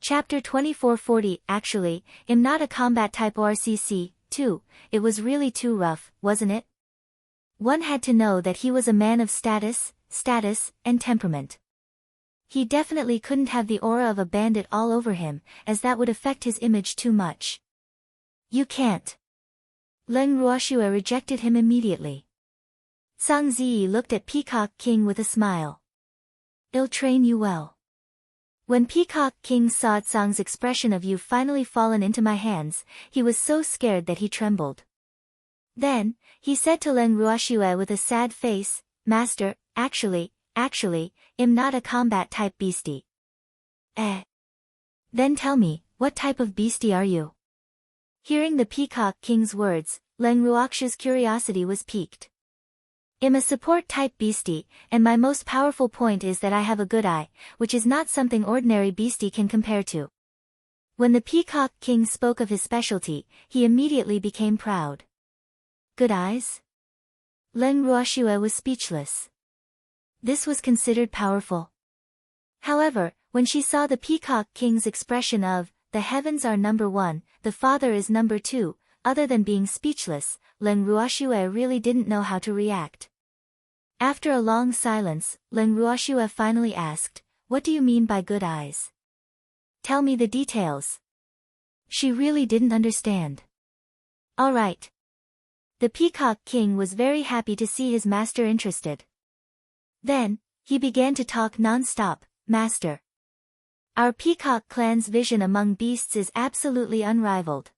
Chapter 2440. Actually, I'm not a combat type ORCC, too. It was really too rough, wasn't it? One had to know that he was a man of status, and temperament. He definitely couldn't have the aura of a bandit all over him, as that would affect his image too much. You can't. Leng Ruoxue rejected him immediately. Zhang Ziyi looked at Peacock King with a smile. I'll train you well. When Peacock King saw Zhang's expression of "you've finally fallen into my hands," he was so scared that he trembled. Then, he said to Leng Ruoxue with a sad face, "Master, actually, I'm not a combat type beastie." Then tell me, what type of beastie are you? Hearing the Peacock King's words, Leng Ruoxue's curiosity was piqued. I'm a support type beastie, and my most powerful point is that I have a good eye, which is not something ordinary beastie can compare to. When the Peacock King spoke of his specialty, he immediately became proud. Good eyes? Leng Ruoxue was speechless. This was considered powerful. However, when she saw the Peacock King's expression of, "The heavens are number one, the father is number two," other than being speechless, Leng Ruoxue really didn't know how to react. After a long silence, Leng Ruoxue finally asked, "What do you mean by good eyes? Tell me the details." She really didn't understand. All right. The Peacock King was very happy to see his master interested. Then, he began to talk non-stop. "Master, our Peacock clan's vision among beasts is absolutely unrivaled.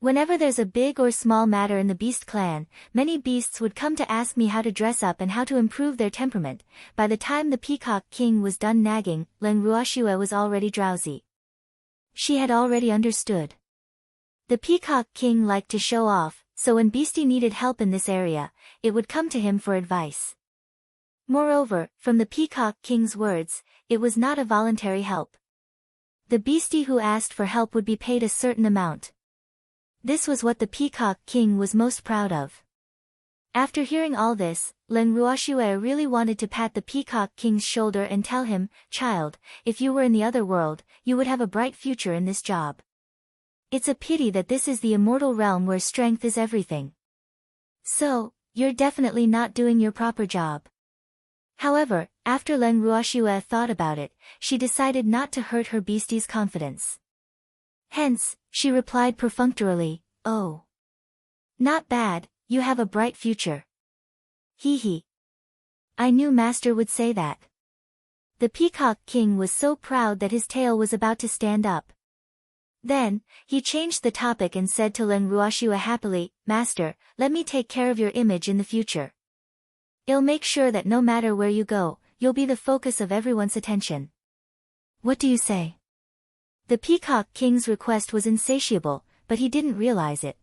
Whenever there's a big or small matter in the beast clan, many beasts would come to ask me how to dress up and how to improve their temperament." By the time the Peacock King was done nagging, Leng Ruoxue was already drowsy. She had already understood. The Peacock King liked to show off, so when beastie needed help in this area, it would come to him for advice. Moreover, from the Peacock King's words, it was not a voluntary help. The beastie who asked for help would be paid a certain amount. This was what the Peacock King was most proud of. After hearing all this, Leng Ruoxue really wanted to pat the Peacock King's shoulder and tell him, "Child, if you were in the other world, you would have a bright future in this job. It's a pity that this is the immortal realm where strength is everything. So, you're definitely not doing your proper job." However, after Leng Ruoxue thought about it, she decided not to hurt her beastie's confidence. Hence, she replied perfunctorily, "Oh. Not bad, you have a bright future. Hee hee. I knew Master would say that." The Peacock King was so proud that his tail was about to stand up. Then, he changed the topic and said to Leng Ruoxue happily, "Master, let me take care of your image in the future. I'll make sure that no matter where you go, you'll be the focus of everyone's attention." What do you say? The Peacock King's request was insatiable, but he didn't realize it.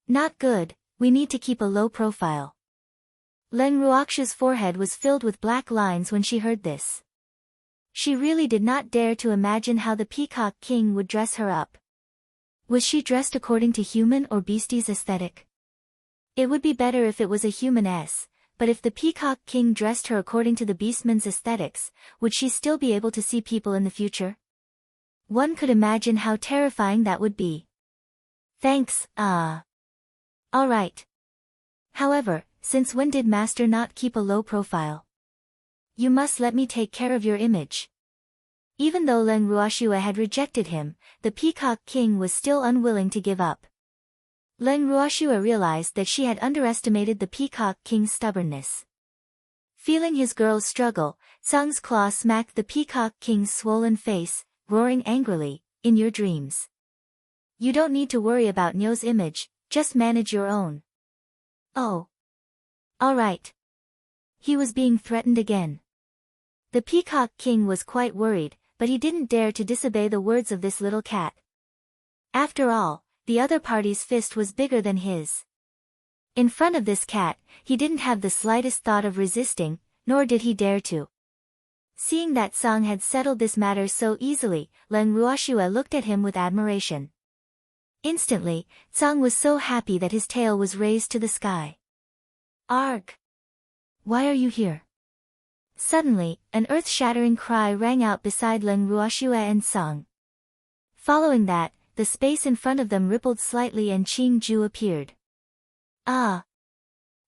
Not good, we need to keep a low profile. Leng Ruoxue's forehead was filled with black lines when she heard this. She really did not dare to imagine how the Peacock King would dress her up. Was she dressed according to human or beastie's aesthetic? It would be better if it was a human-s, but if the Peacock King dressed her according to the beastman's aesthetics, would she still be able to see people in the future? One could imagine how terrifying that would be. Thanks, All right. However, since when did Master not keep a low profile? You must let me take care of your image. Even though Leng Ruoxue had rejected him, the Peacock King was still unwilling to give up. Leng Ruoxue realized that she had underestimated the Peacock King's stubbornness. Feeling his girl's struggle, Zhang's claw smacked the Peacock King's swollen face, roaring angrily, "In your dreams. You don't need to worry about Nyo's image, just manage your own." Oh. All right. He was being threatened again. The Peacock King was quite worried, but he didn't dare to disobey the words of this little cat. After all, the other party's fist was bigger than his. In front of this cat, he didn't have the slightest thought of resisting, nor did he dare to. Seeing that Zhang had settled this matter so easily, Leng Ruoxue looked at him with admiration. Instantly, Zhang was so happy that his tail was raised to the sky. "Arg! Why are you here? Suddenly, an earth-shattering cry rang out beside Leng Ruoxue and Song. Following that, the space in front of them rippled slightly and Qing Ju appeared. Ah!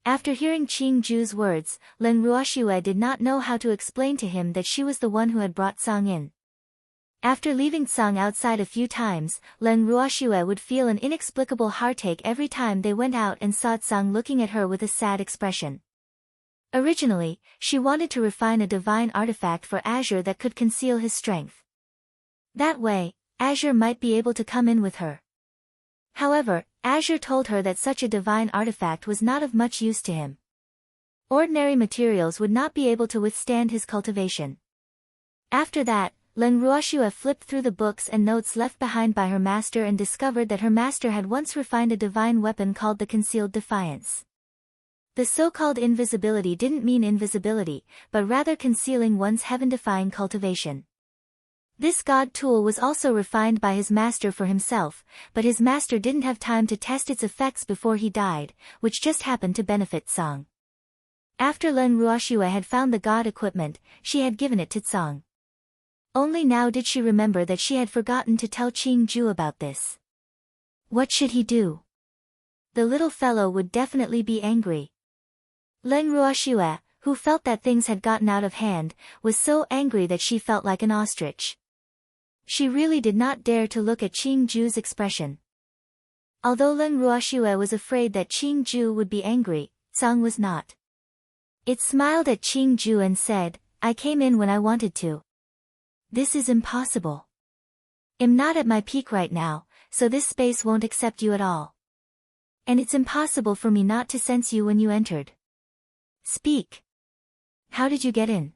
After hearing Qing Ju's words, Leng Ruoxue did not know how to explain to him that she was the one who had brought Song in. After leaving Song outside a few times, Leng Ruoxue would feel an inexplicable heartache every time they went out and saw Song looking at her with a sad expression. Originally, she wanted to refine a divine artifact for Azure that could conceal his strength. That way, Azure might be able to come in with her. However, Azure told her that such a divine artifact was not of much use to him. Ordinary materials would not be able to withstand his cultivation. After that, Leng Ruoxue flipped through the books and notes left behind by her master and discovered that her master had once refined a divine weapon called the Concealed Defiance. The so-called invisibility didn't mean invisibility, but rather concealing one's heaven-defying cultivation. This god tool was also refined by his master for himself, but his master didn't have time to test its effects before he died, which just happened to benefit Song. After Leng Ruoxue had found the god equipment, she had given it to Song. Only now did she remember that she had forgotten to tell Qing Ju about this. What should he do? The little fellow would definitely be angry. Leng Ruoxue, who felt that things had gotten out of hand, was so angry that she felt like an ostrich. She really did not dare to look at Qing Ju's expression. Although Leng Ruoxue was afraid that Qing Ju would be angry, Song was not. It smiled at Qing Ju and said, "I came in when I wanted to. This is impossible. I'm not at my peak right now, so this space won't accept you at all. And it's impossible for me not to sense you when you entered. Speak. How did you get in?"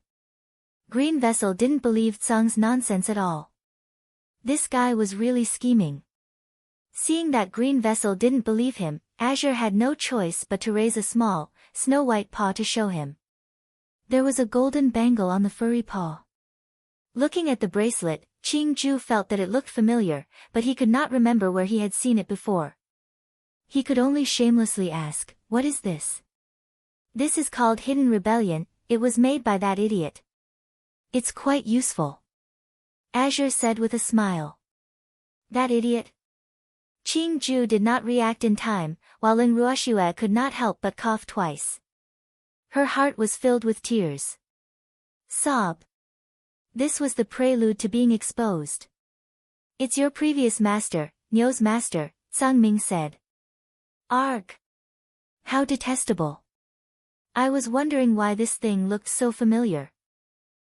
Green Vessel didn't believe Song's nonsense at all. This guy was really scheming. Seeing that Green Vessel didn't believe him, Azure had no choice but to raise a small, snow-white paw to show him. There was a golden bangle on the furry paw. Looking at the bracelet, Qing Ju felt that it looked familiar, but he could not remember where he had seen it before. He could only shamelessly ask, "What is this?" "This is called Hidden Rebellion, it was made by that idiot. It's quite useful," Azure said with a smile. That idiot? Qing Ju did not react in time, while Leng Ruoxue could not help but cough twice. Her heart was filled with tears. Sob. This was the prelude to being exposed. "It's your previous master, Nyo's master," Sang Ming said. "Arg! How detestable. I was wondering why this thing looked so familiar.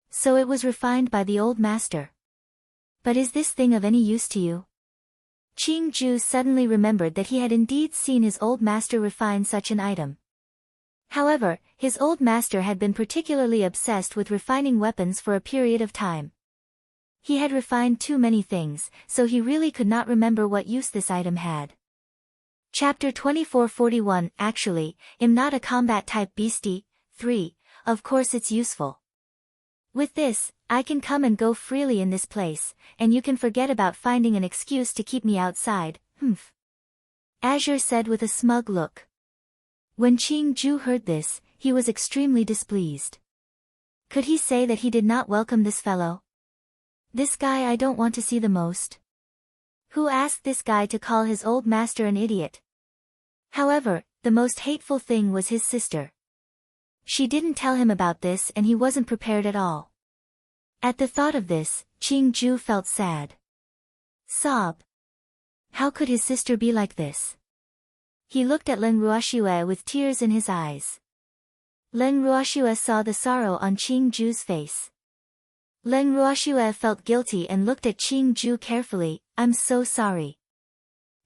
So it was refined by the old master. But is this thing of any use to you?" Qing Ju suddenly remembered that he had indeed seen his old master refine such an item. However, his old master had been particularly obsessed with refining weapons for a period of time. He had refined too many things, so he really could not remember what use this item had. Chapter 2441 Actually, I'm not a combat-type beastie. 3. Of course it's useful. With this, I can come and go freely in this place, and you can forget about finding an excuse to keep me outside, humph. Azure said with a smug look. When Qing Ju heard this, he was extremely displeased. Could he say that he did not welcome this fellow? This guy I don't want to see the most. Who asked this guy to call his old master an idiot? However, the most hateful thing was his sister. She didn't tell him about this and he wasn't prepared at all. At the thought of this, Qing Ju felt sad. Sob. How could his sister be like this? He looked at Leng Ruoxue with tears in his eyes. Leng Ruoxue saw the sorrow on Qing Ju's face. Leng Ruoxue felt guilty and looked at Qing Ju carefully. I'm so sorry.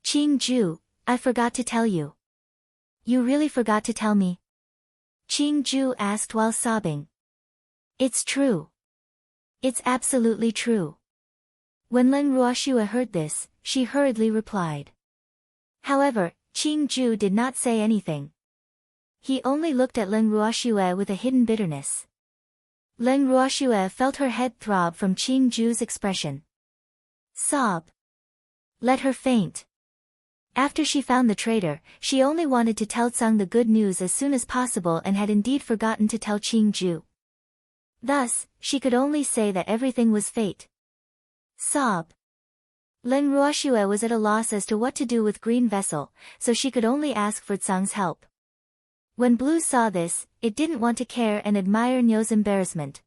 Qing Ju, I forgot to tell you. You really forgot to tell me? Qing Ju asked while sobbing. It's true. It's absolutely true. When Leng Ruoxue heard this, she hurriedly replied. However, Qing Ju did not say anything. He only looked at Leng Ruoxue with a hidden bitterness. Leng Ruoxue felt her head throb from Qing Ju's expression. Sob. Let her faint. After she found the traitor, she only wanted to tell Tsang the good news as soon as possible and had indeed forgotten to tell Qing Ju. Thus, she could only say that everything was fate. Sob. Leng Ruoxue was at a loss as to what to do with Green Vessel, so she could only ask for Tsang's help. When Blue saw this, it didn't want to care and admire Nyo's embarrassment.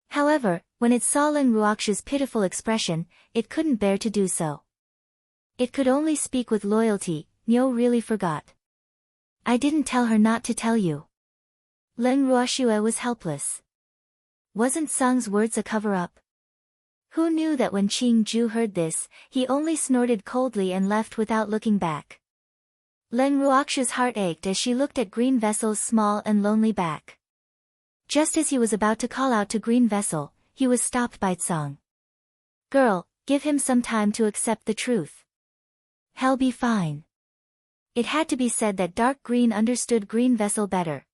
However, when it saw Leng Ruoxue's pitiful expression, it couldn't bear to do so. It could only speak with loyalty. Nyo really forgot. I didn't tell her not to tell you. Leng Ruoxue was helpless. Wasn't Tsang's words a cover-up? Who knew that when Qing Ju heard this, he only snorted coldly and left without looking back. Leng Ruoxue's heart ached as she looked at Green Vessel's small and lonely back. Just as he was about to call out to Green Vessel, he was stopped by Tsang. Girl, give him some time to accept the truth. He'll be fine. It had to be said that Dark Green understood Green Vessel better.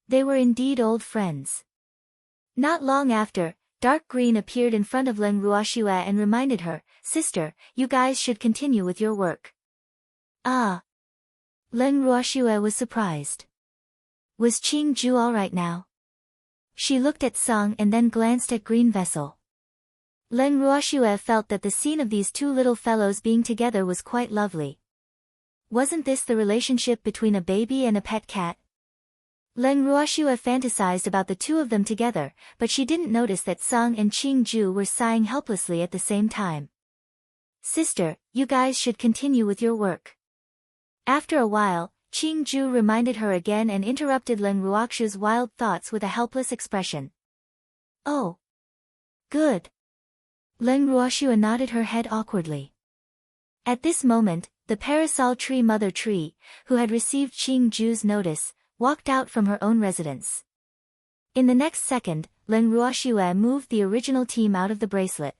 They were indeed old friends. Not long after, Dark Green appeared in front of Leng Ruoxue and reminded her, Sister, you guys should continue with your work. Ah. Leng Ruoxue was surprised. Was Qing Ju alright now? She looked at Tsang and then glanced at Green Vessel. Leng Ruoxue felt that the scene of these two little fellows being together was quite lovely. Wasn't this the relationship between a baby and a pet cat? Leng Ruoxue fantasized about the two of them together, but she didn't notice that Tsang and Qing Ju were sighing helplessly at the same time. Sister, you guys should continue with your work. After a while, Qing Ju reminded her again and interrupted Leng Ruoxue's wild thoughts with a helpless expression. Oh. Good. Leng Ruoxue nodded her head awkwardly. At this moment, the parasol tree mother tree, who had received Qing Ju's notice, walked out from her own residence. In the next second, Leng Ruoxue moved the original team out of the bracelet.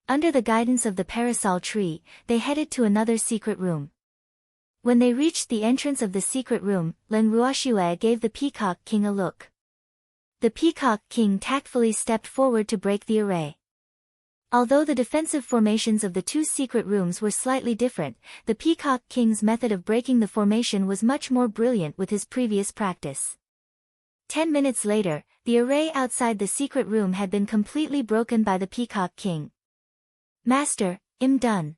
Under the guidance of the parasol tree, they headed to another secret room. When they reached the entrance of the secret room, Leng Ruoxue gave the Peacock King a look. The Peacock King tactfully stepped forward to break the array. Although the defensive formations of the two secret rooms were slightly different, the Peacock King's method of breaking the formation was much more brilliant with his previous practice. 10 minutes later, the array outside the secret room had been completely broken by the Peacock King. Master, I'm done.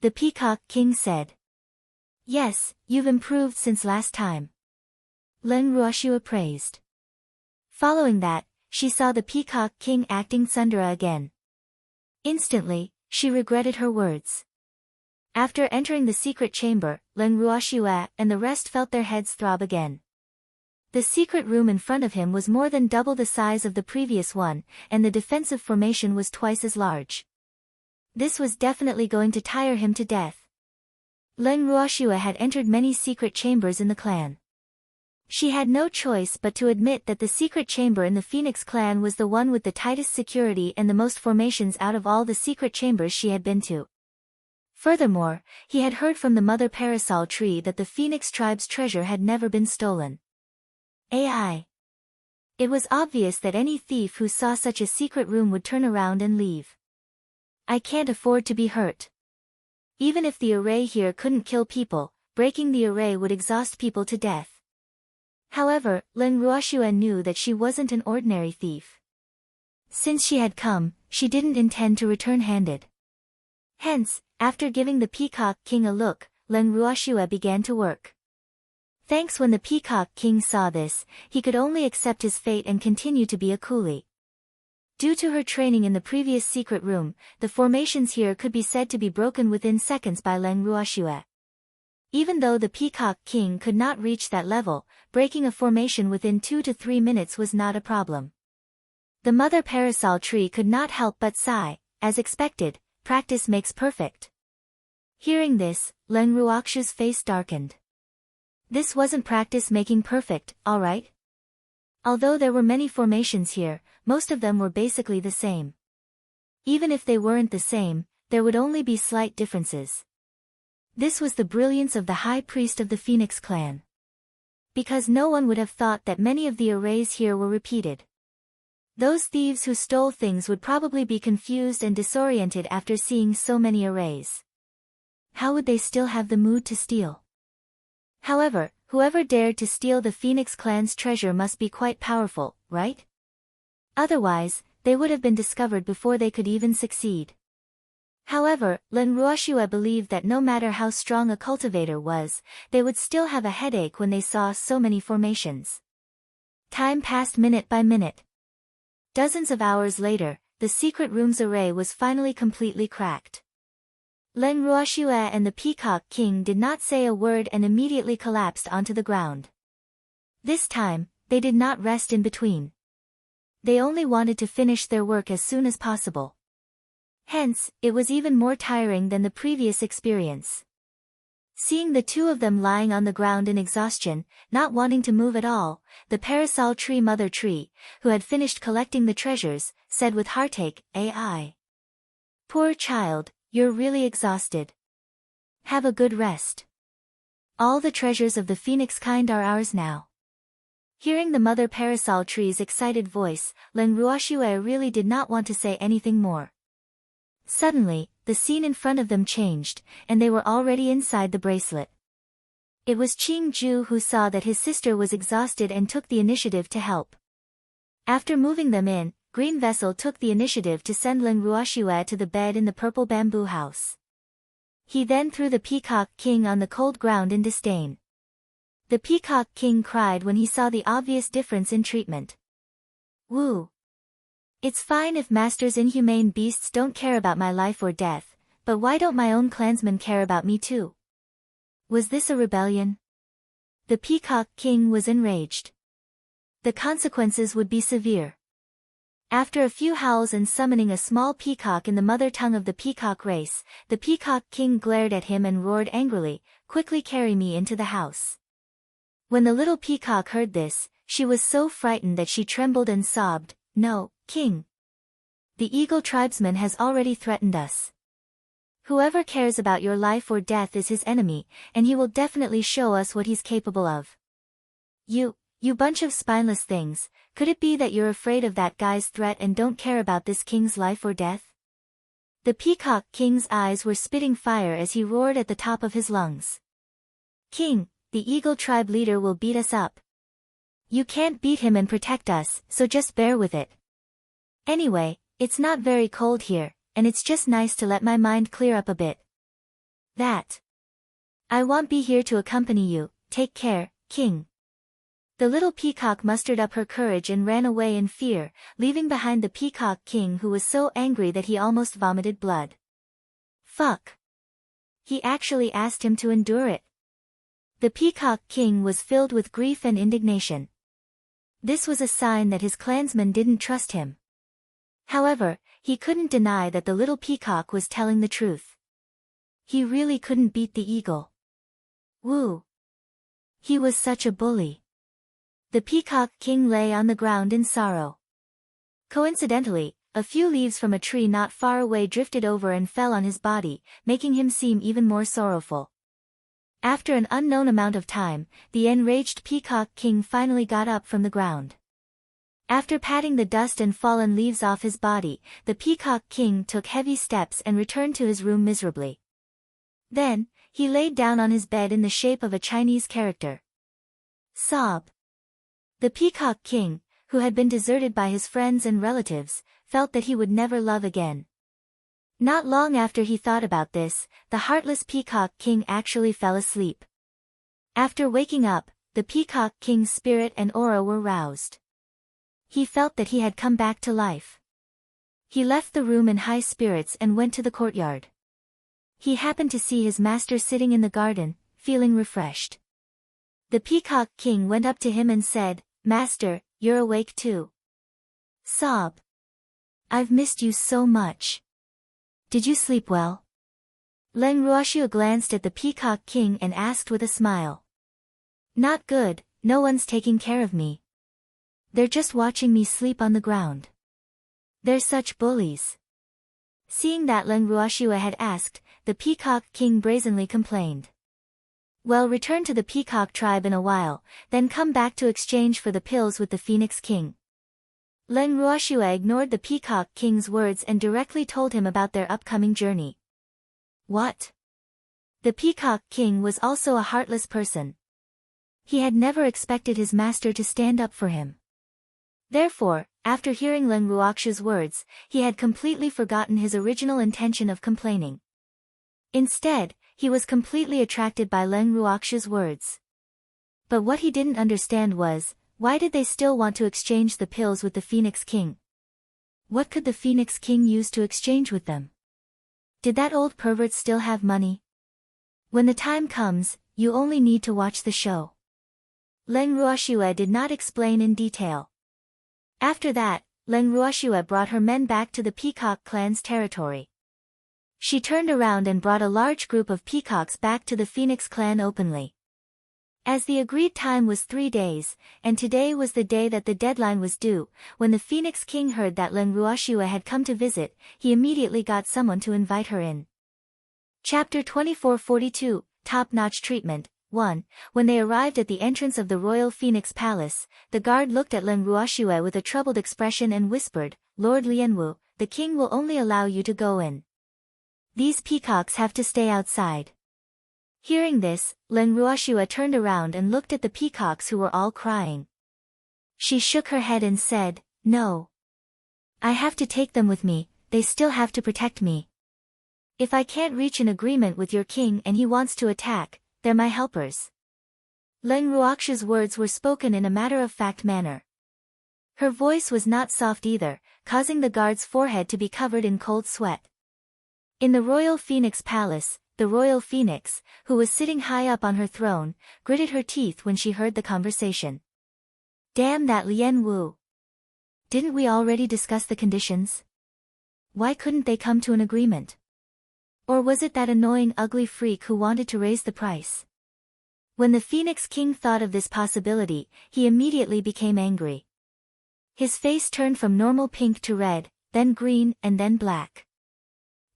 The Peacock King said. Yes, you've improved since last time. Leng Ruoxue praised. Following that, she saw the Peacock King acting tsundere again. Instantly, she regretted her words. After entering the secret chamber, Leng Ruoxue and the rest felt their heads throb again. The secret room in front of him was more than double the size of the previous one, and the defensive formation was twice as large. This was definitely going to tire him to death. Leng Ruoxue had entered many secret chambers in the clan. She had no choice but to admit that the secret chamber in the Phoenix clan was the one with the tightest security and the most formations out of all the secret chambers she had been to. Furthermore, he had heard from the mother parasol tree that the Phoenix tribe's treasure had never been stolen. AI. It was obvious that any thief who saw such a secret room would turn around and leave. I can't afford to be hurt. Even if the array here couldn't kill people, breaking the array would exhaust people to death. However, Leng Ruoxue knew that she wasn't an ordinary thief. Since she had come, she didn't intend to return handed. Hence, after giving the Peacock King a look, Leng Ruoxue began to work. Thanks when the Peacock King saw this, he could only accept his fate and continue to be a coolie. Due to her training in the previous secret room, the formations here could be said to be broken within seconds by Leng Ruoxue. Even though the Peacock King could not reach that level, breaking a formation within 2 to 3 minutes was not a problem. The mother parasol tree could not help but sigh. As expected, practice makes perfect. Hearing this, Leng Ruoxue's face darkened. This wasn't practice making perfect, alright? Although there were many formations here, most of them were basically the same. Even if they weren't the same, there would only be slight differences. This was the brilliance of the High Priest of the Phoenix clan. Because no one would have thought that many of the arrays here were repeated. Those thieves who stole things would probably be confused and disoriented after seeing so many arrays. How would they still have the mood to steal? However, whoever dared to steal the Phoenix clan's treasure must be quite powerful, right? Otherwise, they would have been discovered before they could even succeed. However, Len Ruoxue believed that no matter how strong a cultivator was, they would still have a headache when they saw so many formations. Time passed minute by minute. Dozens of hours later, the secret room's array was finally completely cracked. Len Ruoxue and the Peacock King did not say a word and immediately collapsed onto the ground. This time, they did not rest in between. They only wanted to finish their work as soon as possible. Hence, it was even more tiring than the previous experience. Seeing the two of them lying on the ground in exhaustion, not wanting to move at all, the parasol tree mother tree, who had finished collecting the treasures, said with heartache, "Ai. Poor child, you're really exhausted. Have a good rest. All the treasures of the phoenix kind are ours now." Hearing the mother parasol tree's excited voice, Len Ruoxue really did not want to say anything more. Suddenly, the scene in front of them changed, and they were already inside the bracelet. It was Qing Ju who saw that his sister was exhausted and took the initiative to help. After moving them in, Green Vessel took the initiative to send Len Ruoxue to the bed in the purple bamboo house. He then threw the Peacock King on the cold ground in disdain. The Peacock King cried when he saw the obvious difference in treatment. "Woo! It's fine if Master's inhumane beasts don't care about my life or death, but why don't my own clansmen care about me too? Was this a rebellion?" The Peacock King was enraged. The consequences would be severe. After a few howls and summoning a small peacock in the mother tongue of the peacock race, the Peacock King glared at him and roared angrily, "Quickly carry me into the house." When the little peacock heard this, she was so frightened that she trembled and sobbed, "No, King. The eagle tribesman has already threatened us. Whoever cares about your life or death is his enemy, and he will definitely show us what he's capable of. You bunch of spineless things, could it be that you're afraid of that guy's threat and don't care about this king's life or death?" The Peacock King's eyes were spitting fire as he roared at the top of his lungs. "King, the Eagle tribe leader will beat us up. You can't beat him and protect us, so just bear with it. Anyway, it's not very cold here, and it's just nice to let my mind clear up a bit. I won't be here to accompany you, take care, King." The little peacock mustered up her courage and ran away in fear, leaving behind the Peacock King who was so angry that he almost vomited blood. Fuck. He actually asked him to endure it. The Peacock King was filled with grief and indignation. This was a sign that his clansmen didn't trust him. However, he couldn't deny that the little peacock was telling the truth. He really couldn't beat the eagle. Woo! He was such a bully. The Peacock King lay on the ground in sorrow. Coincidentally, a few leaves from a tree not far away drifted over and fell on his body, making him seem even more sorrowful. After an unknown amount of time, the enraged Peacock King finally got up from the ground. After patting the dust and fallen leaves off his body, the Peacock King took heavy steps and returned to his room miserably. Then, he laid down on his bed in the shape of a Chinese character. Sob. The Peacock King, who had been deserted by his friends and relatives, felt that he would never love again. Not long after he thought about this, the heartless Peacock King actually fell asleep. After waking up, the Peacock King's spirit and aura were roused. He felt that he had come back to life. He left the room in high spirits and went to the courtyard. He happened to see his master sitting in the garden, feeling refreshed. The Peacock King went up to him and said, "Master, you're awake too." Sob. "I've missed you so much. Did you sleep well?" Len Ruoxue glanced at the Peacock King and asked with a smile. "Not good, no one's taking care of me. They're just watching me sleep on the ground. They're such bullies." Seeing that Len Ruoxue had asked, the Peacock King brazenly complained. "Well, return to the Peacock tribe in a while, then come back to exchange for the pills with the Phoenix King." Len Ruoxue ignored the Peacock King's words and directly told him about their upcoming journey. What? The Peacock King was also a heartless person. He had never expected his master to stand up for him. Therefore, after hearing Leng Ruoxu's words, he had completely forgotten his original intention of complaining. Instead, he was completely attracted by Leng Ruoxu's words. But what he didn't understand was, why did they still want to exchange the pills with the Phoenix King? What could the Phoenix King use to exchange with them? Did that old pervert still have money? When the time comes, you only need to watch the show. Leng Ruoxue did not explain in detail. After that, Leng Ruoxue brought her men back to the Peacock clan's territory. She turned around and brought a large group of peacocks back to the Phoenix clan openly. As the agreed time was 3 days, and today was the day that the deadline was due, when the Phoenix King heard that Leng Ruoxue had come to visit, he immediately got someone to invite her in. Chapter 2442, Top-Notch Treatment. 1. When they arrived at the entrance of the Royal Phoenix Palace, the guard looked at Leng Ruoxue with a troubled expression and whispered, "Lord Lianwu, the king will only allow you to go in. These peacocks have to stay outside." Hearing this, Leng Ruoxue turned around and looked at the peacocks who were all crying. She shook her head and said, "No. I have to take them with me, they still have to protect me. If I can't reach an agreement with your king and he wants to attack, they're my helpers." Leng Ruoxue's words were spoken in a matter-of-fact manner. Her voice was not soft either, causing the guard's forehead to be covered in cold sweat. In the Royal Phoenix Palace, the Royal Phoenix, who was sitting high up on her throne, gritted her teeth when she heard the conversation. Damn that Lian Wu! Didn't we already discuss the conditions? Why couldn't they come to an agreement? Or was it that annoying ugly freak who wanted to raise the price? When the Phoenix King thought of this possibility, he immediately became angry. His face turned from normal pink to red, then green, and then black.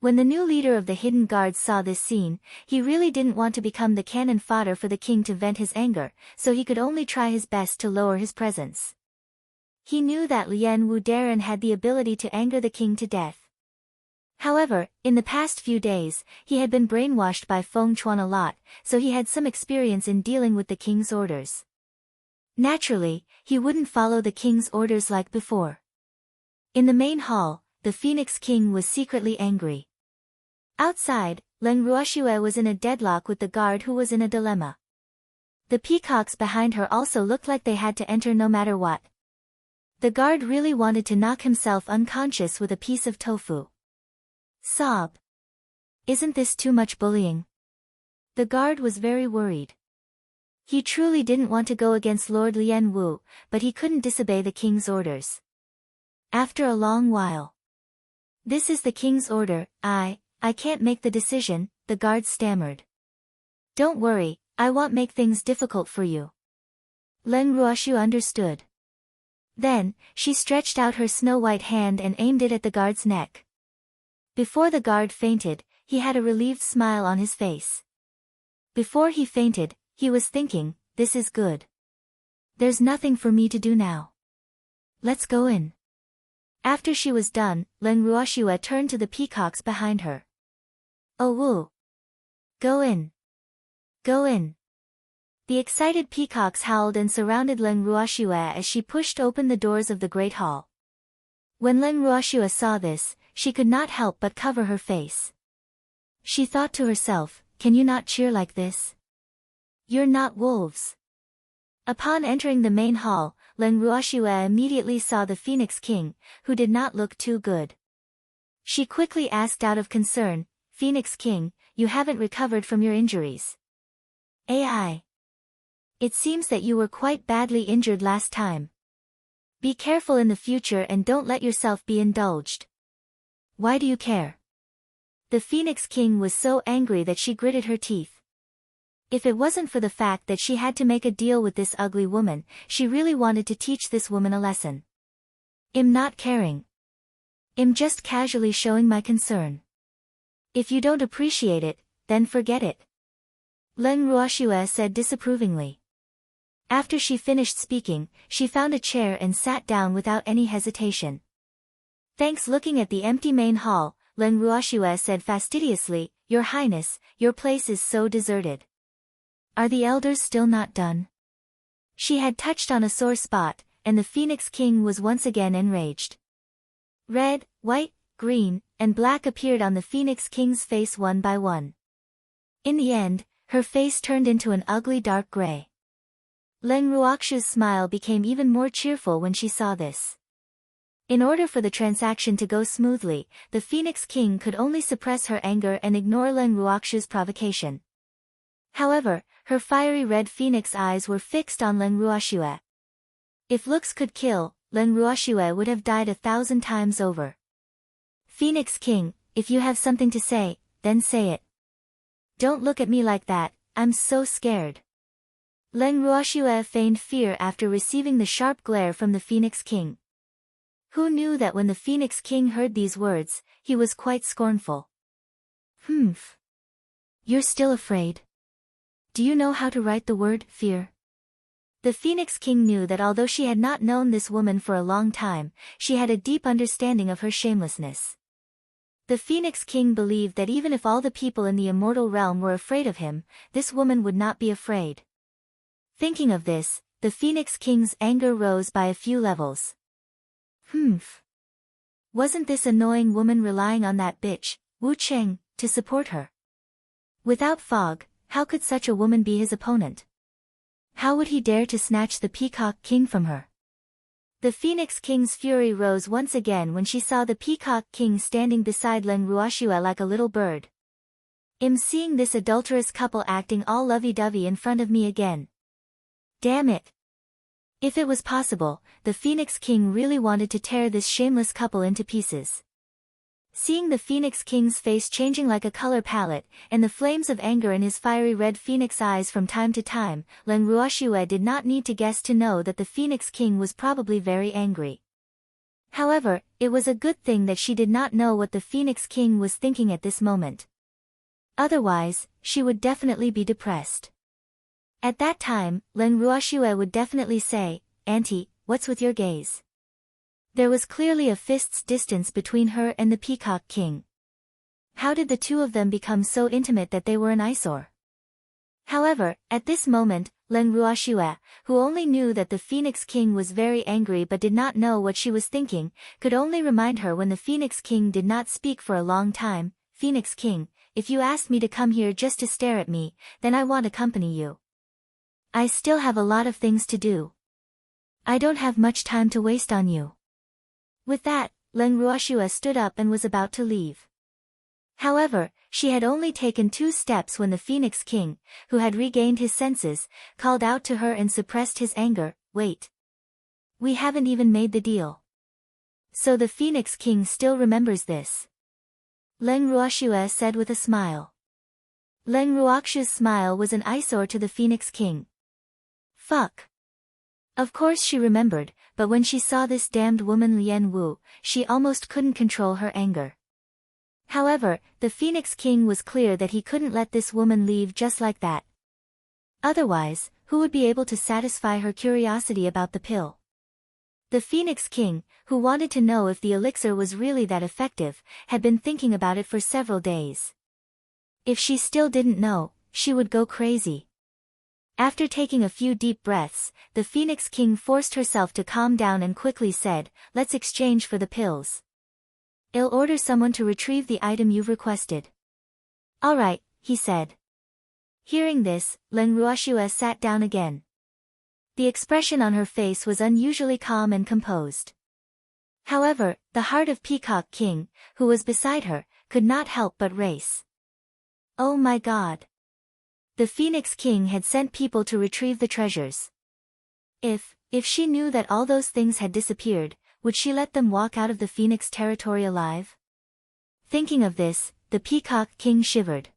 When the new leader of the Hidden Guards saw this scene, he really didn't want to become the cannon fodder for the king to vent his anger, so he could only try his best to lower his presence. He knew that Lian Wu Darren had the ability to anger the king to death. However, in the past few days, he had been brainwashed by Feng Chuan a lot, so he had some experience in dealing with the king's orders. Naturally, he wouldn't follow the king's orders like before. In the main hall, the Phoenix King was secretly angry. Outside, Leng Ruoxue was in a deadlock with the guard who was in a dilemma. The peacocks behind her also looked like they had to enter no matter what. The guard really wanted to knock himself unconscious with a piece of tofu. Sob. Isn't this too much bullying? The guard was very worried. He truly didn't want to go against Lord Lian Wu, but he couldn't disobey the king's orders. After a long while. This is the king's order, I can't make the decision, the guard stammered. Don't worry, I won't make things difficult for you. Leng Ruoxu understood. Then, she stretched out her snow-white hand and aimed it at the guard's neck. Before the guard fainted, he had a relieved smile on his face. Before he fainted, he was thinking, this is good. There's nothing for me to do now. Let's go in. After she was done, Leng Ruoxue turned to the peacocks behind her. Oh Wu! Go in! Go in! The excited peacocks howled and surrounded Leng Ruoxue as she pushed open the doors of the Great Hall. When Leng Ruoxue saw this, she could not help but cover her face. She thought to herself, can you not cheer like this? You're not wolves. Upon entering the main hall, Leng Ruoxue immediately saw the Phoenix King, who did not look too good. She quickly asked out of concern, Phoenix King, you haven't recovered from your injuries. AI. It seems that you were quite badly injured last time. Be careful in the future and don't let yourself be indulged. Why do you care? The Phoenix King was so angry that she gritted her teeth. If it wasn't for the fact that she had to make a deal with this ugly woman, she really wanted to teach this woman a lesson. I'm not caring. I'm just casually showing my concern. If you don't appreciate it, then forget it. Leng Ruoxue said disapprovingly. After she finished speaking, she found a chair and sat down without any hesitation. Thanks. Looking at the empty main hall, Leng Ruoxue said fastidiously, Your Highness, your place is so deserted. Are the elders still not done? She had touched on a sore spot, and the Phoenix King was once again enraged. Red, white, green, and black appeared on the Phoenix King's face one by one. In the end, her face turned into an ugly dark gray. Leng Ruoxu's smile became even more cheerful when she saw this. In order for the transaction to go smoothly, the Phoenix King could only suppress her anger and ignore Leng Ruoxu's provocation. However, her fiery red phoenix eyes were fixed on Leng Ruoxue. If looks could kill, Leng Ruoxue would have died 1,000 times over. Phoenix King, if you have something to say, then say it. Don't look at me like that, I'm so scared. Leng Ruoxue feigned fear after receiving the sharp glare from the Phoenix King. Who knew that when the Phoenix King heard these words, he was quite scornful. Humph. You're still afraid? Do you know how to write the word, fear? The Phoenix King knew that although she had not known this woman for a long time, she had a deep understanding of her shamelessness. The Phoenix King believed that even if all the people in the immortal realm were afraid of him, this woman would not be afraid. Thinking of this, the Phoenix King's anger rose by a few levels. Humph. Wasn't this annoying woman relying on that bitch, Wu Cheng, to support her? Without Fog, how could such a woman be his opponent? How would he dare to snatch the Peacock King from her? The Phoenix King's fury rose once again when she saw the Peacock King standing beside Leng Ruoxue like a little bird. I'm seeing this adulterous couple acting all lovey-dovey in front of me again. Damn it. If it was possible, the Phoenix King really wanted to tear this shameless couple into pieces. Seeing the Phoenix King's face changing like a color palette, and the flames of anger in his fiery red phoenix eyes from time to time, Leng Ruoxue did not need to guess to know that the Phoenix King was probably very angry. However, it was a good thing that she did not know what the Phoenix King was thinking at this moment. Otherwise, she would definitely be depressed. At that time, Leng Ruoxue would definitely say, "Auntie, what's with your gaze?" There was clearly a fist's distance between her and the Peacock King. How did the two of them become so intimate that they were an eyesore? However, at this moment, Leng Ruoxue, who only knew that the Phoenix King was very angry but did not know what she was thinking, could only remind her when the Phoenix King did not speak for a long time, "Phoenix King, if you asked me to come here just to stare at me, then I want to accompany you. I still have a lot of things to do. I don't have much time to waste on you." With that, Leng Ruoxue stood up and was about to leave. However, she had only taken 2 steps when the Phoenix King, who had regained his senses, called out to her and suppressed his anger, "Wait. We haven't even made the deal." So the Phoenix King still remembers this. Leng Ruoxue said with a smile. Leng Ruoxue's smile was an eyesore to the Phoenix King. Fuck. Of course she remembered, but when she saw this damned woman Lien Wu, she almost couldn't control her anger. However, the Phoenix King was clear that he couldn't let this woman leave just like that. Otherwise, who would be able to satisfy her curiosity about the pill? The Phoenix King, who wanted to know if the elixir was really that effective, had been thinking about it for several days. If she still didn't know, she would go crazy. After taking a few deep breaths, the Phoenix King forced herself to calm down and quickly said, "Let's exchange for the pills. I'll order someone to retrieve the item you've requested." "All right," he said. Hearing this, Leng Ruoxue sat down again. The expression on her face was unusually calm and composed. However, the heart of Peacock King, who was beside her, could not help but race. Oh my God. The Phoenix King had sent people to retrieve the treasures. If she knew that all those things had disappeared, would she let them walk out of the Phoenix territory alive? Thinking of this, the Peacock King shivered.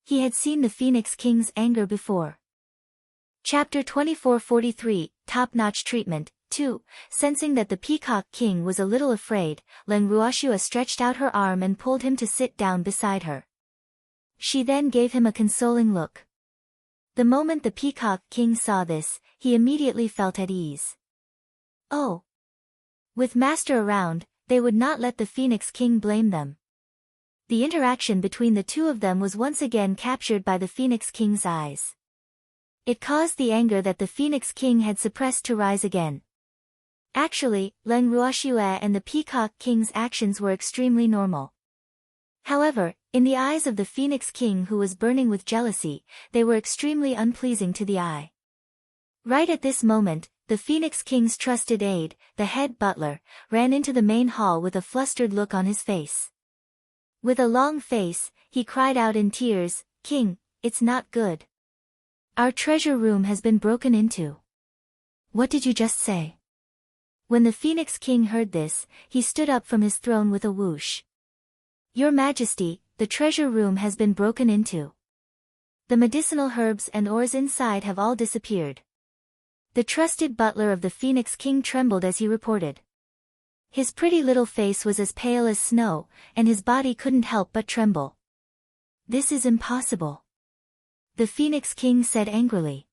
He had seen the Phoenix King's anger before. Chapter 2443, Top-Notch Treatment, 2. Sensing that the Peacock King was a little afraid, Leng Ruoxue stretched out her arm and pulled him to sit down beside her. She then gave him a consoling look. The moment the Peacock King saw this, he immediately felt at ease. Oh. With Master around, they would not let the Phoenix King blame them. The interaction between the two of them was once again captured by the Phoenix King's eyes. It caused the anger that the Phoenix King had suppressed to rise again. Actually, Leng Ruoxue and the Peacock King's actions were extremely normal. However, in the eyes of the Phoenix King, who was burning with jealousy, they were extremely unpleasing to the eye. Right at this moment, the Phoenix King's trusted aide, the head butler, ran into the main hall with a flustered look on his face. With a long face, he cried out in tears, "King, it's not good. Our treasure room has been broken into." "What did you just say?" When the Phoenix King heard this, he stood up from his throne with a whoosh. "Your Majesty, the treasure room has been broken into. The medicinal herbs and ores inside have all disappeared." The trusted butler of the Phoenix King trembled as he reported. His pretty little face was as pale as snow, and his body couldn't help but tremble. "This is impossible," the Phoenix King said angrily.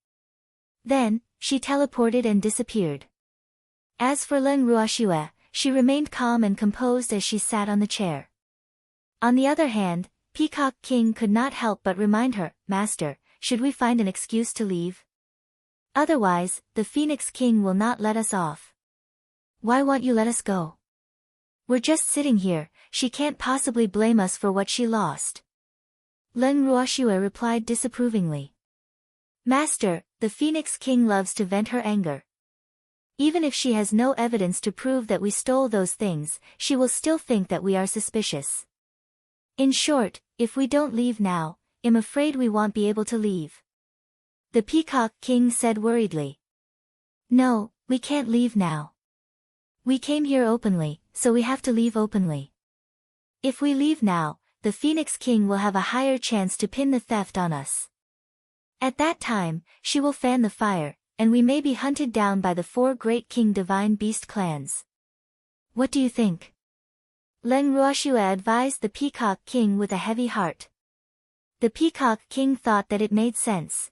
Then, she teleported and disappeared. As for Leng Ruoxue, she remained calm and composed as she sat on the chair. On the other hand, Peacock King could not help but remind her, "Master, should we find an excuse to leave? Otherwise, the Phoenix King will not let us off." "Why won't you let us go? We're just sitting here, she can't possibly blame us for what she lost." Leng Ruoxue replied disapprovingly. "Master, the Phoenix King loves to vent her anger. Even if she has no evidence to prove that we stole those things, she will still think that we are suspicious. In short, if we don't leave now, I'm afraid we won't be able to leave." The Peacock King said worriedly. "No, we can't leave now. We came here openly, so we have to leave openly. If we leave now, the Phoenix King will have a higher chance to pin the theft on us. At that time, she will fan the fire, and we may be hunted down by the 4 great King Divine Beast clans. What do you think?" Leng Ruoxue advised the Peacock King with a heavy heart. The Peacock King thought that it made sense.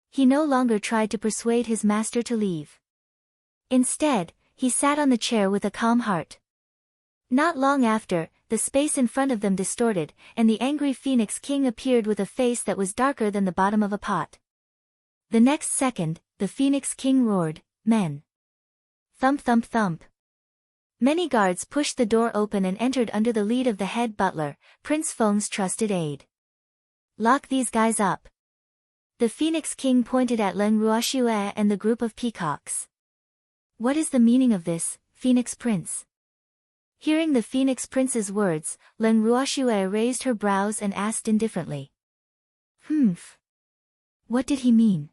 He no longer tried to persuade his master to leave. Instead, he sat on the chair with a calm heart. Not long after, the space in front of them distorted, and the angry Phoenix King appeared with a face that was darker than the bottom of a pot. The next second, the Phoenix King roared, "Men!" Thump thump thump. Many guards pushed the door open and entered under the lead of the head butler, Prince Feng's trusted aide. "Lock these guys up." The Phoenix King pointed at Leng Ruoxue and the group of peacocks. "What is the meaning of this, Phoenix Prince?" Hearing the Phoenix Prince's words, Leng Ruoxue raised her brows and asked indifferently. "Humph. What did he mean?"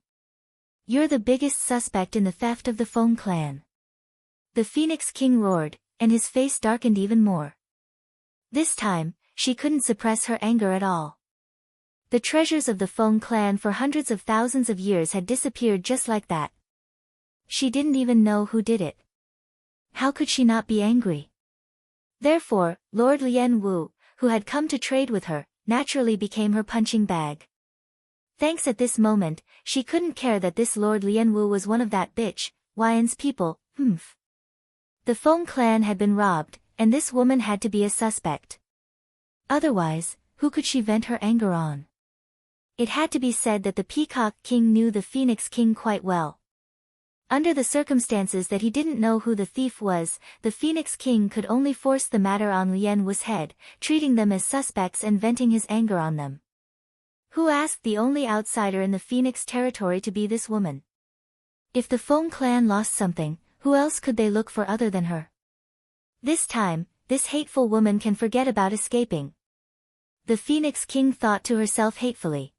"You're the biggest suspect in the theft of the Feng clan." The Phoenix King roared, and his face darkened even more. This time, she couldn't suppress her anger at all. The treasures of the Feng clan for hundreds of thousands of years had disappeared just like that. She didn't even know who did it. How could she not be angry? Therefore, Lord Lian Wu, who had come to trade with her, naturally became her punching bag. Thanks at this moment, she couldn't care that this Lord Lian Wu was one of that bitch, Wyan's people, humph. The Feng clan had been robbed, and this woman had to be a suspect. Otherwise, who could she vent her anger on? It had to be said that the Peacock King knew the Phoenix King quite well. Under the circumstances that he didn't know who the thief was, the Phoenix King could only force the matter on Lian Wu's head, treating them as suspects and venting his anger on them. Who asked the only outsider in the Phoenix territory to be this woman? If the Feng clan lost something, who else could they look for other than her? This time, this hateful woman can forget about escaping. The Phoenix King thought to herself hatefully.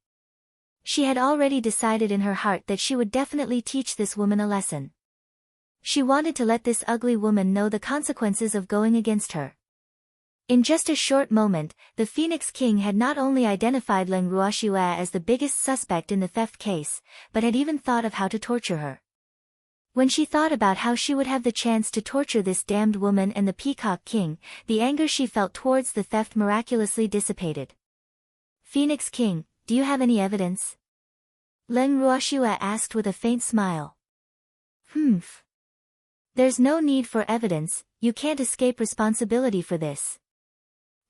She had already decided in her heart that she would definitely teach this woman a lesson. She wanted to let this ugly woman know the consequences of going against her. In just a short moment, the Phoenix King had not only identified Leng Ruoxue as the biggest suspect in the theft case, but had even thought of how to torture her. When she thought about how she would have the chance to torture this damned woman and the Peacock King, the anger she felt towards the theft miraculously dissipated. "Phoenix King, do you have any evidence?" Leng Ruoxue asked with a faint smile. "Humph. There's no need for evidence, you can't escape responsibility for this."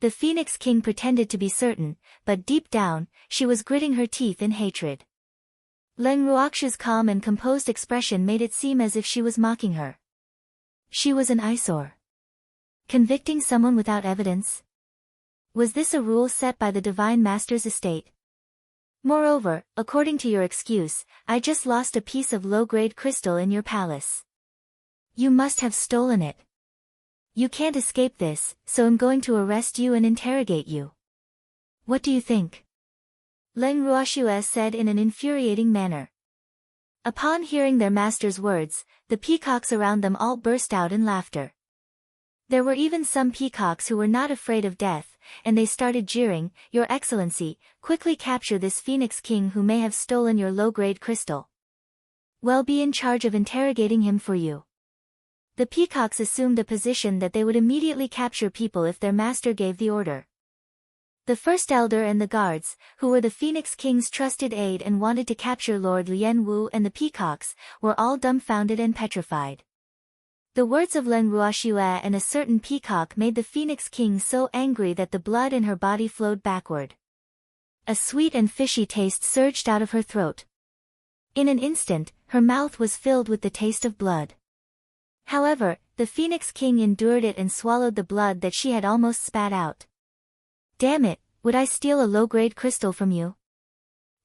The Phoenix King pretended to be certain, but deep down, she was gritting her teeth in hatred. Leng Ruoxue's calm and composed expression made it seem as if she was mocking her. She was an eyesore. Convicting someone without evidence? Was this a rule set by the Divine Master's estate? Moreover, according to your excuse, I just lost a piece of low-grade crystal in your palace. You must have stolen it. You can't escape this, so I'm going to arrest you and interrogate you. What do you think? Leng Ruoxue said in an infuriating manner. Upon hearing their master's words, the peacocks around them all burst out in laughter. There were even some peacocks who were not afraid of death, and they started jeering, "Your Excellency, quickly capture this Phoenix King who may have stolen your low-grade crystal. We'll be in charge of interrogating him for you." The peacocks assumed a position that they would immediately capture people if their master gave the order. The first elder and the guards, who were the Phoenix King's trusted aide and wanted to capture Lord Lian Wu and the peacocks, were all dumbfounded and petrified. The words of Leng Ruoxue and a certain peacock made the Phoenix King so angry that the blood in her body flowed backward. A sweet and fishy taste surged out of her throat. In an instant, her mouth was filled with the taste of blood. However, the Phoenix King endured it and swallowed the blood that she had almost spat out. "Damn it, would I steal a low-grade crystal from you?"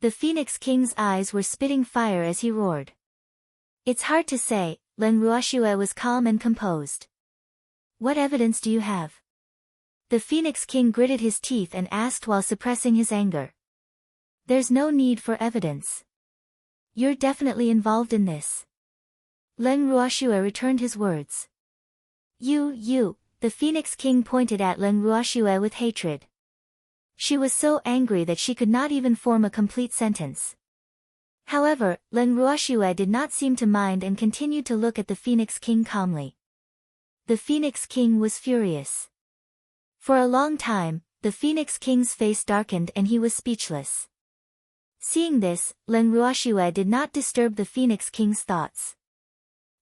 The Phoenix King's eyes were spitting fire as he roared. "It's hard to say." Leng Ruoxue was calm and composed. "What evidence do you have?" The Phoenix King gritted his teeth and asked while suppressing his anger. "There's no need for evidence. You're definitely involved in this." Leng Ruoxue returned his words. You, the Phoenix King pointed at Leng Ruoxue with hatred. She was so angry that she could not even form a complete sentence. However, Leng Ruoxue did not seem to mind and continued to look at the Phoenix King calmly. The Phoenix King was furious. For a long time, the Phoenix King's face darkened and he was speechless. Seeing this, Leng Ruoxue did not disturb the Phoenix King's thoughts.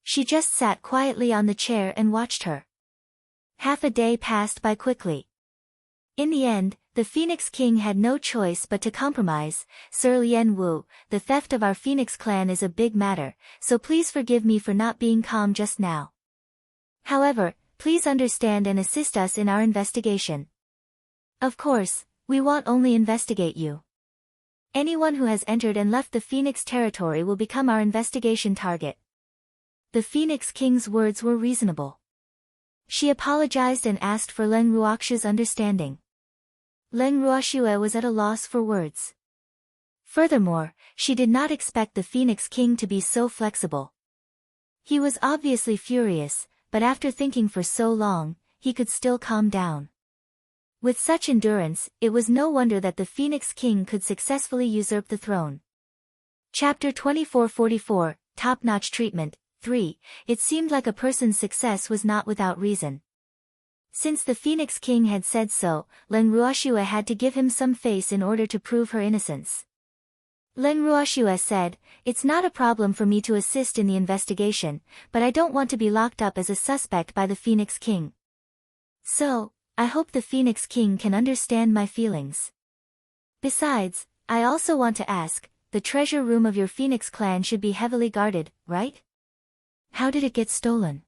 She just sat quietly on the chair and watched her. Half a day passed by quickly. In the end, the Phoenix King had no choice but to compromise. "Sir Lian Wu, the theft of our Phoenix clan is a big matter, so please forgive me for not being calm just now. However, please understand and assist us in our investigation. Of course, we won't only investigate you. Anyone who has entered and left the Phoenix territory will become our investigation target." The Phoenix King's words were reasonable. She apologized and asked for Leng Ruoxue's understanding. Leng Ruoxue was at a loss for words. Furthermore, she did not expect the Phoenix King to be so flexible. He was obviously furious, but after thinking for so long, he could still calm down. With such endurance, it was no wonder that the Phoenix King could successfully usurp the throne. Chapter 2444, Top-Notch Treatment, 3. It seemed like a person's success was not without reason. Since the Phoenix King had said so, Leng Ruoxue had to give him some face in order to prove her innocence. Leng Ruoxue said, "It's not a problem for me to assist in the investigation, but I don't want to be locked up as a suspect by the Phoenix King. So, I hope the Phoenix King can understand my feelings. Besides, I also want to ask, the treasure room of your Phoenix clan should be heavily guarded, right? How did it get stolen?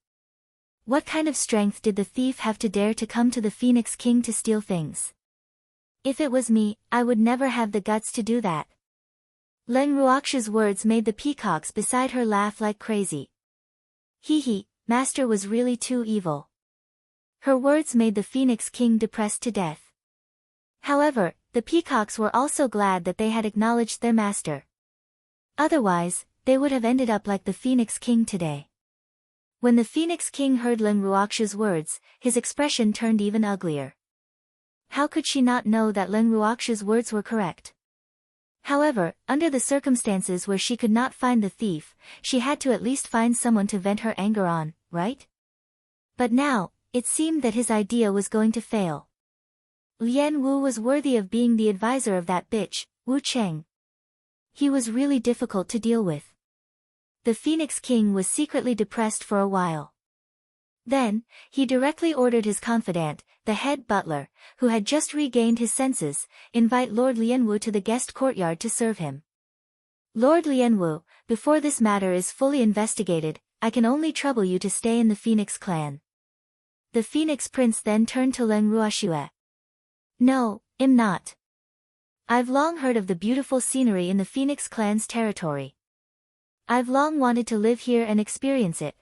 What kind of strength did the thief have to dare to come to the Phoenix King to steal things? If it was me, I would never have the guts to do that." Leng Ruoxue's words made the peacocks beside her laugh like crazy. "Hee, Master was really too evil." Her words made the Phoenix King depressed to death. However, the peacocks were also glad that they had acknowledged their master. Otherwise, they would have ended up like the Phoenix King today. When the Phoenix King heard Leng Ruoxue's words, his expression turned even uglier. How could she not know that Leng Ruoxue's words were correct? However, under the circumstances where she could not find the thief, she had to at least find someone to vent her anger on, right? But now, it seemed that his idea was going to fail. Lian Wu was worthy of being the advisor of that bitch, Wu Cheng. He was really difficult to deal with. The Phoenix King was secretly depressed for a while. Then, he directly ordered his confidant, the head butler, who had just regained his senses, invite Lord Lianwu to the guest courtyard to serve him. "Lord Lianwu, before this matter is fully investigated, I can only trouble you to stay in the Phoenix clan. The Phoenix Prince then turned to Leng Ruoxue. No, I'm not. I've long heard of the beautiful scenery in the Phoenix clan's territory. I've long wanted to live here and experience it.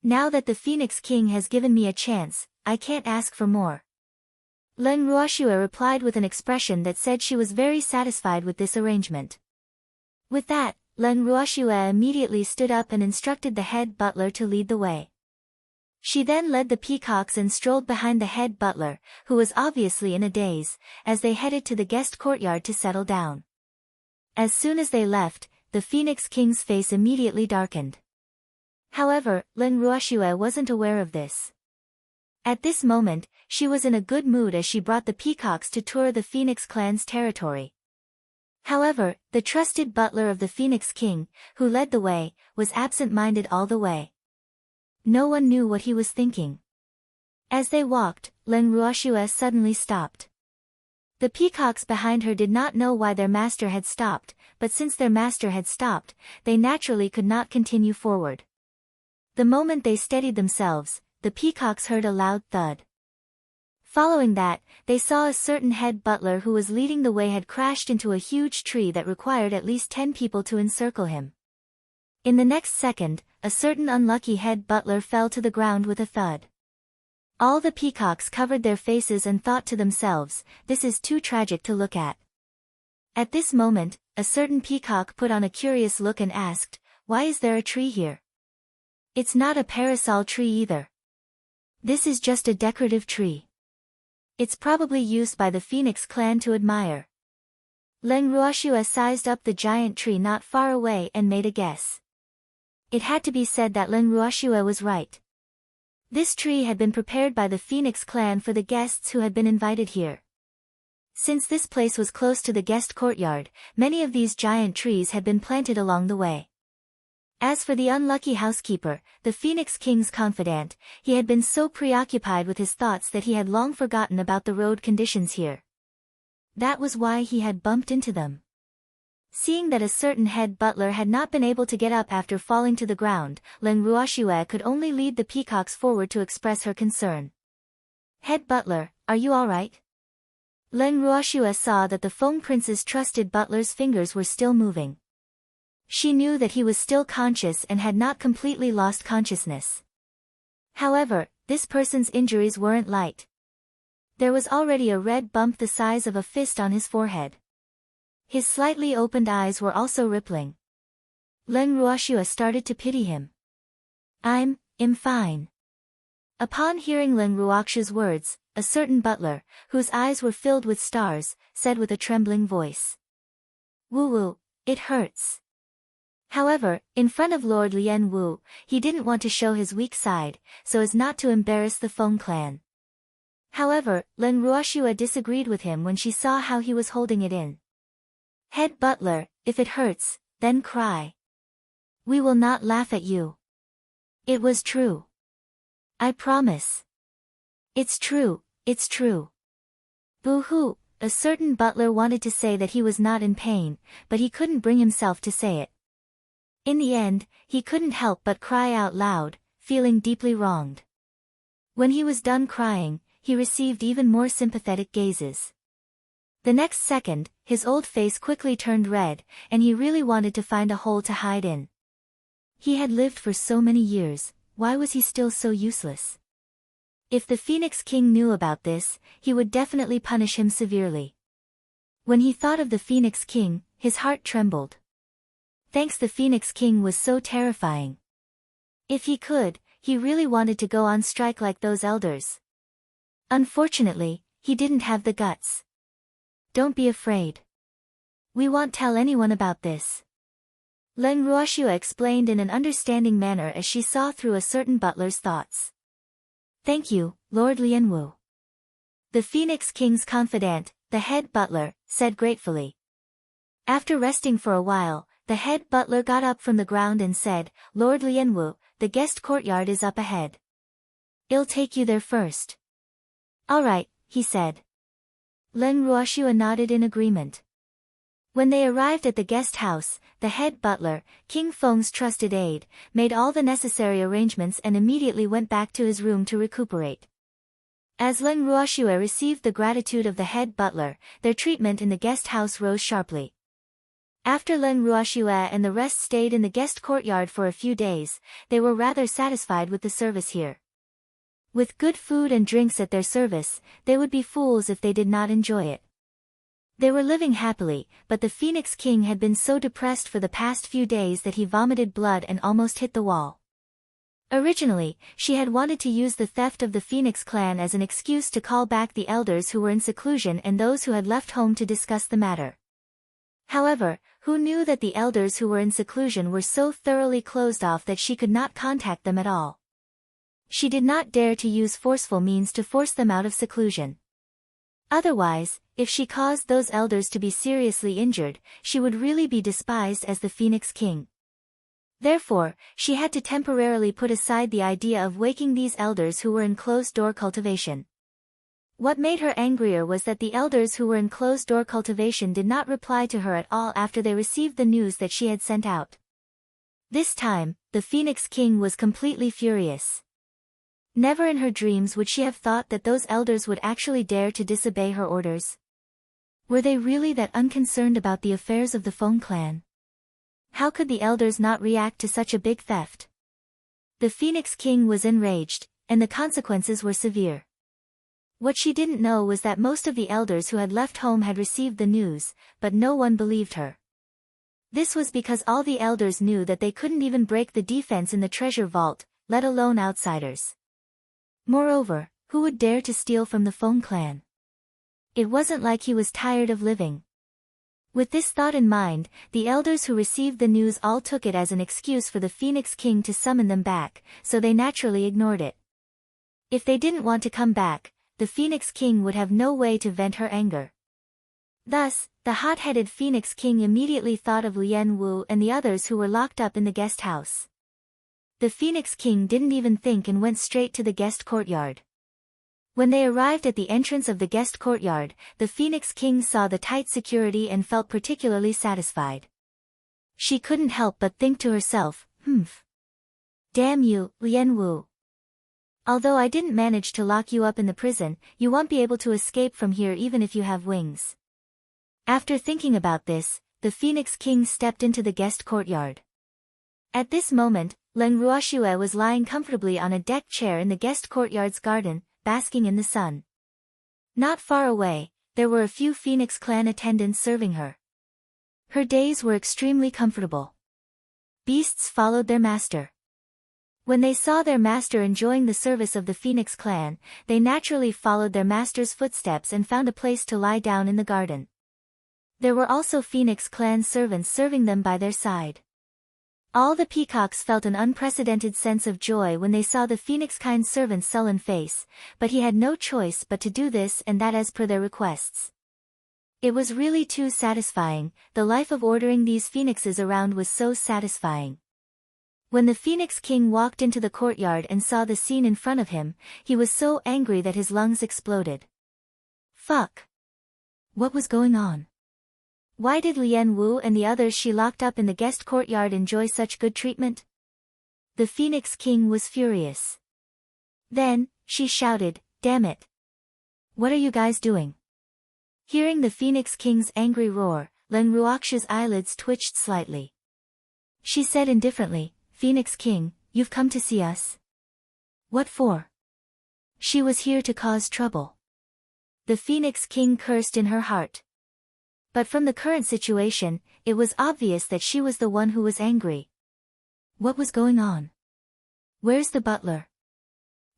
Now that the Phoenix King has given me a chance, I can't ask for more. Leng Ruoxue replied with an expression that said she was very satisfied with this arrangement. With that, Leng Ruoxue immediately stood up and instructed the head butler to lead the way. She then led the peacocks and strolled behind the head butler, who was obviously in a daze, as they headed to the guest courtyard to settle down. As soon as they left, the Phoenix King's face immediately darkened. However, Leng Ruoxue wasn't aware of this. At this moment, she was in a good mood as she brought the peacocks to tour the Phoenix clan's territory. However, the trusted butler of the Phoenix King, who led the way, was absent-minded all the way. No one knew what he was thinking. As they walked, Leng Ruoxue suddenly stopped. The peacocks behind her did not know why their master had stopped, but since their master had stopped, they naturally could not continue forward. The moment they steadied themselves, the peacocks heard a loud thud. Following that, they saw a certain head butler who was leading the way had crashed into a huge tree that required at least 10 people to encircle him. In the next second, a certain unlucky head butler fell to the ground with a thud. All the peacocks covered their faces and thought to themselves, this is too tragic to look at. At this moment, a certain peacock put on a curious look and asked, why is there a tree here? It's not a parasol tree either. This is just a decorative tree. It's probably used by the Phoenix clan to admire. Leng Ruoxue sized up the giant tree not far away and made a guess. It had to be said that Leng Ruoxue was right. This tree had been prepared by the Phoenix clan for the guests who had been invited here. Since this place was close to the guest courtyard, many of these giant trees had been planted along the way. As for the unlucky housekeeper, the Phoenix King's confidant, he had been so preoccupied with his thoughts that he had long forgotten about the road conditions here. That was why he had bumped into them. Seeing that a certain head butler had not been able to get up after falling to the ground, Leng Ruoxue could only lead the peacocks forward to express her concern. Head butler, are you all right? Leng Ruoxue saw that the Feng Prince's trusted butler's fingers were still moving. She knew that he was still conscious and had not completely lost consciousness. However, this person's injuries weren't light. There was already a red bump the size of a fist on his forehead. His slightly opened eyes were also rippling. Leng Ruoxue started to pity him. I'm fine. Upon hearing Leng Ruoxue's words, a certain butler, whose eyes were filled with stars, said with a trembling voice. Wu, it hurts. However, in front of Lord Lian Wu, he didn't want to show his weak side, so as not to embarrass the Feng clan. However, Leng Ruoxue disagreed with him when she saw how he was holding it in. Head butler, if it hurts, then cry. We will not laugh at you. It was true. I promise. It's true, it's true. Boo-hoo, a certain butler wanted to say that he was not in pain, but he couldn't bring himself to say it. In the end, he couldn't help but cry out loud, feeling deeply wronged. When he was done crying, he received even more sympathetic gazes. The next second, his old face quickly turned red, and he really wanted to find a hole to hide in. He had lived for so many years, why was he still so useless? If the Phoenix King knew about this, he would definitely punish him severely. When he thought of the Phoenix King, his heart trembled. Thanks, the Phoenix King was so terrifying. If he could, he really wanted to go on strike like those elders. Unfortunately, he didn't have the guts. Don't be afraid. We won't tell anyone about this. Leng Ruoxue explained in an understanding manner as she saw through a certain butler's thoughts. Thank you, Lord Lianwu. The Phoenix King's confidant, the head butler, said gratefully. After resting for a while, the head butler got up from the ground and said, Lord Lianwu, the guest courtyard is up ahead. I'll take you there first. All right, he said. Leng Ruoxue nodded in agreement. When they arrived at the guest house, the head butler, King Feng's trusted aide, made all the necessary arrangements and immediately went back to his room to recuperate. As Leng Ruoxue received the gratitude of the head butler, their treatment in the guest house rose sharply. After Leng Ruoxue and the rest stayed in the guest courtyard for a few days, they were rather satisfied with the service here. With good food and drinks at their service, they would be fools if they did not enjoy it. They were living happily, but the Phoenix King had been so depressed for the past few days that he vomited blood and almost hit the wall. Originally, she had wanted to use the theft of the Phoenix clan as an excuse to call back the elders who were in seclusion and those who had left home to discuss the matter. However, who knew that the elders who were in seclusion were so thoroughly closed off that she could not contact them at all. She did not dare to use forceful means to force them out of seclusion. Otherwise, if she caused those elders to be seriously injured, she would really be despised as the Phoenix King. Therefore, she had to temporarily put aside the idea of waking these elders who were in closed-door cultivation. What made her angrier was that the elders who were in closed-door cultivation did not reply to her at all after they received the news that she had sent out. This time, the Phoenix King was completely furious. Never in her dreams would she have thought that those elders would actually dare to disobey her orders. Were they really that unconcerned about the affairs of the Feng clan? How could the elders not react to such a big theft? The Phoenix King was enraged, and the consequences were severe. What she didn't know was that most of the elders who had left home had received the news, but no one believed her. This was because all the elders knew that they couldn't even break the defense in the treasure vault, let alone outsiders. Moreover, who would dare to steal from the Feng clan? It wasn't like he was tired of living. With this thought in mind, the elders who received the news all took it as an excuse for the Phoenix King to summon them back, so they naturally ignored it. If they didn't want to come back, the Phoenix King would have no way to vent her anger. Thus, the hot-headed Phoenix King immediately thought of Lian Wu and the others who were locked up in the guest house. The Phoenix King didn't even think and went straight to the guest courtyard. When they arrived at the entrance of the guest courtyard, the Phoenix King saw the tight security and felt particularly satisfied. She couldn't help but think to herself, Damn you, Lian Wu. Although I didn't manage to lock you up in the prison, you won't be able to escape from here even if you have wings. After thinking about this, the Phoenix King stepped into the guest courtyard. At this moment, Leng Ruoxue was lying comfortably on a deck chair in the guest courtyard's garden, basking in the sun. Not far away, there were a few Phoenix clan attendants serving her. Her days were extremely comfortable. Beasts followed their master. When they saw their master enjoying the service of the Phoenix clan, they naturally followed their master's footsteps and found a place to lie down in the garden. There were also Phoenix clan servants serving them by their side. All the peacocks felt an unprecedented sense of joy when they saw the Phoenix kind servant's sullen face, but he had no choice but to do this and that as per their requests. It was really too satisfying, the life of ordering these phoenixes around was so satisfying. When the Phoenix King walked into the courtyard and saw the scene in front of him, he was so angry that his lungs exploded. Fuck! What was going on? Why did Lian Wu and the others she locked up in the guest courtyard enjoy such good treatment? The Phoenix King was furious. Then, she shouted, Damn it! What are you guys doing? Hearing the Phoenix King's angry roar, Leng Ruoxue's eyelids twitched slightly. She said indifferently, Phoenix King, you've come to see us? What for? She was here to cause trouble. The Phoenix King cursed in her heart. But from the current situation, it was obvious that she was the one who was angry. What was going on? Where's the butler?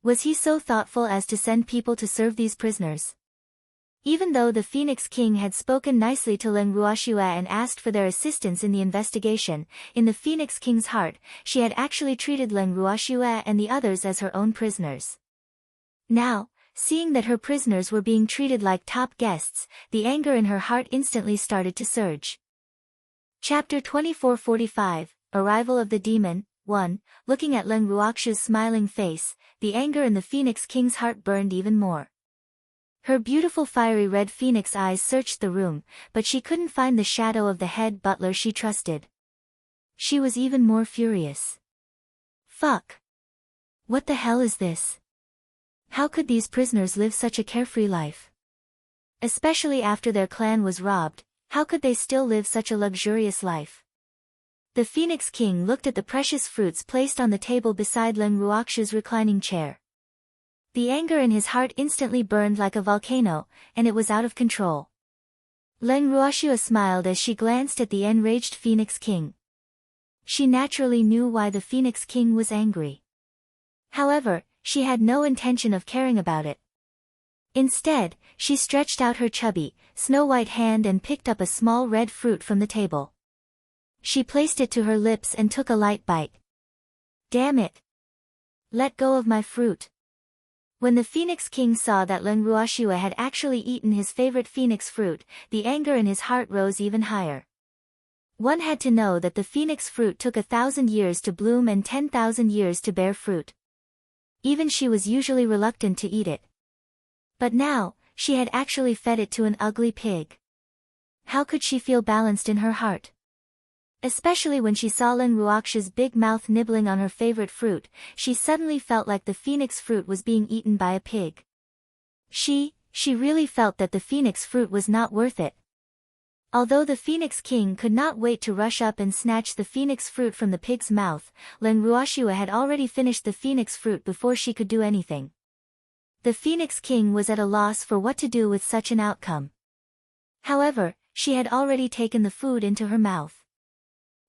Was he so thoughtful as to send people to serve these prisoners? Even though the Phoenix King had spoken nicely to Leng Ruoxue and asked for their assistance in the investigation, in the Phoenix King's heart, she had actually treated Leng Ruoxue and the others as her own prisoners. Now, seeing that her prisoners were being treated like top guests, the anger in her heart instantly started to surge. Chapter 2445, Arrival of the Demon, 1. Looking at Leng Ruoxue's smiling face, the anger in the Phoenix King's heart burned even more. Her beautiful fiery red phoenix eyes searched the room, but she couldn't find the shadow of the head butler she trusted. She was even more furious. Fuck. What the hell is this? How could these prisoners live such a carefree life? Especially after their clan was robbed, how could they still live such a luxurious life? The Phoenix King looked at the precious fruits placed on the table beside Leng Ruoxu's reclining chair. The anger in his heart instantly burned like a volcano, and it was out of control. Leng Ruoxu smiled as she glanced at the enraged Phoenix King. She naturally knew why the Phoenix King was angry. However, she had no intention of caring about it. Instead, she stretched out her chubby, snow-white hand and picked up a small red fruit from the table. She placed it to her lips and took a light bite. Damn it! Let go of my fruit. When the Phoenix King saw that Leng Ruoxu had actually eaten his favorite phoenix fruit, the anger in his heart rose even higher. One had to know that the phoenix fruit took 1,000 years to bloom and 10,000 years to bear fruit. Even she was usually reluctant to eat it. But now, she had actually fed it to an ugly pig. How could she feel balanced in her heart? Especially when she saw Leng Ruoxu's big mouth nibbling on her favorite fruit, she suddenly felt like the phoenix fruit was being eaten by a pig. She really felt that the phoenix fruit was not worth it. Although the Phoenix King could not wait to rush up and snatch the phoenix fruit from the pig's mouth, Leng Ruoxu had already finished the phoenix fruit before she could do anything. The Phoenix King was at a loss for what to do with such an outcome. However, she had already taken the food into her mouth.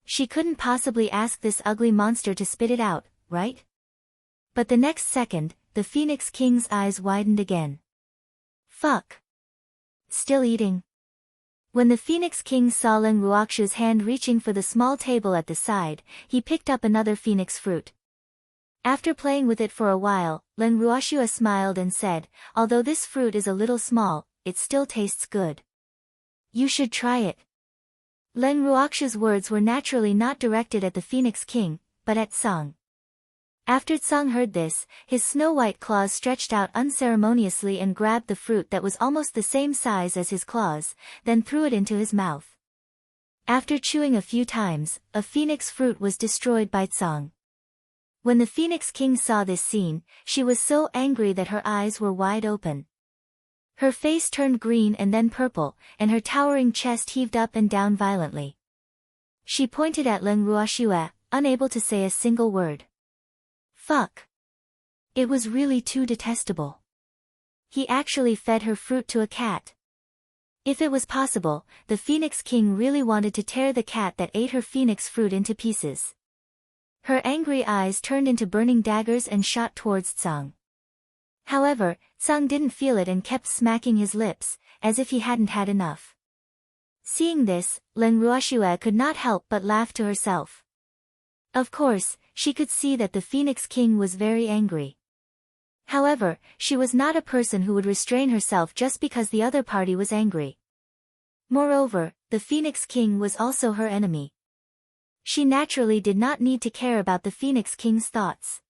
She couldn't possibly ask this ugly monster to spit it out, right? But the next second, the Phoenix King's eyes widened again. Fuck. Still eating. When the Phoenix King saw Leng Ruoxu's hand reaching for the small table at the side, he picked up another phoenix fruit. After playing with it for a while, Leng Ruoxu smiled and said, although this fruit is a little small, it still tastes good. You should try it. Leng Ruoxu's words were naturally not directed at the Phoenix King, but at Tsang. After Tsang heard this, his snow-white claws stretched out unceremoniously and grabbed the fruit that was almost the same size as his claws, then threw it into his mouth. After chewing a few times, a phoenix fruit was destroyed by Tsang. When the Phoenix King saw this scene, she was so angry that her eyes were wide open. Her face turned green and then purple, and her towering chest heaved up and down violently. She pointed at Leng Ruoxu, unable to say a single word. Fuck. It was really too detestable. He actually fed her fruit to a cat. If it was possible, the Phoenix King really wanted to tear the cat that ate her phoenix fruit into pieces. Her angry eyes turned into burning daggers and shot towards Tsang. However, Tsang didn't feel it and kept smacking his lips, as if he hadn't had enough. Seeing this, Leng Ruoxu could not help but laugh to herself. Of course, she could see that the Phoenix King was very angry. However, she was not a person who would restrain herself just because the other party was angry. Moreover, the Phoenix King was also her enemy. She naturally did not need to care about the Phoenix King's thoughts.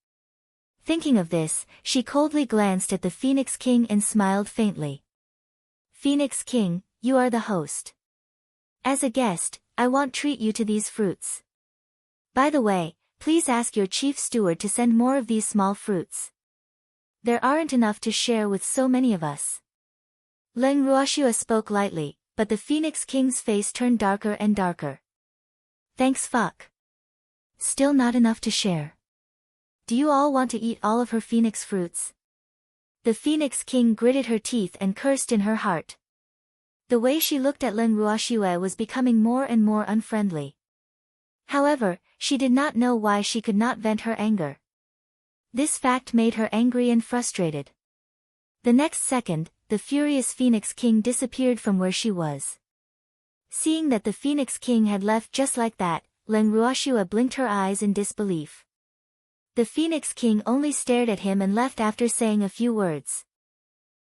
Thinking of this, she coldly glanced at the Phoenix King and smiled faintly. Phoenix King, you are the host. As a guest, I won't treat you to these fruits. By the way, please ask your chief steward to send more of these small fruits. There aren't enough to share with so many of us. Leng Ruoxu spoke lightly, but the Phoenix King's face turned darker and darker. Thanks fuck. Still not enough to share. Do you all want to eat all of her phoenix fruits? The Phoenix King gritted her teeth and cursed in her heart. The way she looked at Leng Ruoxu was becoming more and more unfriendly. However, she did not know why she could not vent her anger. This fact made her angry and frustrated. The next second, the furious Phoenix King disappeared from where she was. Seeing that the Phoenix King had left just like that, Leng Ruoxu blinked her eyes in disbelief. The Phoenix King only stared at him and left after saying a few words.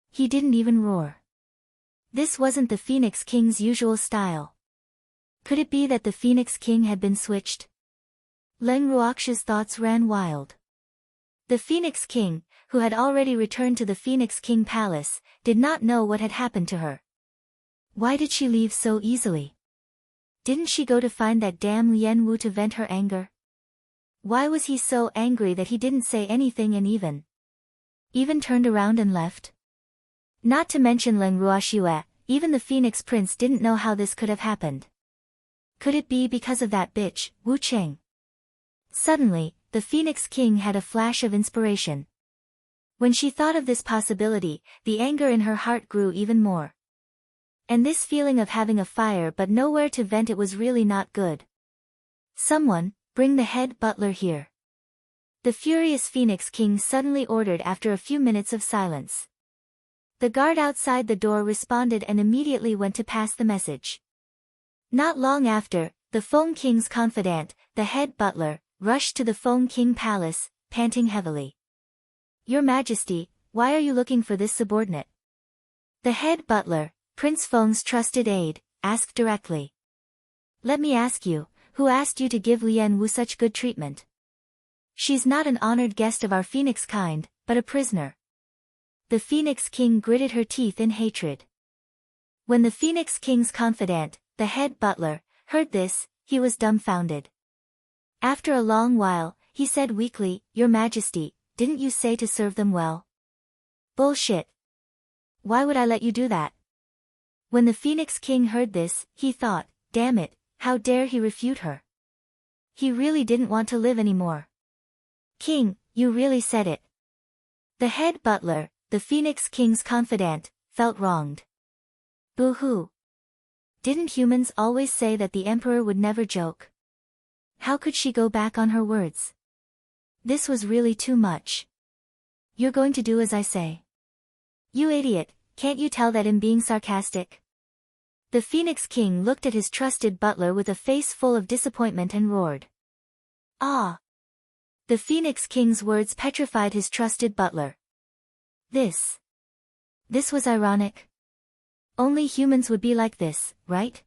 He didn't even roar. This wasn't the Phoenix King's usual style. Could it be that the Phoenix King had been switched? Leng Ruoxu's thoughts ran wild. The Phoenix King, who had already returned to the Phoenix King Palace, did not know what had happened to her. Why did she leave so easily? Didn't she go to find that damn Lien Wu to vent her anger? Why was he so angry that he didn't say anything and even turned around and left? Not to mention Leng Ruoxue, even the Phoenix Prince didn't know how this could have happened. Could it be because of that bitch, Wu Qing? Suddenly, the Phoenix King had a flash of inspiration. When she thought of this possibility, the anger in her heart grew even more. And this feeling of having a fire but nowhere to vent it was really not good. Someone, bring the head butler here. The furious Phoenix King suddenly ordered after a few minutes of silence. The guard outside the door responded and immediately went to pass the message. Not long after, the Feng King's confidant, the head butler, rushed to the Feng King Palace, panting heavily. Your Majesty, why are you looking for this subordinate? The head butler, Prince Feng's trusted aide, asked directly. Let me ask you, who asked you to give Lien Wu such good treatment? She's not an honored guest of our Phoenix kind, but a prisoner. The Phoenix King gritted her teeth in hatred. When the Phoenix King's confidant, the head butler, heard this, he was dumbfounded. After a long while, he said weakly, Your Majesty, didn't you say to serve them well? Bullshit. Why would I let you do that? When the Phoenix King heard this, he thought, damn it, how dare he refute her? He really didn't want to live anymore. King, you really said it. The head butler, the Phoenix King's confidant, felt wronged. Boo-hoo. Didn't humans always say that the emperor would never joke? How could she go back on her words? This was really too much. You're going to do as I say. You idiot, can't you tell that I'm being sarcastic? The Phoenix King looked at his trusted butler with a face full of disappointment and roared. Ah! The Phoenix King's words petrified his trusted butler. This was ironic. Only humans would be like this, right?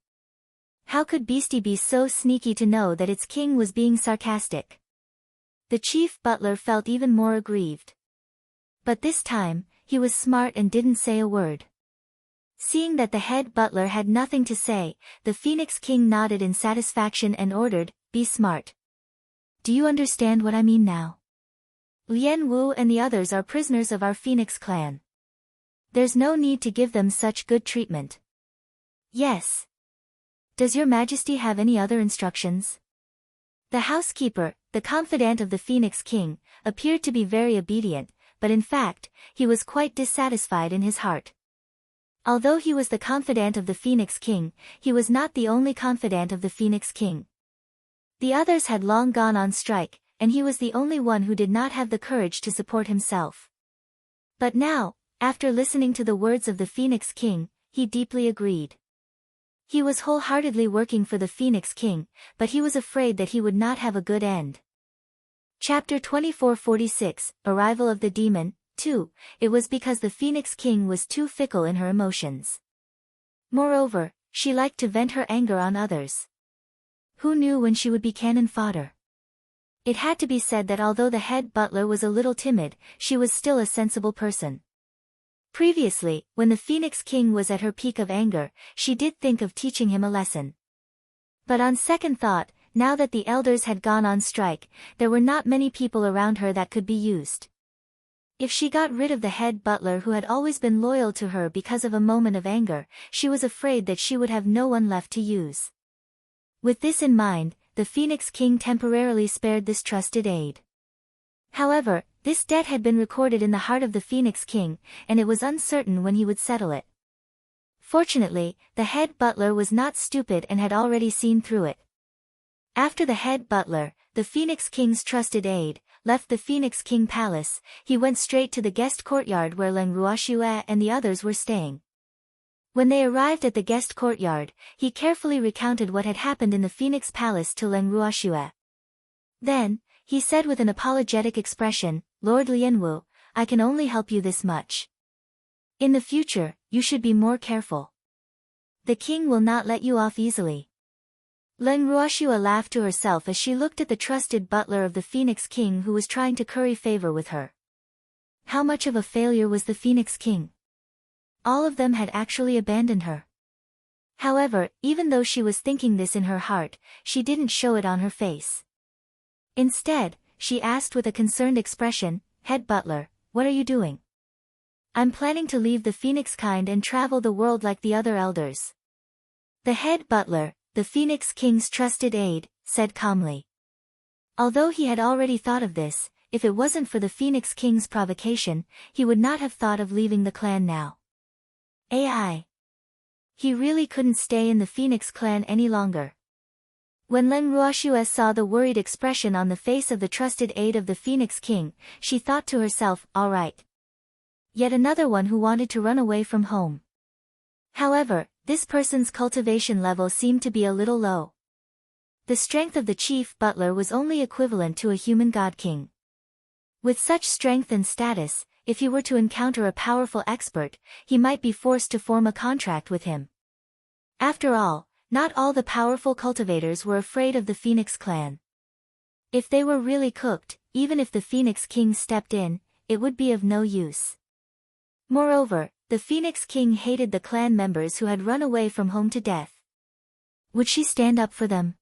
How could Beastie be so sneaky to know that its king was being sarcastic? The chief butler felt even more aggrieved. But this time, he was smart and didn't say a word. Seeing that the head butler had nothing to say, the Phoenix King nodded in satisfaction and ordered, Be smart. Do you understand what I mean now? Lien Wu and the others are prisoners of our Phoenix clan. There's no need to give them such good treatment. Yes. Does your Majesty have any other instructions? The housekeeper, the confidant of the Phoenix King, appeared to be very obedient, but in fact, he was quite dissatisfied in his heart. Although he was the confidant of the Phoenix King, he was not the only confidant of the Phoenix King. The others had long gone on strike, and he was the only one who did not have the courage to support himself. But now, after listening to the words of the Phoenix King, he deeply agreed. He was wholeheartedly working for the Phoenix King, but he was afraid that he would not have a good end. Chapter 2446, Arrival of the Demon, 2, It was because the Phoenix King was too fickle in her emotions. Moreover, she liked to vent her anger on others. Who knew when she would be cannon fodder? It had to be said that although the head butler was a little timid, she was still a sensible person. Previously, when the Phoenix King was at her peak of anger, she did think of teaching him a lesson. But on second thought, now that the elders had gone on strike, there were not many people around her that could be used. If she got rid of the head butler who had always been loyal to her because of a moment of anger, she was afraid that she would have no one left to use. With this in mind, the Phoenix King temporarily spared this trusted aide. However, this debt had been recorded in the heart of the Phoenix King, and it was uncertain when he would settle it. Fortunately, the head butler was not stupid and had already seen through it. After the head butler, the Phoenix King's trusted aide, left the Phoenix King Palace, he went straight to the guest courtyard where Leng Ruoxue and the others were staying. When they arrived at the guest courtyard, he carefully recounted what had happened in the Phoenix Palace to Leng Ruoxue. Then, he said with an apologetic expression, Lord Lianwu, I can only help you this much. In the future, you should be more careful. The king will not let you off easily. Leng Ruoxue laughed to herself as she looked at the trusted butler of the Phoenix King who was trying to curry favor with her. How much of a failure was the Phoenix King? All of them had actually abandoned her. However, even though she was thinking this in her heart, she didn't show it on her face. Instead, she asked with a concerned expression, "Head butler, what are you doing?" "I'm planning to leave the Phoenix kind and travel the world like the other elders." The head butler, the Phoenix King's trusted aide, said calmly. Although he had already thought of this, if it wasn't for the Phoenix King's provocation, he would not have thought of leaving the clan now. AI. He really couldn't stay in the Phoenix clan any longer. When Leng Ruoxue saw the worried expression on the face of the trusted aide of the Phoenix King, she thought to herself, all right. Yet another one who wanted to run away from home. However, this person's cultivation level seemed to be a little low. The strength of the chief butler was only equivalent to a human god king. With such strength and status, if he were to encounter a powerful expert, he might be forced to form a contract with him. After all, not all the powerful cultivators were afraid of the Phoenix clan. If they were really cooked, even if the Phoenix King stepped in, it would be of no use. Moreover, the Phoenix King hated the clan members who had run away from home to death. Would she stand up for them?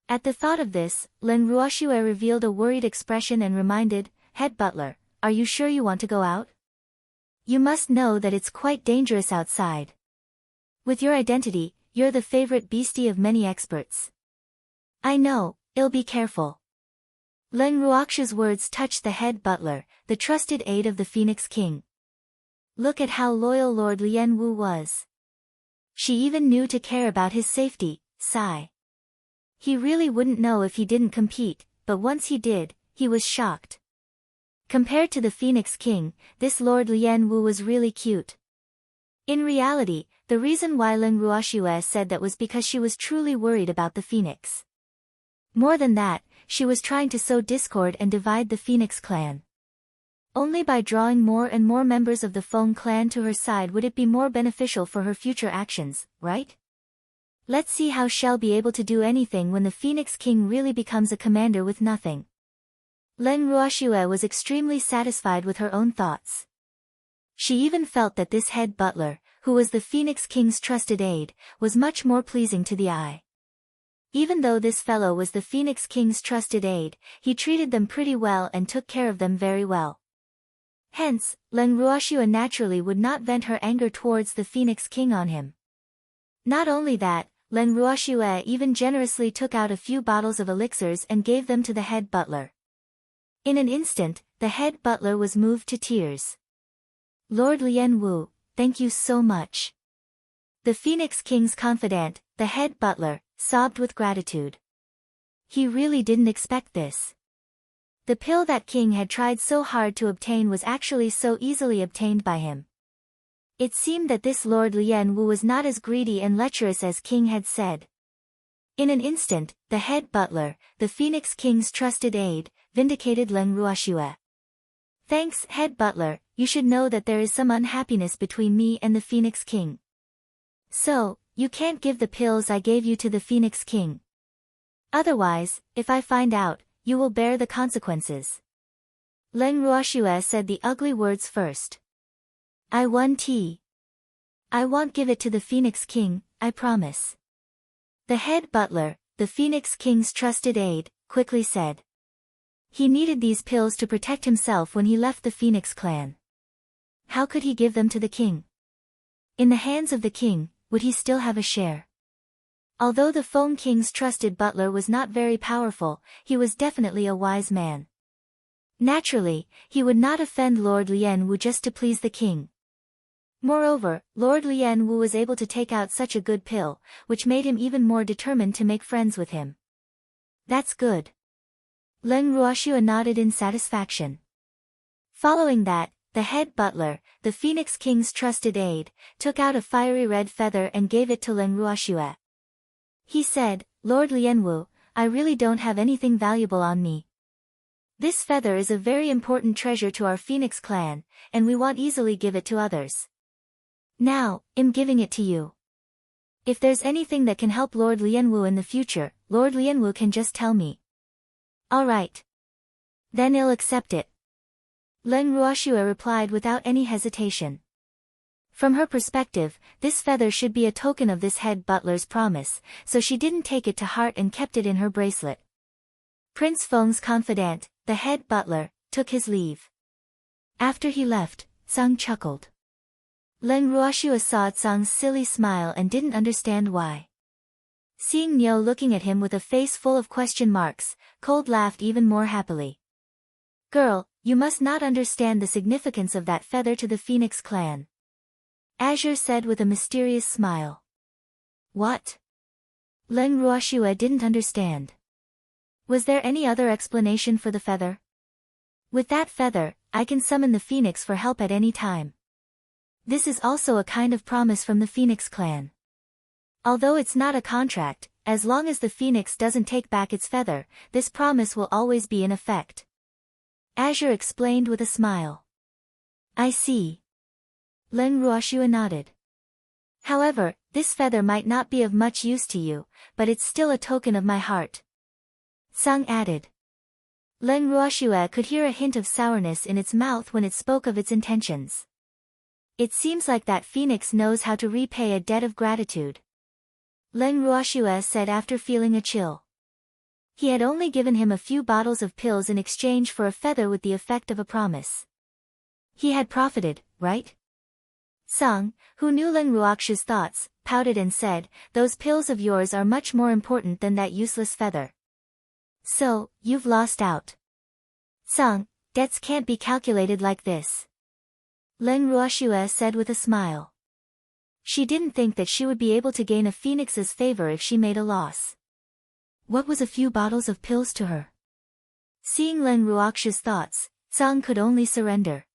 At the thought of this, Leng Ruoxue revealed a worried expression and reminded, "Head butler, are you sure you want to go out? You must know that it's quite dangerous outside. With your identity, you're the favorite beastie of many experts." "I know, I'll be careful." Leng Ruoxue's words touched the head butler, the trusted aide of the Phoenix King. Look at how loyal Lord Lian Wu was. She even knew to care about his safety, sigh. He really wouldn't know if he didn't compete, but once he did, he was shocked. Compared to the Phoenix King, this Lord Lian Wu was really cute. In reality, the reason why Leng Ruoxue said that was because she was truly worried about the Phoenix. More than that, she was trying to sow discord and divide the Phoenix clan. Only by drawing more and more members of the Feng clan to her side would it be more beneficial for her future actions, right? Let's see how she'll be able to do anything when the Phoenix King really becomes a commander with nothing. Leng Ruoxue was extremely satisfied with her own thoughts. She even felt that this head butler, who was the Phoenix King's trusted aide, was much more pleasing to the eye. Even though this fellow was the Phoenix King's trusted aide, he treated them pretty well and took care of them very well. Hence, Leng Ruoxue naturally would not vent her anger towards the Phoenix King on him. Not only that, Leng Ruoxue even generously took out a few bottles of elixirs and gave them to the head butler. In an instant, the head butler was moved to tears. "Lord Lian Wu, thank you so much." The Phoenix King's confidant, the head butler, sobbed with gratitude. He really didn't expect this. The pill that King had tried so hard to obtain was actually so easily obtained by him. It seemed that this Lord Lian Wu was not as greedy and lecherous as King had said. In an instant, the head butler, the Phoenix King's trusted aide, vindicated Leng Ruoxue. "Thanks, head butler, you should know that there is some unhappiness between me and the Phoenix King. So, you can't give the pills I gave you to the Phoenix King. Otherwise, if I find out, you will bear the consequences." Leng Ruoxue said the ugly words first. "I won tea. I won't give it to the Phoenix King, I promise." The head butler, the Phoenix King's trusted aide, quickly said. He needed these pills to protect himself when he left the Phoenix clan. How could he give them to the king? In the hands of the king, would he still have a share? Although the Feng King's trusted butler was not very powerful, he was definitely a wise man. Naturally, he would not offend Lord Lian Wu just to please the king. Moreover, Lord Lian Wu was able to take out such a good pill, which made him even more determined to make friends with him. That's good. Leng Ruoxue nodded in satisfaction. Following that, the head butler, the Phoenix King's trusted aide, took out a fiery red feather and gave it to Leng Ruoxue. He said, "Lord Lian Wu, I really don't have anything valuable on me. This feather is a very important treasure to our Phoenix clan, and we won't easily give it to others. Now, I'm giving it to you. If there's anything that can help Lord Lian Wu in the future, Lord Lian Wu can just tell me." "All right. Then I'll accept it." Leng Ruoxue replied without any hesitation. From her perspective, this feather should be a token of this head butler's promise, so she didn't take it to heart and kept it in her bracelet. Prince Feng's confidant, the head butler, took his leave. After he left, Tsang chuckled. Leng Ruoxue saw Tsang's silly smile and didn't understand why. Seeing Niu looking at him with a face full of question marks, Cold laughed even more happily. Girl, you must not understand the significance of that feather to the Phoenix clan. Azure said with a mysterious smile. What? Leng Ruoxue didn't understand. Was there any other explanation for the feather? With that feather, I can summon the Phoenix for help at any time. This is also a kind of promise from the Phoenix clan. Although it's not a contract, as long as the Phoenix doesn't take back its feather, this promise will always be in effect. Azure explained with a smile. I see. Leng Ruoxue nodded. However, this feather might not be of much use to you, but it's still a token of my heart. Tsang added. Leng Ruoxue could hear a hint of sourness in its mouth when it spoke of its intentions. It seems like that Phoenix knows how to repay a debt of gratitude. Leng Ruoxue said after feeling a chill. He had only given him a few bottles of pills in exchange for a feather with the effect of a promise. He had profited, right? Tsang, who knew Leng Ruoxue's thoughts, pouted and said, those pills of yours are much more important than that useless feather. So, you've lost out. Tsang, debts can't be calculated like this. Leng Ruoxue said with a smile. She didn't think that she would be able to gain a Phoenix's favor if she made a loss. What was a few bottles of pills to her? Seeing Leng Ruoxue's thoughts, Tsang could only surrender.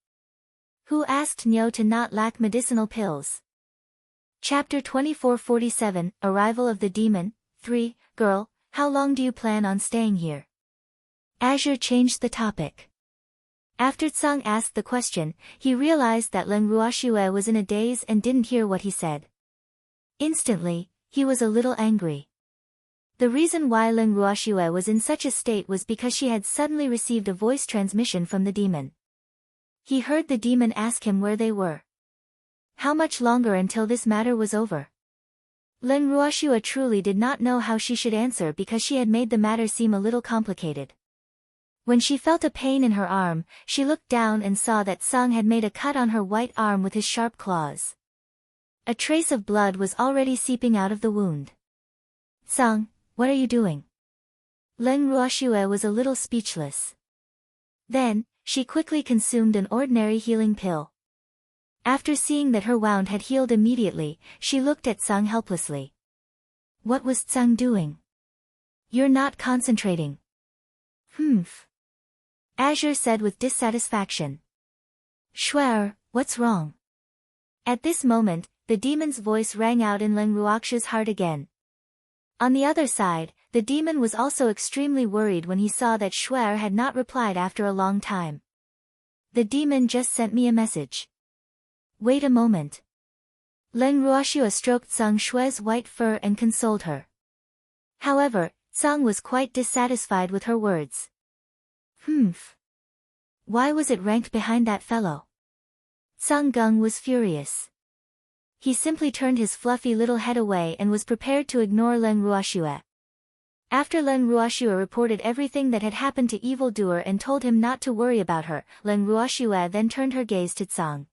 Who asked Niu to not lack medicinal pills? Chapter 2447, Arrival of the Demon, 3, Girl, how long do you plan on staying here? Azure changed the topic. After Tsang asked the question, he realized that Leng Ruoxue was in a daze and didn't hear what he said. Instantly, he was a little angry. The reason why Leng Ruoxue was in such a state was because she had suddenly received a voice transmission from the demon. He heard the demon ask him where they were. How much longer until this matter was over? Leng Ruoxue truly did not know how she should answer because she had made the matter seem a little complicated. When she felt a pain in her arm, she looked down and saw that Tsang had made a cut on her white arm with his sharp claws. A trace of blood was already seeping out of the wound. Tsang, what are you doing? Leng Ruoxue was a little speechless. Then, she quickly consumed an ordinary healing pill. After seeing that her wound had healed immediately, she looked at Tsang helplessly. What was Tsang doing? You're not concentrating. Humph. Azure said with dissatisfaction. Shuer, what's wrong? At this moment, the demon's voice rang out in Leng Ruoxue's heart again. On the other side, the demon was also extremely worried when he saw that Shuer had not replied after a long time. The demon just sent me a message. Wait a moment. Leng Ruoxue stroked Tsang Shue's white fur and consoled her. However, Tsang was quite dissatisfied with her words. Humph. Why was it ranked behind that fellow? Tsang Gung was furious. He simply turned his fluffy little head away and was prepared to ignore Leng Ruoxue. After Leng Ruoxue reported everything that had happened to evildoer and told him not to worry about her, Leng Ruoxue then turned her gaze to Tsang.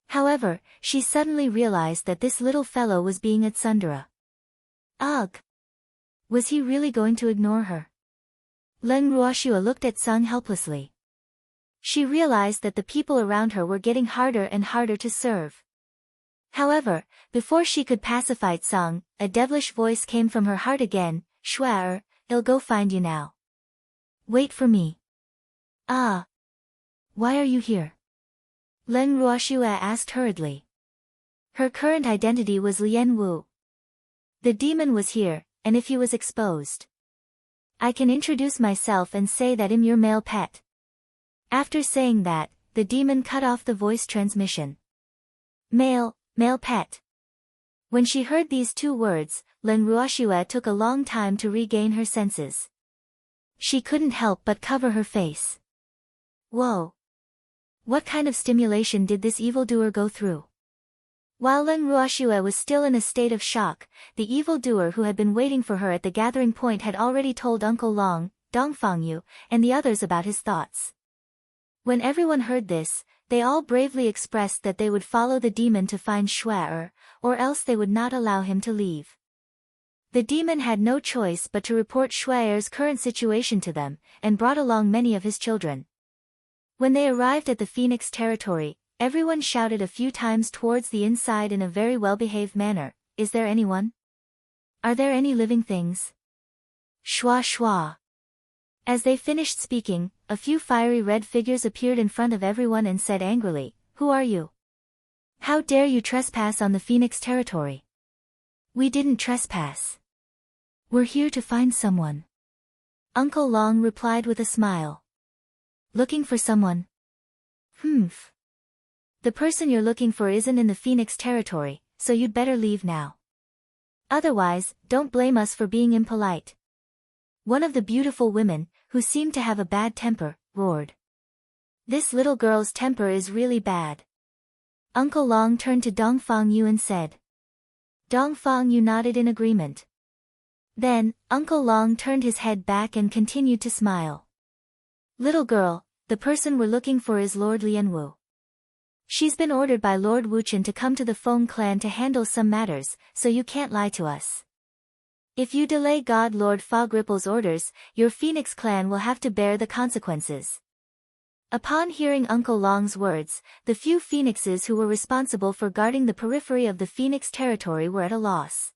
However, she suddenly realized that this little fellow was being a tsundere. Ugh! Was he really going to ignore her? Leng Ruoxue looked at Tsang helplessly. She realized that the people around her were getting harder and harder to serve. However, before she could pacify Tsang, a devilish voice came from her heart again. Shuer, I'll go find you now. Wait for me. Ah. Why are you here? Leng Ruoxue asked hurriedly. Her current identity was Lian Wu. The demon was here, and if he was exposed, I can introduce myself and say that I'm your male pet. After saying that, the demon cut off the voice transmission. Male pet. When she heard these two words, Leng Ruoxue took a long time to regain her senses. She couldn't help but cover her face. Whoa! What kind of stimulation did this evildoer go through? While Leng Ruoxue was still in a state of shock, the evildoer who had been waiting for her at the gathering point had already told Uncle Long, Dongfangyu, and the others about his thoughts. When everyone heard this, they all bravely expressed that they would follow the demon to find Shuai, or else they would not allow him to leave. The demon had no choice but to report Shuai's current situation to them, and brought along many of his children. When they arrived at the Phoenix territory, everyone shouted a few times towards the inside in a very well-behaved manner, "Is there anyone? Are there any living things? Shua shua." As they finished speaking, a few fiery red figures appeared in front of everyone and said angrily, "Who are you? How dare you trespass on the Phoenix territory?" "We didn't trespass. We're here to find someone." Uncle Long replied with a smile. "Looking for someone? Humph. The person you're looking for isn't in the Phoenix territory, so you'd better leave now. Otherwise, don't blame us for being impolite." One of the beautiful women, who seemed to have a bad temper, roared. "This little girl's temper is really bad." Uncle Long turned to Dongfangyu and said. Dongfangyu nodded in agreement. Then, Uncle Long turned his head back and continued to smile. "Little girl, the person we're looking for is Lord Lianwu. She's been ordered by Lord Wuchen to come to the Feng clan to handle some matters, so you can't lie to us. If you delay God Lord Fog Ripple's orders, your Phoenix clan will have to bear the consequences." Upon hearing Uncle Long's words, the few phoenixes who were responsible for guarding the periphery of the Phoenix territory were at a loss.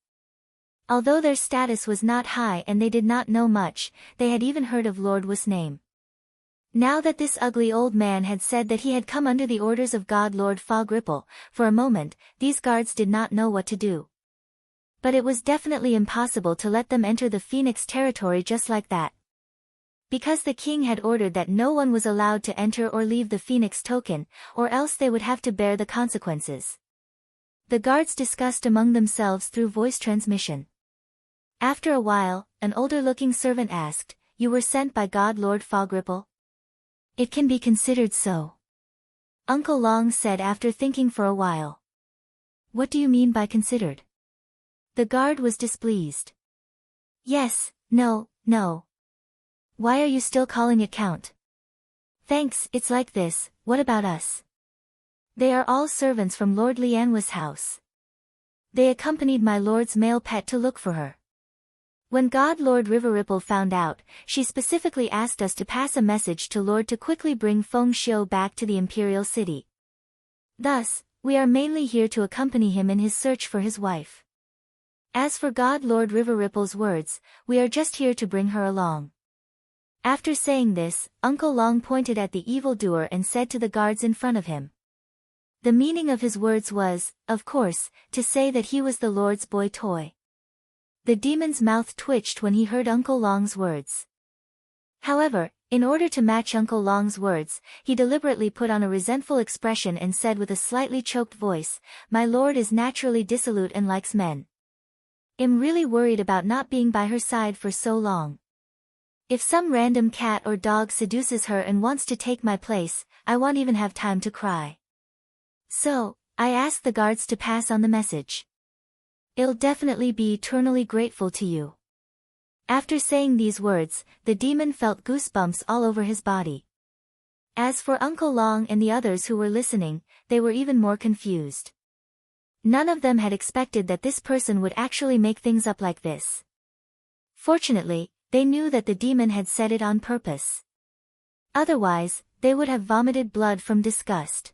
Although their status was not high and they did not know much, they had even heard of Lord Wu's name. Now that this ugly old man had said that he had come under the orders of God Lord Fog Ripple, for a moment, these guards did not know what to do. But it was definitely impossible to let them enter the Phoenix territory just like that. Because the king had ordered that no one was allowed to enter or leave the Phoenix token, or else they would have to bear the consequences. The guards discussed among themselves through voice transmission. After a while, an older-looking servant asked, "You were sent by God Lord Fog Ripple?" "It can be considered so," Uncle Long said after thinking for a while. "What do you mean by considered?" The guard was displeased. "Yes, no. Why are you still calling it count?" "Thanks, it's like this, what about us? They are all servants from Lord Lianwu's house. They accompanied my lord's male pet to look for her. When God Lord River Ripple found out, she specifically asked us to pass a message to Lord to quickly bring Feng Xiu back to the imperial city. Thus, we are mainly here to accompany him in his search for his wife. As for God Lord River Ripple's words, we are just here to bring her along." After saying this, Uncle Long pointed at the evildoer and said to the guards in front of him. The meaning of his words was, of course, to say that he was the Lord's boy toy. The demon's mouth twitched when he heard Uncle Long's words. However, in order to match Uncle Long's words, he deliberately put on a resentful expression and said with a slightly choked voice, "My lord is naturally dissolute and likes men. I'm really worried about not being by her side for so long. If some random cat or dog seduces her and wants to take my place, I won't even have time to cry. So, I ask the guards to pass on the message. I'll definitely be eternally grateful to you." After saying these words, the demon felt goosebumps all over his body. As for Uncle Long and the others who were listening, they were even more confused. None of them had expected that this person would actually make things up like this. Fortunately, they knew that the demon had said it on purpose. Otherwise, they would have vomited blood from disgust.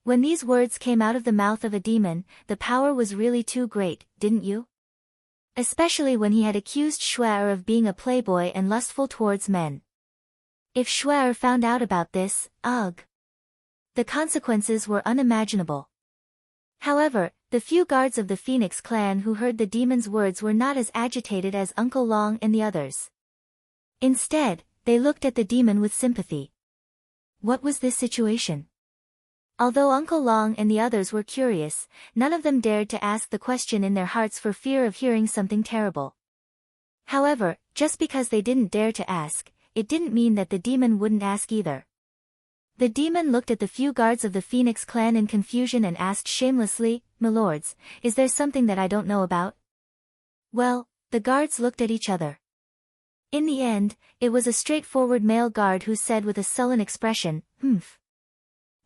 When these words came out of the mouth of a demon, the power was really too great, didn't you? Especially when he had accused Shuai of being a playboy and lustful towards men. If Shuai found out about this, ugh! The consequences were unimaginable. However, the few guards of the Phoenix clan who heard the demon's words were not as agitated as Uncle Long and the others. Instead, they looked at the demon with sympathy. What was this situation? Although Uncle Long and the others were curious, none of them dared to ask the question in their hearts for fear of hearing something terrible. However, just because they didn't dare to ask, it didn't mean that the demon wouldn't ask either. The demon looked at the few guards of the Phoenix clan in confusion and asked shamelessly, "Milords, is there something that I don't know about?" Well, the guards looked at each other. In the end, it was a straightforward male guard who said with a sullen expression, "Humph.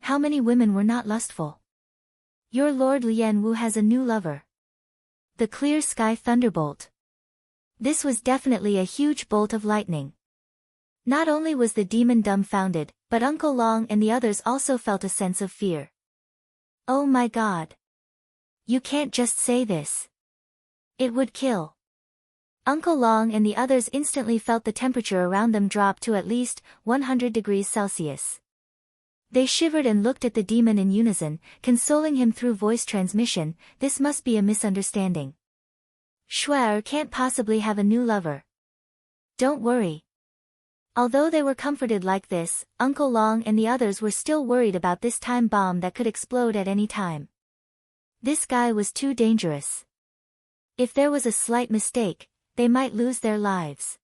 How many women were not lustful? Your Lord Lian Wu has a new lover." The clear sky thunderbolt. This was definitely a huge bolt of lightning. Not only was the demon dumbfounded, but Uncle Long and the others also felt a sense of fear. Oh my God. You can't just say this. It would kill. Uncle Long and the others instantly felt the temperature around them drop to at least 100 degrees Celsius. They shivered and looked at the demon in unison, consoling him through voice transmission. This must be a misunderstanding. Shuai can't possibly have a new lover. Don't worry. Although they were comforted like this, Uncle Long and the others were still worried about this time bomb that could explode at any time. This guy was too dangerous. If there was a slight mistake, they might lose their lives.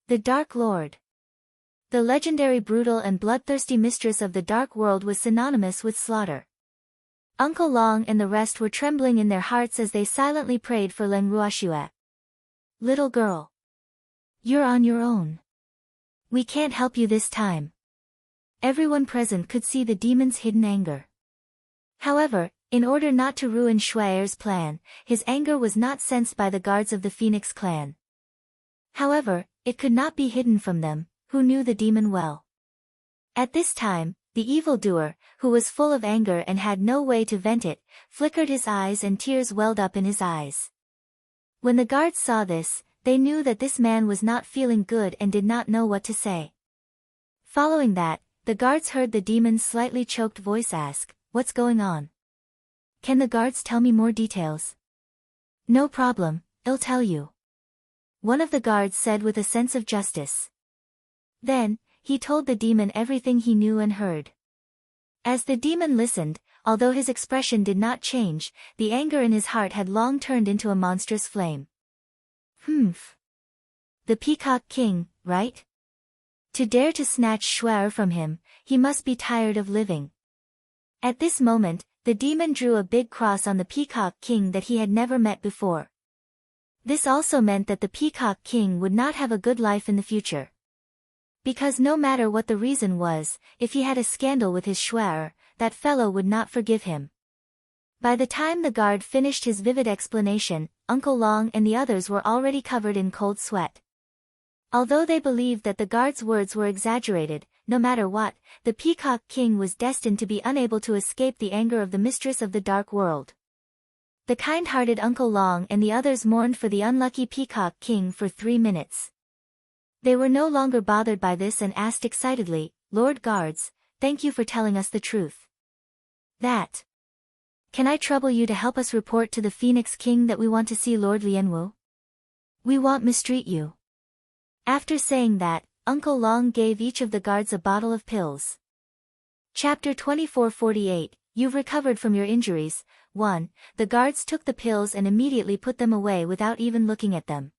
The Dark Lord. The legendary brutal and bloodthirsty mistress of the Dark World was synonymous with slaughter. Uncle Long and the rest were trembling in their hearts as they silently prayed for Leng Ruoxue. Little girl. You're on your own. We can't help you this time. Everyone present could see the demon's hidden anger. However, in order not to ruin Shuai's plan, his anger was not sensed by the guards of the Phoenix clan. However, it could not be hidden from them, who knew the demon well. At this time, the evildoer, who was full of anger and had no way to vent it, flickered his eyes and tears welled up in his eyes. When the guards saw this, they knew that this man was not feeling good and did not know what to say. Following that, the guards heard the demon's slightly choked voice ask, "What's going on? Can the guards tell me more details?" "No problem, I'll tell you," one of the guards said with a sense of justice. Then, he told the demon everything he knew and heard. As the demon listened, although his expression did not change, the anger in his heart had long turned into a monstrous flame. Humph. The Peacock King, right? To dare to snatch Shuai from him, he must be tired of living. At this moment, the demon drew a big cross on the Peacock King that he had never met before. This also meant that the Peacock King would not have a good life in the future. Because no matter what the reason was, if he had a scandal with his Shuai, that fellow would not forgive him. By the time the guard finished his vivid explanation, Uncle Long and the others were already covered in cold sweat. Although they believed that the guard's words were exaggerated, no matter what, the Peacock King was destined to be unable to escape the anger of the mistress of the Dark World. The kind-hearted Uncle Long and the others mourned for the unlucky Peacock King for 3 minutes. They were no longer bothered by this and asked excitedly, "Lord Guards, thank you for telling us the truth. That. Can I trouble you to help us report to the Phoenix King that we want to see Lord Lianwu? We won't mistreat you." After saying that, Uncle Long gave each of the guards a bottle of pills. Chapter 2448, You've recovered from your injuries. 1. The guards took the pills and immediately put them away without even looking at them.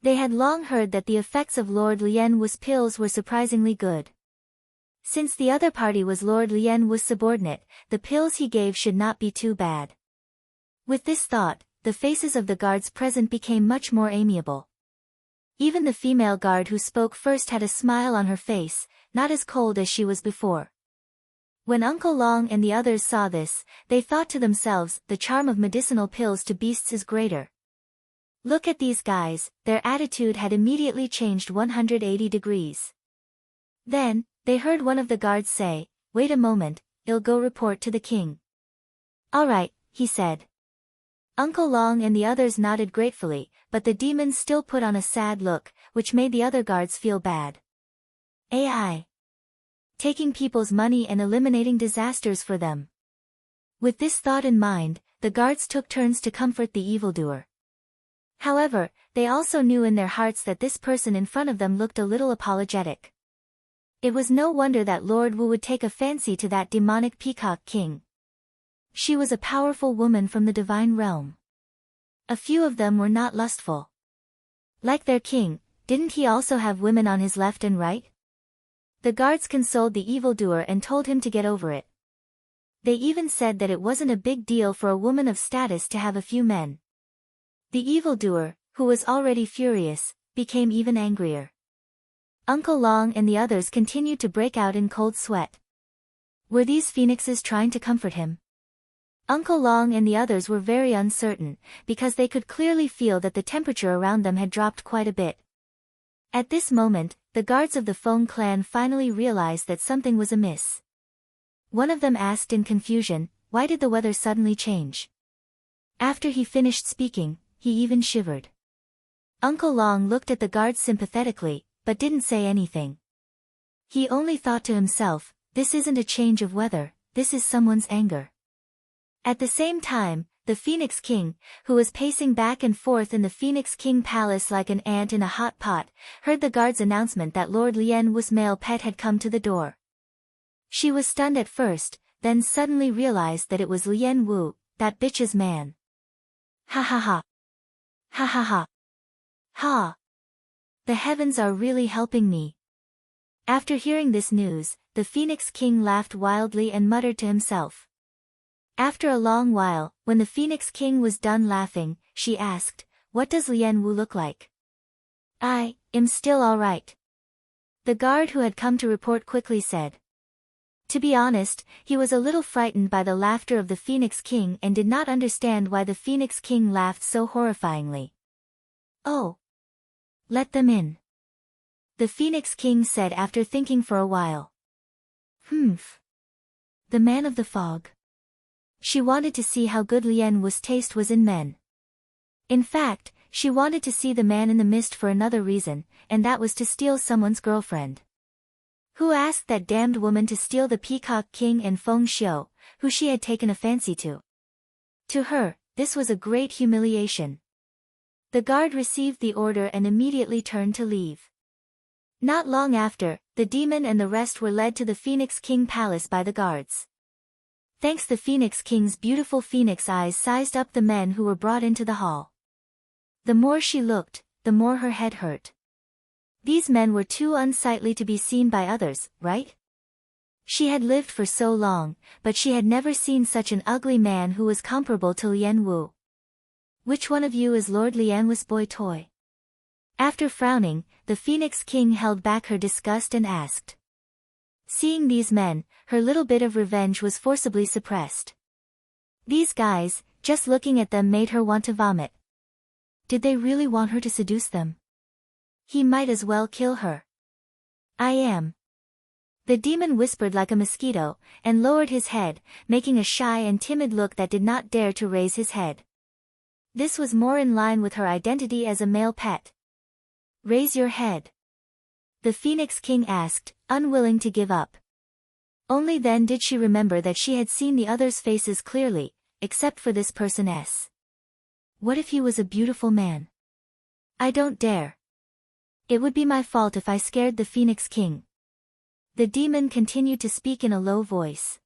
They had long heard that the effects of Lord Lianwu's pills were surprisingly good. Since the other party was Lord Lianwu's subordinate, the pills he gave should not be too bad. With this thought, the faces of the guards present became much more amiable. Even the female guard who spoke first had a smile on her face, not as cold as she was before. When Uncle Long and the others saw this, they thought to themselves, the charm of medicinal pills to beasts is greater. Look at these guys, their attitude had immediately changed 180 degrees. Then, they heard one of the guards say, "Wait a moment, I'll go report to the king." "All right," he said. Uncle Long and the others nodded gratefully, but the demon still put on a sad look, which made the other guards feel bad. AI. Taking people's money and eliminating disasters for them. With this thought in mind, the guards took turns to comfort the evildoer. However, they also knew in their hearts that this person in front of them looked a little apologetic. It was no wonder that Lord Wu would take a fancy to that demonic Peacock King. She was a powerful woman from the divine realm. A few of them were not lustful. Like their king, didn't he also have women on his left and right? The guards consoled the evildoer and told him to get over it. They even said that it wasn't a big deal for a woman of status to have a few men. The evildoer, who was already furious, became even angrier. Uncle Long and the others continued to break out in cold sweat. Were these phoenixes trying to comfort him? Uncle Long and the others were very uncertain, because they could clearly feel that the temperature around them had dropped quite a bit. At this moment, the guards of the Feng clan finally realized that something was amiss. One of them asked in confusion, "Why did the weather suddenly change?" After he finished speaking, he even shivered. Uncle Long looked at the guards sympathetically, but didn't say anything. He only thought to himself, "This isn't a change of weather, this is someone's anger." At the same time, the Phoenix King, who was pacing back and forth in the Phoenix King Palace like an ant in a hot pot, heard the guard's announcement that Lord Lien Wu's male pet had come to the door. She was stunned at first, then suddenly realized that it was Lien Wu, that bitch's man. Ha ha ha. Ha ha ha. Ha. The heavens are really helping me. After hearing this news, the Phoenix King laughed wildly and muttered to himself. After a long while, when the Phoenix King was done laughing, she asked, "What does Lien Wu look like?" "I am still all right," the guard who had come to report quickly said. To be honest, he was a little frightened by the laughter of the Phoenix King and did not understand why the Phoenix King laughed so horrifyingly. "Oh. Let them in," the Phoenix King said after thinking for a while. "Humph. The man of the fog." She wanted to see how good Lien Wu's taste was in men. In fact, she wanted to see the man in the mist for another reason, and that was to steal someone's girlfriend. Who asked that damned woman to steal the Peacock King and Feng Xiu, who she had taken a fancy to? To her, this was a great humiliation. The guard received the order and immediately turned to leave. Not long after, the demon and the rest were led to the Phoenix King Palace by the guards. Thanks, the Phoenix King's beautiful phoenix eyes sized up the men who were brought into the hall. The more she looked, the more her head hurt. These men were too unsightly to be seen by others, right? She had lived for so long, but she had never seen such an ugly man who was comparable to Lien Wu. "Which one of you is Lord Lien Wu's boy toy?" After frowning, the Phoenix King held back her disgust and asked. Seeing these men, her little bit of revenge was forcibly suppressed. These guys, just looking at them made her want to vomit. Did they really want her to seduce them? He might as well kill her. "I am." The demon whispered like a mosquito, and lowered his head, making a shy and timid look that did not dare to raise his head. This was more in line with her identity as a male pet. "Raise your head," the Phoenix King asked, unwilling to give up. Only then did she remember that she had seen the others' faces clearly, except for this person's. What if he was a beautiful man? "I don't dare. It would be my fault if I scared the Phoenix King." The demon continued to speak in a low voice.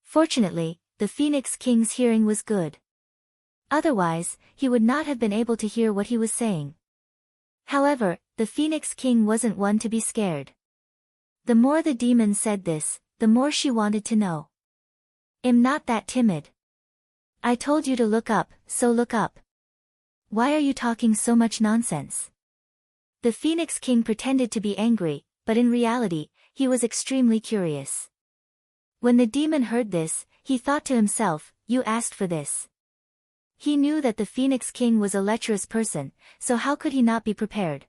Fortunately, the Phoenix King's hearing was good. Otherwise, he would not have been able to hear what he was saying. However, the Phoenix King wasn't one to be scared. The more the demon said this, the more she wanted to know. "I'm not that timid. I told you to look up, so look up. Why are you talking so much nonsense?" The Phoenix King pretended to be angry, but in reality, he was extremely curious. When the demon heard this, he thought to himself, "You asked for this." He knew that the Phoenix King was a lecherous person, so how could he not be prepared?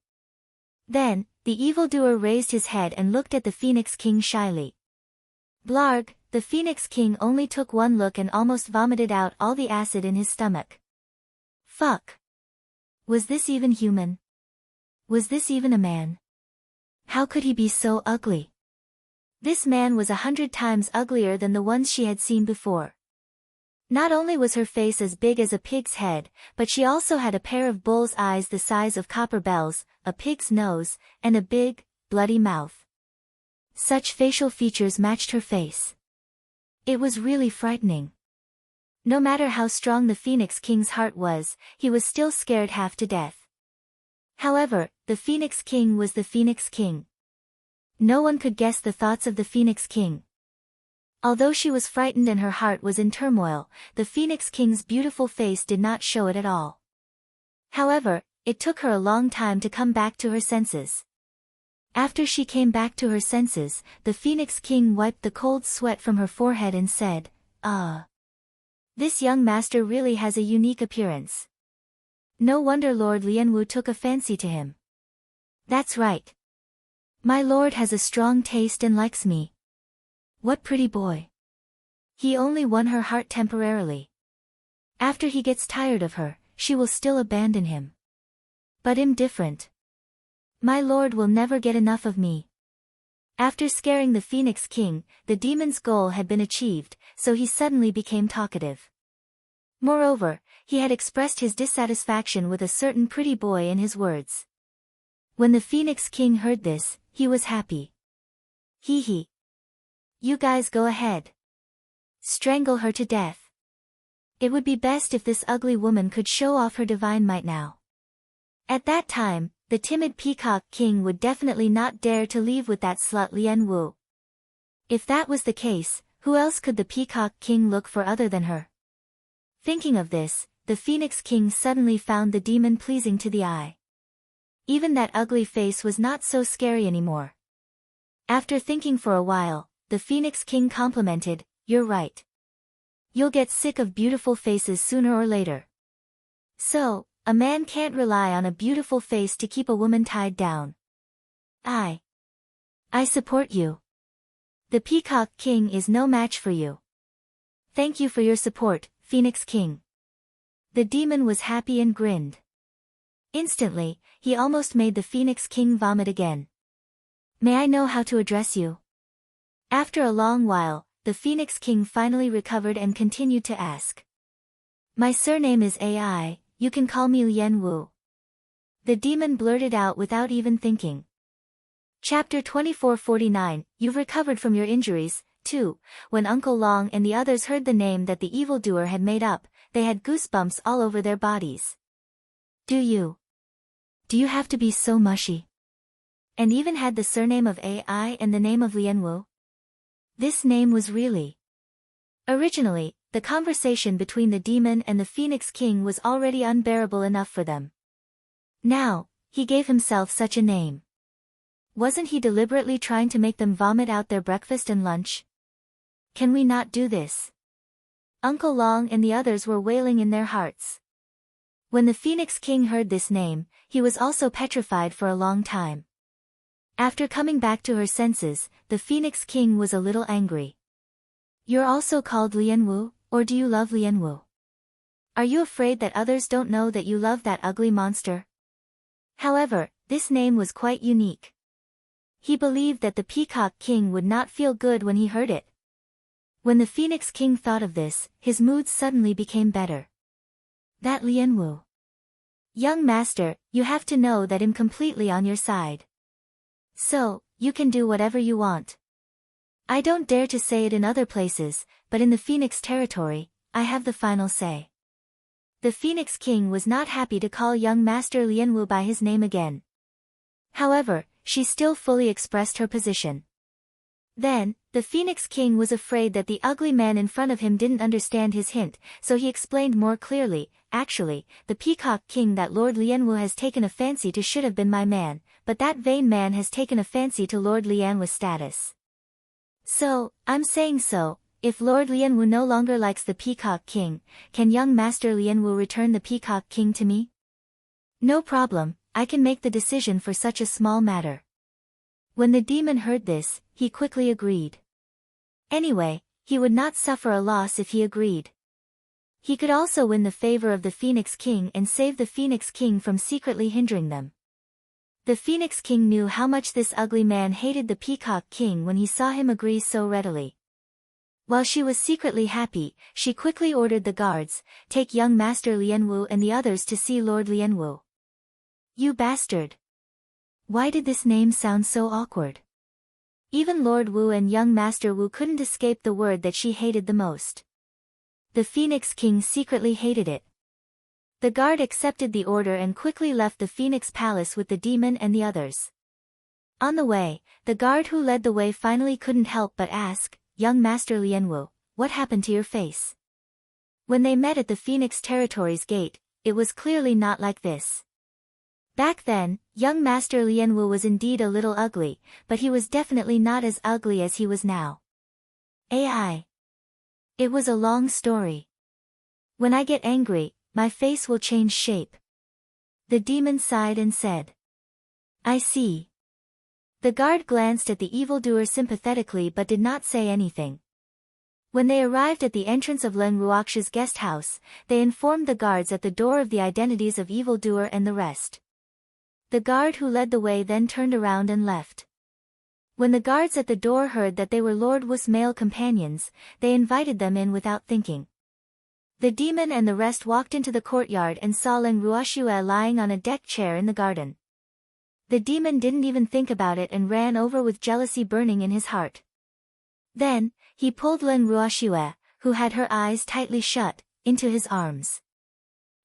Then, the evildoer raised his head and looked at the Phoenix King shyly. Blarg, the Phoenix King only took one look and almost vomited out all the acid in his stomach. Fuck. Was this even human? Was this even a man? How could he be so ugly? This man was 100 times uglier than the ones she had seen before. Not only was her face as big as a pig's head, but she also had a pair of bull's eyes the size of copper bells, a pig's nose, and a big, bloody mouth. Such facial features matched her face. It was really frightening. No matter how strong the Phoenix King's heart was, he was still scared half to death. However, the Phoenix King was the Phoenix King. No one could guess the thoughts of the Phoenix King. Although she was frightened and her heart was in turmoil, the Phoenix King's beautiful face did not show it at all. However, it took her a long time to come back to her senses. After she came back to her senses, the Phoenix King wiped the cold sweat from her forehead and said, "Ah. This young master really has a unique appearance. No wonder Lord Lianwu took a fancy to him. That's right. My lord has a strong taste and likes me. What pretty boy. He only won her heart temporarily. After he gets tired of her, she will still abandon him. But I'm different. My lord will never get enough of me." After scaring the Phoenix King, the demon's goal had been achieved, so he suddenly became talkative. Moreover, he had expressed his dissatisfaction with a certain pretty boy in his words. When the Phoenix King heard this, he was happy. Hee hee. You guys go ahead. Strangle her to death. It would be best if this ugly woman could show off her divine might now. At that time, the timid Peacock King would definitely not dare to leave with that slut Lian Wu. If that was the case, who else could the Peacock King look for other than her? Thinking of this, the Phoenix King suddenly found the demon pleasing to the eye. Even that ugly face was not so scary anymore. After thinking for a while, the Phoenix King complimented, "You're right. You'll get sick of beautiful faces sooner or later. So, a man can't rely on a beautiful face to keep a woman tied down. I support you. The Peacock King is no match for you. Thank you for your support, Phoenix King." The demon was happy and grinned. Instantly, he almost made the Phoenix King vomit again. "May I know how to address you?" After a long while, the Phoenix King finally recovered and continued to ask. "My surname is AI, you can call me Lian Wu." The demon blurted out without even thinking. Chapter 2449, You've recovered from your injuries, too. When Uncle Long and the others heard the name that the evildoer had made up, they had goosebumps all over their bodies. Do you have to be so mushy? And even had the surname of AI and the name of Lian Wu? This name was really... Originally, the conversation between the demon and the Phoenix King was already unbearable enough for them. Now, he gave himself such a name. Wasn't he deliberately trying to make them vomit out their breakfast and lunch? Can we not do this? Uncle Long and the others were wailing in their hearts. When the Phoenix King heard this name, he was also petrified for a long time. After coming back to her senses, the Phoenix King was a little angry. You're also called Lian Wu, or do you love Lian Wu? Are you afraid that others don't know that you love that ugly monster? However, this name was quite unique. He believed that the Peacock King would not feel good when he heard it. When the Phoenix King thought of this, his mood suddenly became better. That Lian Wu. Young master, you have to know that I'm completely on your side. So, you can do whatever you want. I don't dare to say it in other places, but in the Phoenix territory, I have the final say. The Phoenix King was not happy to call young Master Lian Wu by his name again. However, she still fully expressed her position. Then, the Phoenix King was afraid that the ugly man in front of him didn't understand his hint, so he explained more clearly, actually, the Peacock King that Lord Lian Wu has taken a fancy to should have been my man, but that vain man has taken a fancy to Lord Lian Wu's status. So, I'm saying so, if Lord Lian Wu no longer likes the Peacock King, can young Master Lian Wu return the Peacock King to me? No problem, I can make the decision for such a small matter. When the demon heard this, he quickly agreed. Anyway, he would not suffer a loss if he agreed. He could also win the favor of the Phoenix King and save the Phoenix King from secretly hindering them. The Phoenix King knew how much this ugly man hated the Peacock King when he saw him agree so readily. While she was secretly happy, she quickly ordered the guards, take young Master Lian Wu and the others to see Lord Lian Wu. You bastard! Why did this name sound so awkward? Even Lord Wu and young Master Wu couldn't escape the word that she hated the most. The Phoenix King secretly hated it. The guard accepted the order and quickly left the Phoenix Palace with the demon and the others. On the way, the guard who led the way finally couldn't help but ask, "Young Master Lianwu, what happened to your face?" When they met at the Phoenix Territory's gate, it was clearly not like this. Back then, young Master Lianwu was indeed a little ugly, but he was definitely not as ugly as he was now. AI. It was a long story. When I get angry, my face will change shape. The demon sighed and said. I see. The guard glanced at the evildoer sympathetically but did not say anything. When they arrived at the entrance of Leng Ruox's guest house, they informed the guards at the door of the identities of evildoer and the rest. The guard who led the way then turned around and left. When the guards at the door heard that they were Lord Wu's male companions, they invited them in without thinking. The demon and the rest walked into the courtyard and saw Leng Ruoxue lying on a deck chair in the garden. The demon didn't even think about it and ran over with jealousy burning in his heart. Then, he pulled Leng Ruoxue, who had her eyes tightly shut, into his arms.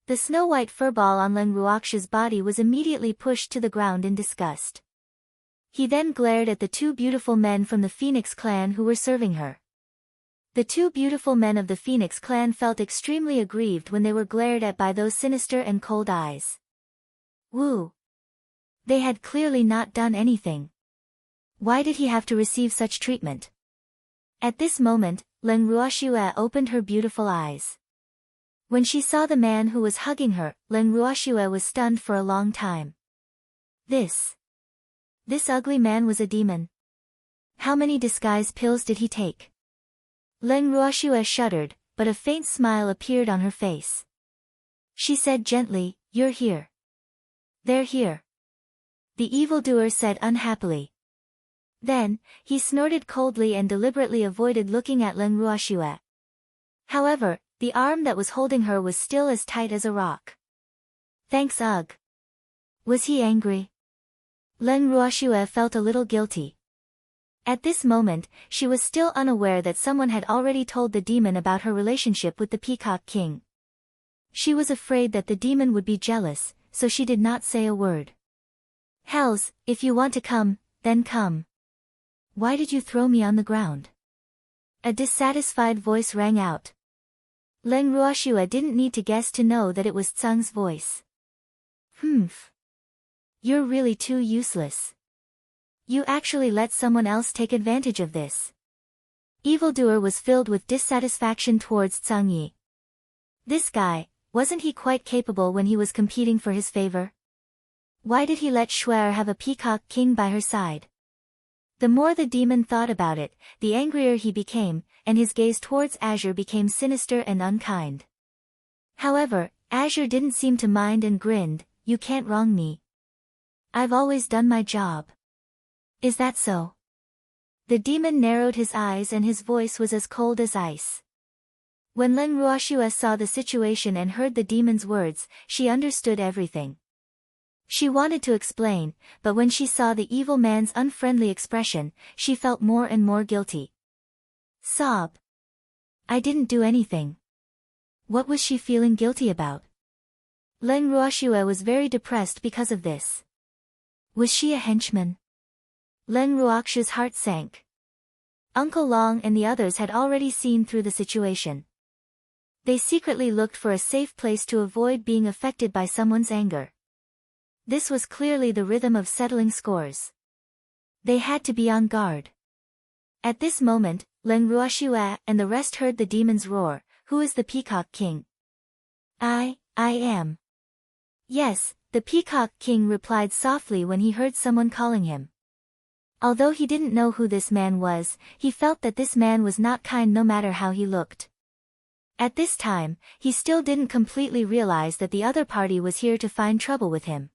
The snow-white furball on Leng Ruox's body was immediately pushed to the ground in disgust. He then glared at the two beautiful men from the Phoenix clan who were serving her. The two beautiful men of the Phoenix clan felt extremely aggrieved when they were glared at by those sinister and cold eyes. Wu. They had clearly not done anything. Why did he have to receive such treatment? At this moment, Leng Ruoxue opened her beautiful eyes. When she saw the man who was hugging her, Leng Ruoxue was stunned for a long time. This ugly man was a demon. How many disguise pills did he take? Leng Ruoxue shuddered, but a faint smile appeared on her face. She said gently, You're here. They're here. The evildoer said unhappily. Then, he snorted coldly and deliberately avoided looking at Leng Ruoxue. However, the arm that was holding her was still as tight as a rock. Thanks, ugh. Was he angry? Leng Ruoxue felt a little guilty. At this moment, she was still unaware that someone had already told the demon about her relationship with the Peacock King. She was afraid that the demon would be jealous, so she did not say a word. Hells, if you want to come, then come. Why did you throw me on the ground? A dissatisfied voice rang out. Leng Ruoxue didn't need to guess to know that it was Tsung's voice. Humph. You're really too useless. You actually let someone else take advantage of this. Evildoer was filled with dissatisfaction towards Tsung Yi. This guy, wasn't he quite capable when he was competing for his favor? Why did he let Shuer have a Peacock King by her side? The more the demon thought about it, the angrier he became, and his gaze towards Azure became sinister and unkind. However, Azure didn't seem to mind and grinned, You can't wrong me. I've always done my job. Is that so? The demon narrowed his eyes and his voice was as cold as ice. When Leng Ruoxue saw the situation and heard the demon's words, she understood everything. She wanted to explain, but when she saw the evil man's unfriendly expression, she felt more and more guilty. Sob. I didn't do anything. What was she feeling guilty about? Leng Ruoxue was very depressed because of this. Was she a henchman? Leng Ruox's heart sank. Uncle Long and the others had already seen through the situation. They secretly looked for a safe place to avoid being affected by someone's anger. This was clearly the rhythm of settling scores. They had to be on guard. At this moment, Leng Ruoxue and the rest heard the demon's roar, Who is the Peacock King? I am. Yes, the Peacock King replied softly when he heard someone calling him. Although he didn't know who this man was, he felt that this man was not kind no matter how he looked. At this time, he still didn't completely realize that the other party was here to find trouble with him.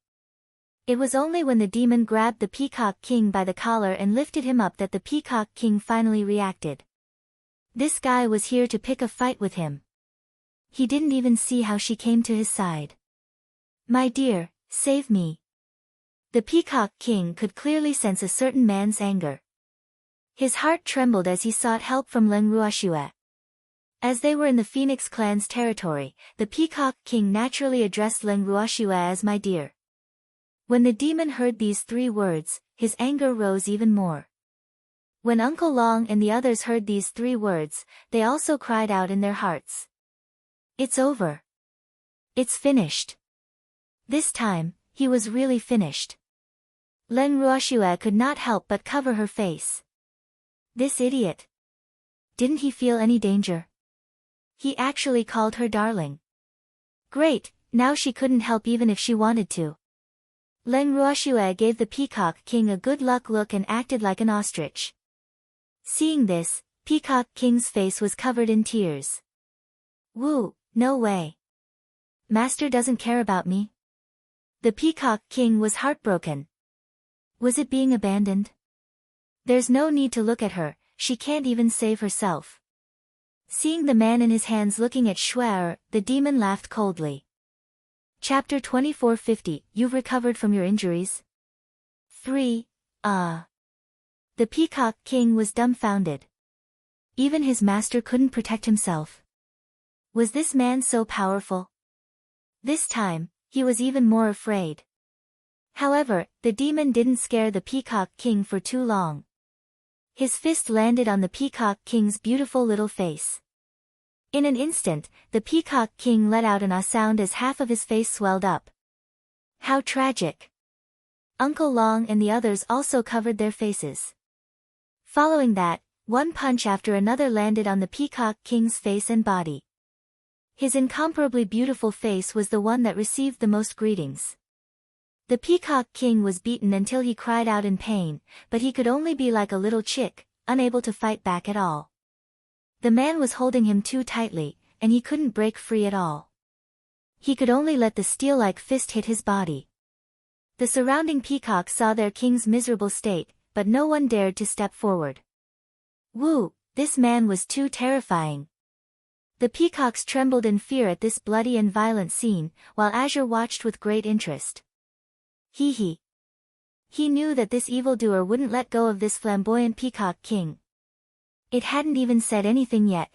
It was only when the demon grabbed the Peacock King by the collar and lifted him up that the Peacock King finally reacted. This guy was here to pick a fight with him. He didn't even see how she came to his side. My dear, save me. The Peacock King could clearly sense a certain man's anger. His heart trembled as he sought help from Leng Ruoxue. As they were in the Phoenix clan's territory, the Peacock King naturally addressed Leng Ruoxue as my dear. When the demon heard these 3 words, his anger rose even more. When Uncle Long and the others heard these 3 words, they also cried out in their hearts. It's over. It's finished. This time, he was really finished. Leng Ruoxue could not help but cover her face. This idiot. Didn't he feel any danger? He actually called her darling. Great, now she couldn't help even if she wanted to. Leng Ruoxue gave the Peacock King a good luck look and acted like an ostrich. Seeing this, Peacock King's face was covered in tears. Woo, no way. Master doesn't care about me? The Peacock King was heartbroken. Was it being abandoned? There's no need to look at her, she can't even save herself. Seeing the man in his hands looking at Shuai, the demon laughed coldly. Chapter 2450, You've recovered from your injuries? 3. The Peacock King was dumbfounded. Even his master couldn't protect himself. Was this man so powerful? This time, he was even more afraid. However, the demon didn't scare the Peacock King for too long. His fist landed on the Peacock King's beautiful little face. In an instant, the Peacock King let out an ah sound as half of his face swelled up. How tragic! Uncle Long and the others also covered their faces. Following that, one punch after another landed on the Peacock King's face and body. His incomparably beautiful face was the one that received the most greetings. The Peacock King was beaten until he cried out in pain, but he could only be like a little chick, unable to fight back at all. The man was holding him too tightly, and he couldn't break free at all. He could only let the steel-like fist hit his body. The surrounding peacocks saw their king's miserable state, but no one dared to step forward. Woo, this man was too terrifying. The peacocks trembled in fear at this bloody and violent scene, while Azure watched with great interest. He knew that this evildoer wouldn't let go of this flamboyant Peacock King. It hadn't even said anything yet.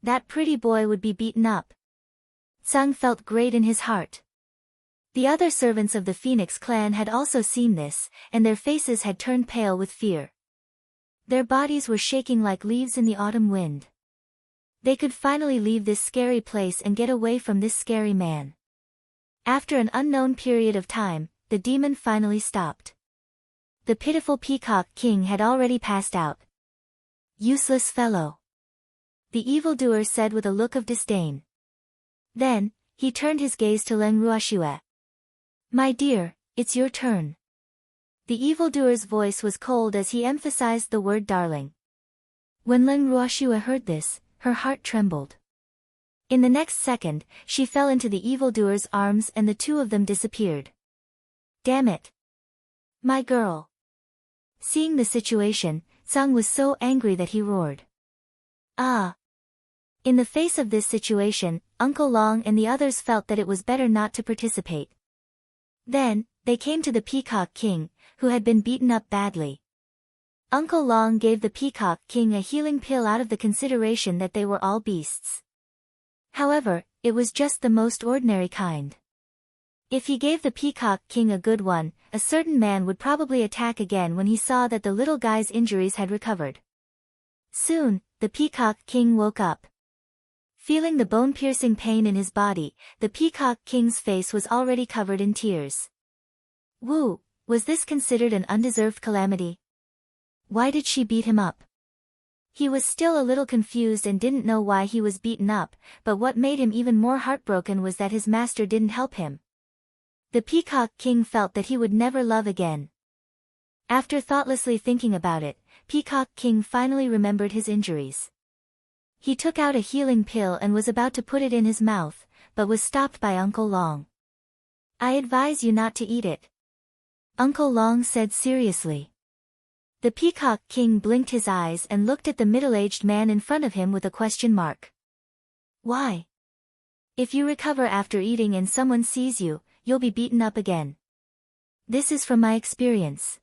That pretty boy would be beaten up. Tsang felt great in his heart. The other servants of the Phoenix clan had also seen this, and their faces had turned pale with fear. Their bodies were shaking like leaves in the autumn wind. They could finally leave this scary place and get away from this scary man. After an unknown period of time, the demon finally stopped. The pitiful Peacock King had already passed out. Useless fellow. The evildoer said with a look of disdain. Then, he turned his gaze to Leng Ruoxue. My dear, it's your turn. The evildoer's voice was cold as he emphasized the word darling. When Leng Ruoxue heard this, her heart trembled. In the next second, she fell into the evildoer's arms and the two of them disappeared. Damn it! My girl! Seeing the situation, Tsang was so angry that he roared. Ah! In the face of this situation, Uncle Long and the others felt that it was better not to participate. Then, they came to the Peacock King, who had been beaten up badly. Uncle Long gave the Peacock King a healing pill out of the consideration that they were all beasts. However, it was just the most ordinary kind. If he gave the Peacock King a good one, a certain man would probably attack again when he saw that the little guy's injuries had recovered. Soon, the Peacock King woke up. Feeling the bone-piercing pain in his body, the Peacock King's face was already covered in tears. Woo, was this considered an undeserved calamity? Why did she beat him up? He was still a little confused and didn't know why he was beaten up, but what made him even more heartbroken was that his master didn't help him. The Peacock King felt that he would never love again. After thoughtlessly thinking about it, Peacock King finally remembered his injuries. He took out a healing pill and was about to put it in his mouth, but was stopped by Uncle Long. I advise you not to eat it. Uncle Long said seriously. The Peacock King blinked his eyes and looked at the middle-aged man in front of him with a question mark. Why? If you recover after eating and someone sees you, you'll be beaten up again. This is from my experience.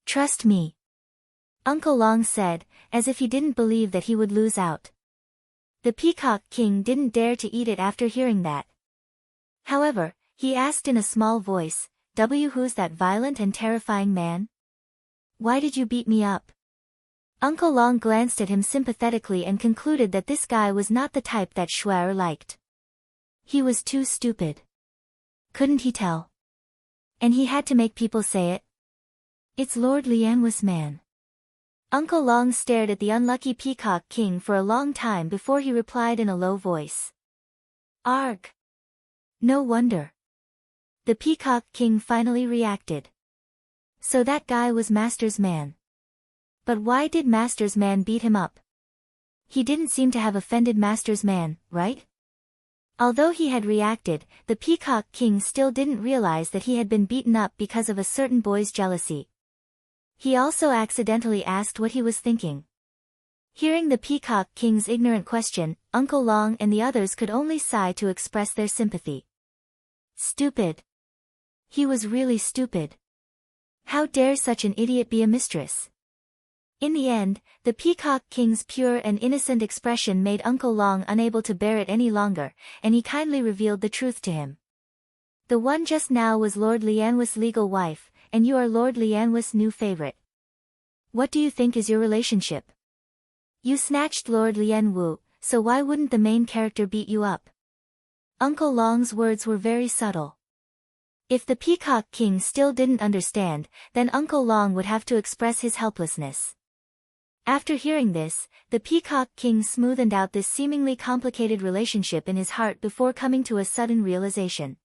Trust me. Uncle Long said, as if he didn't believe that he would lose out. The Peacock King didn't dare to eat it after hearing that. However, he asked in a small voice, Who's that violent and terrifying man? Why did you beat me up? Uncle Long glanced at him sympathetically and concluded that this guy was not the type that Shuai liked. He was too stupid. Couldn't he tell? And he had to make people say it. It's Lord Lianwu's man. Uncle Long stared at the unlucky Peacock King for a long time before he replied in a low voice. Arg! No wonder. The Peacock King finally reacted. So that guy was Master's man. But why did Master's man beat him up? He didn't seem to have offended Master's man, right? Although he had reacted, the Peacock King still didn't realize that he had been beaten up because of a certain boy's jealousy. He also accidentally asked what he was thinking. Hearing the Peacock King's ignorant question, Uncle Long and the others could only sigh to express their sympathy. Stupid. He was really stupid. How dare such an idiot be a mistress? In the end, the Peacock King's pure and innocent expression made Uncle Long unable to bear it any longer, and he kindly revealed the truth to him. The one just now was Lord Lianwu's legal wife, and you are Lord Lianwu's new favorite. What do you think is your relationship? You snatched Lord Lianwu, so why wouldn't the main character beat you up? Uncle Long's words were very subtle. If the Peacock King still didn't understand, then Uncle Long would have to express his helplessness. After hearing this, the Peacock King smoothed out this seemingly complicated relationship in his heart before coming to a sudden realization.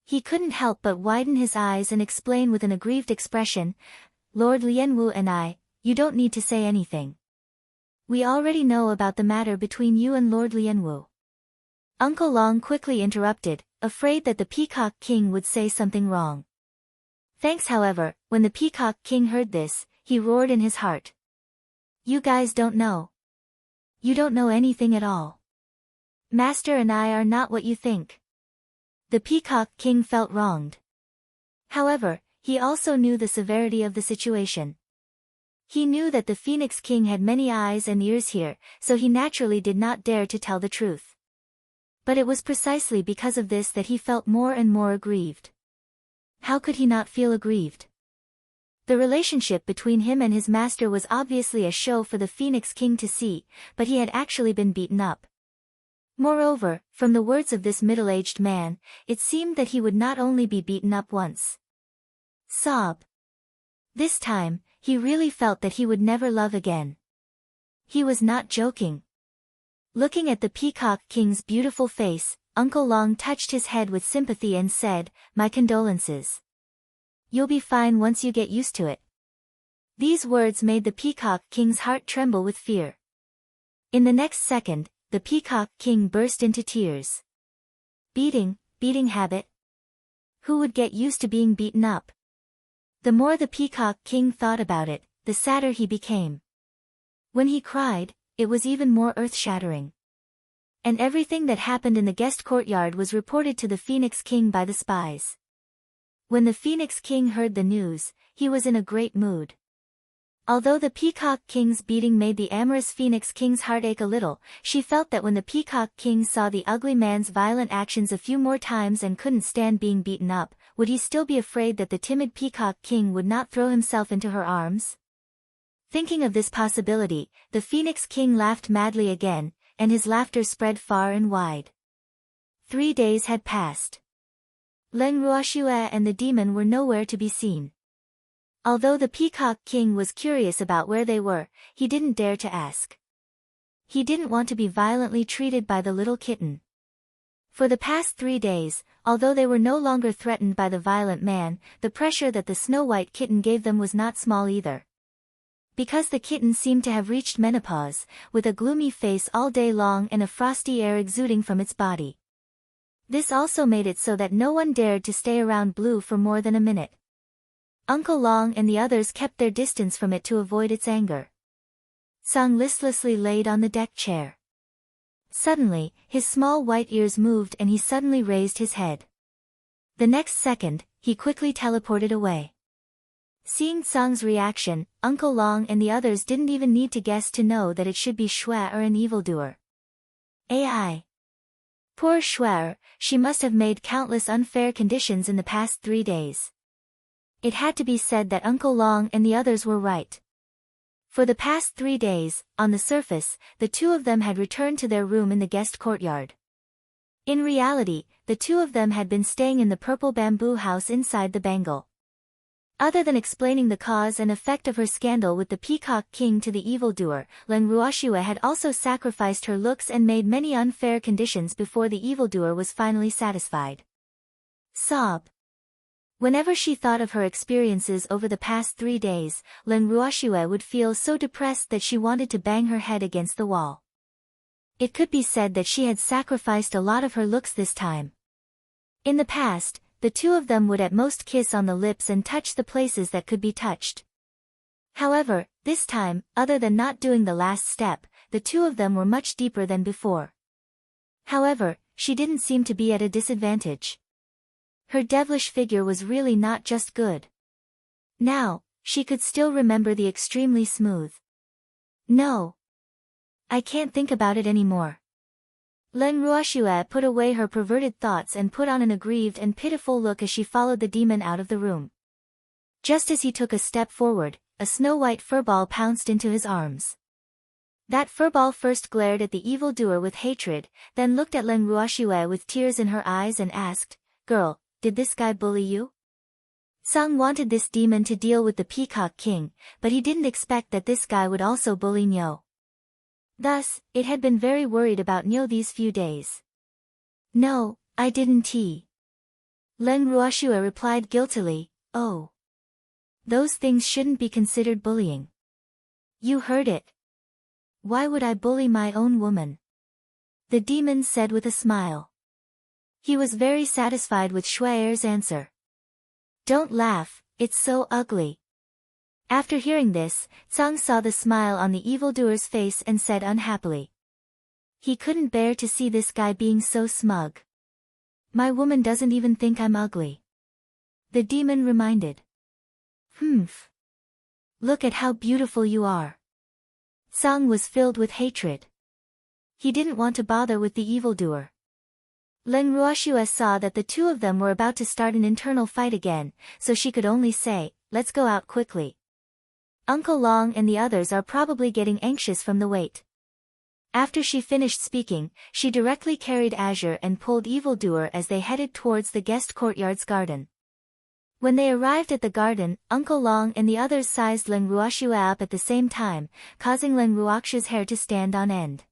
He couldn't help but widen his eyes and explain with an aggrieved expression, Lord Lianwu and I, you don't need to say anything. We already know about the matter between you and Lord Lianwu. Uncle Long quickly interrupted, afraid that the Peacock King would say something wrong. Thanks, however, when the Peacock King heard this, he roared in his heart. You guys don't know. You don't know anything at all. Master and I are not what you think. The Peacock King felt wronged. However, he also knew the severity of the situation. He knew that the Phoenix King had many eyes and ears here, so he naturally did not dare to tell the truth. But it was precisely because of this that he felt more and more aggrieved. How could he not feel aggrieved? The relationship between him and his master was obviously a show for the Phoenix King to see, but he had actually been beaten up. Moreover, from the words of this middle-aged man, it seemed that he would not only be beaten up once. Sob. This time, he really felt that he would never love again. He was not joking. Looking at the Peacock King's beautiful face, Uncle Long touched his head with sympathy and said, My condolences. You'll be fine once you get used to it. These words made the Peacock King's heart tremble with fear. In the next second, the Peacock King burst into tears. Beating habit? Who would get used to being beaten up? The more the Peacock King thought about it, the sadder he became. When he cried, it was even more earth-shattering. And everything that happened in the guest courtyard was reported to the Phoenix King by the spies. When the Phoenix King heard the news, he was in a great mood. Although the Peacock King's beating made the amorous Phoenix King's heart ache a little, she felt that when the Peacock King saw the ugly man's violent actions a few more times and couldn't stand being beaten up, would he still be afraid that the timid Peacock King would not throw himself into her arms? Thinking of this possibility, the Phoenix King laughed madly again, and his laughter spread far and wide. 3 days had passed. Leng Ruoxue and the demon were nowhere to be seen. Although the Peacock King was curious about where they were, he didn't dare to ask. He didn't want to be violently treated by the little kitten. For the past 3 days, although they were no longer threatened by the violent man, the pressure that the snow-white kitten gave them was not small either. Because the kitten seemed to have reached menopause, with a gloomy face all day long and a frosty air exuding from its body. This also made it so that no one dared to stay around Blue for more than a minute. Uncle Long and the others kept their distance from it to avoid its anger. Sung listlessly laid on the deck chair. Suddenly, his small white ears moved and he suddenly raised his head. The next second, he quickly teleported away. Seeing Sung's reaction, Uncle Long and the others didn't even need to guess to know that it should be Shui or an evildoer. AI. Poor Schwer, she must have made countless unfair conditions in the past 3 days. It had to be said that Uncle Long and the others were right. For the past 3 days, on the surface, the two of them had returned to their room in the guest courtyard. In reality, the two of them had been staying in the purple bamboo house inside the Bengal. Other than explaining the cause and effect of her scandal with the Peacock King to the evildoer, Leng Ruoxue had also sacrificed her looks and made many unfair conditions before the evildoer was finally satisfied. Sob. Whenever she thought of her experiences over the past 3 days, Leng Ruoxue would feel so depressed that she wanted to bang her head against the wall. It could be said that she had sacrificed a lot of her looks this time. In the past, the two of them would at most kiss on the lips and touch the places that could be touched. However, this time, other than not doing the last step, the two of them were much deeper than before. However, she didn't seem to be at a disadvantage. Her devilish figure was really not just good. Now, she could still remember the extremely smooth. No. I can't think about it anymore. Leng Ruoxue put away her perverted thoughts and put on an aggrieved and pitiful look as she followed the demon out of the room. Just as he took a step forward, a snow-white furball pounced into his arms. That furball first glared at the evildoer with hatred, then looked at Leng Ruoxue with tears in her eyes and asked, "Girl, did this guy bully you?" Sung wanted this demon to deal with the Peacock King, but he didn't expect that this guy would also bully Nyo. Thus, it had been very worried about Nyo these few days. "No, I didn't." Leng Ruoxue replied guiltily, "Oh. Those things shouldn't be considered bullying." "You heard it. Why would I bully my own woman?" the demon said with a smile. He was very satisfied with Shue'er's answer. "Don't laugh, it's so ugly." After hearing this, Tsang saw the smile on the evildoer's face and said unhappily. He couldn't bear to see this guy being so smug. "My woman doesn't even think I'm ugly," the demon reminded. "Humph. Look at how beautiful you are." Tsang was filled with hatred. He didn't want to bother with the evildoer. Leng Ruoxue saw that the two of them were about to start an internal fight again, so she could only say, "Let's go out quickly. Uncle Long and the others are probably getting anxious from the wait." After she finished speaking, she directly carried Azure and pulled evildoer as they headed towards the guest courtyard's garden. When they arrived at the garden, Uncle Long and the others sized Leng Ruoxue up at the same time, causing Leng Ruoxue's hair to stand on end.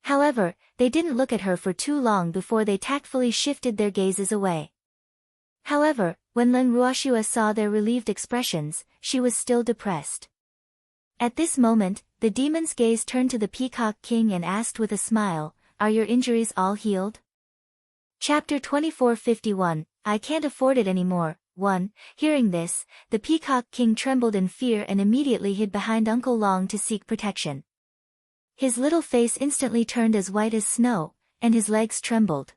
However, they didn't look at her for too long before they tactfully shifted their gazes away. However, when Leng Ruoxue saw their relieved expressions, she was still depressed. At this moment, the demon's gaze turned to the Peacock King and asked with a smile, "Are your injuries all healed?" Chapter 2451, I Can't Afford It Anymore. 1. Hearing this, the Peacock King trembled in fear and immediately hid behind Uncle Long to seek protection. His little face instantly turned as white as snow, and his legs trembled.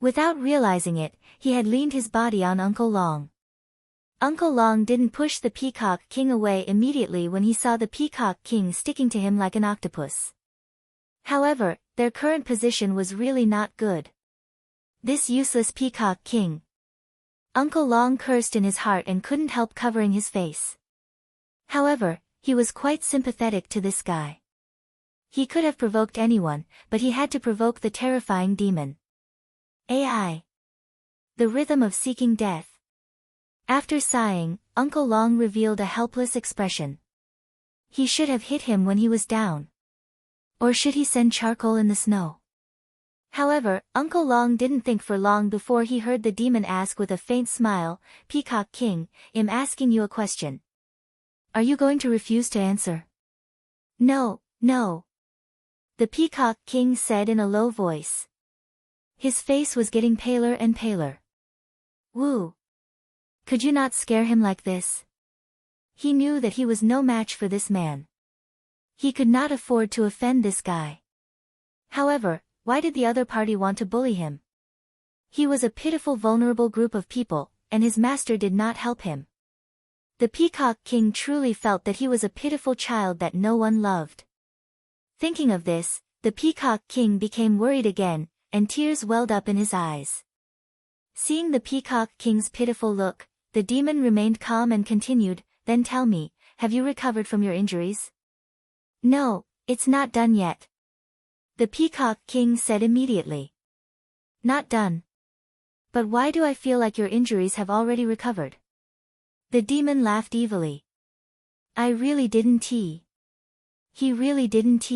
Without realizing it, he had leaned his body on Uncle Long. Uncle Long didn't push the Peacock King away immediately when he saw the Peacock King sticking to him like an octopus. However, their current position was really not good. This useless Peacock King. Uncle Long cursed in his heart and couldn't help covering his face. However, he was quite sympathetic to this guy. He could have provoked anyone, but he had to provoke the terrifying demon. AI. The rhythm of seeking death. After sighing, Uncle Long revealed a helpless expression. He should have hit him when he was down. Or should he send charcoal in the snow? However, Uncle Long didn't think for long before he heard the demon ask with a faint smile, "Peacock King, I'm asking you a question. Are you going to refuse to answer?" "No, no," the Peacock King said in a low voice. His face was getting paler and paler. "Woo! Could you not scare him like this?" He knew that he was no match for this man. He could not afford to offend this guy. However, why did the other party want to bully him? He was a pitiful vulnerable group of people, and his master did not help him. The Peacock King truly felt that he was a pitiful child that no one loved. Thinking of this, the Peacock King became worried again, and tears welled up in his eyes. Seeing the Peacock King's pitiful look, the demon remained calm and continued, "Then tell me, have you recovered from your injuries?" "No, it's not done yet," the Peacock King said immediately. "Not done? But why do I feel like your injuries have already recovered?" The demon laughed evilly. "I really didn't. He really didn't.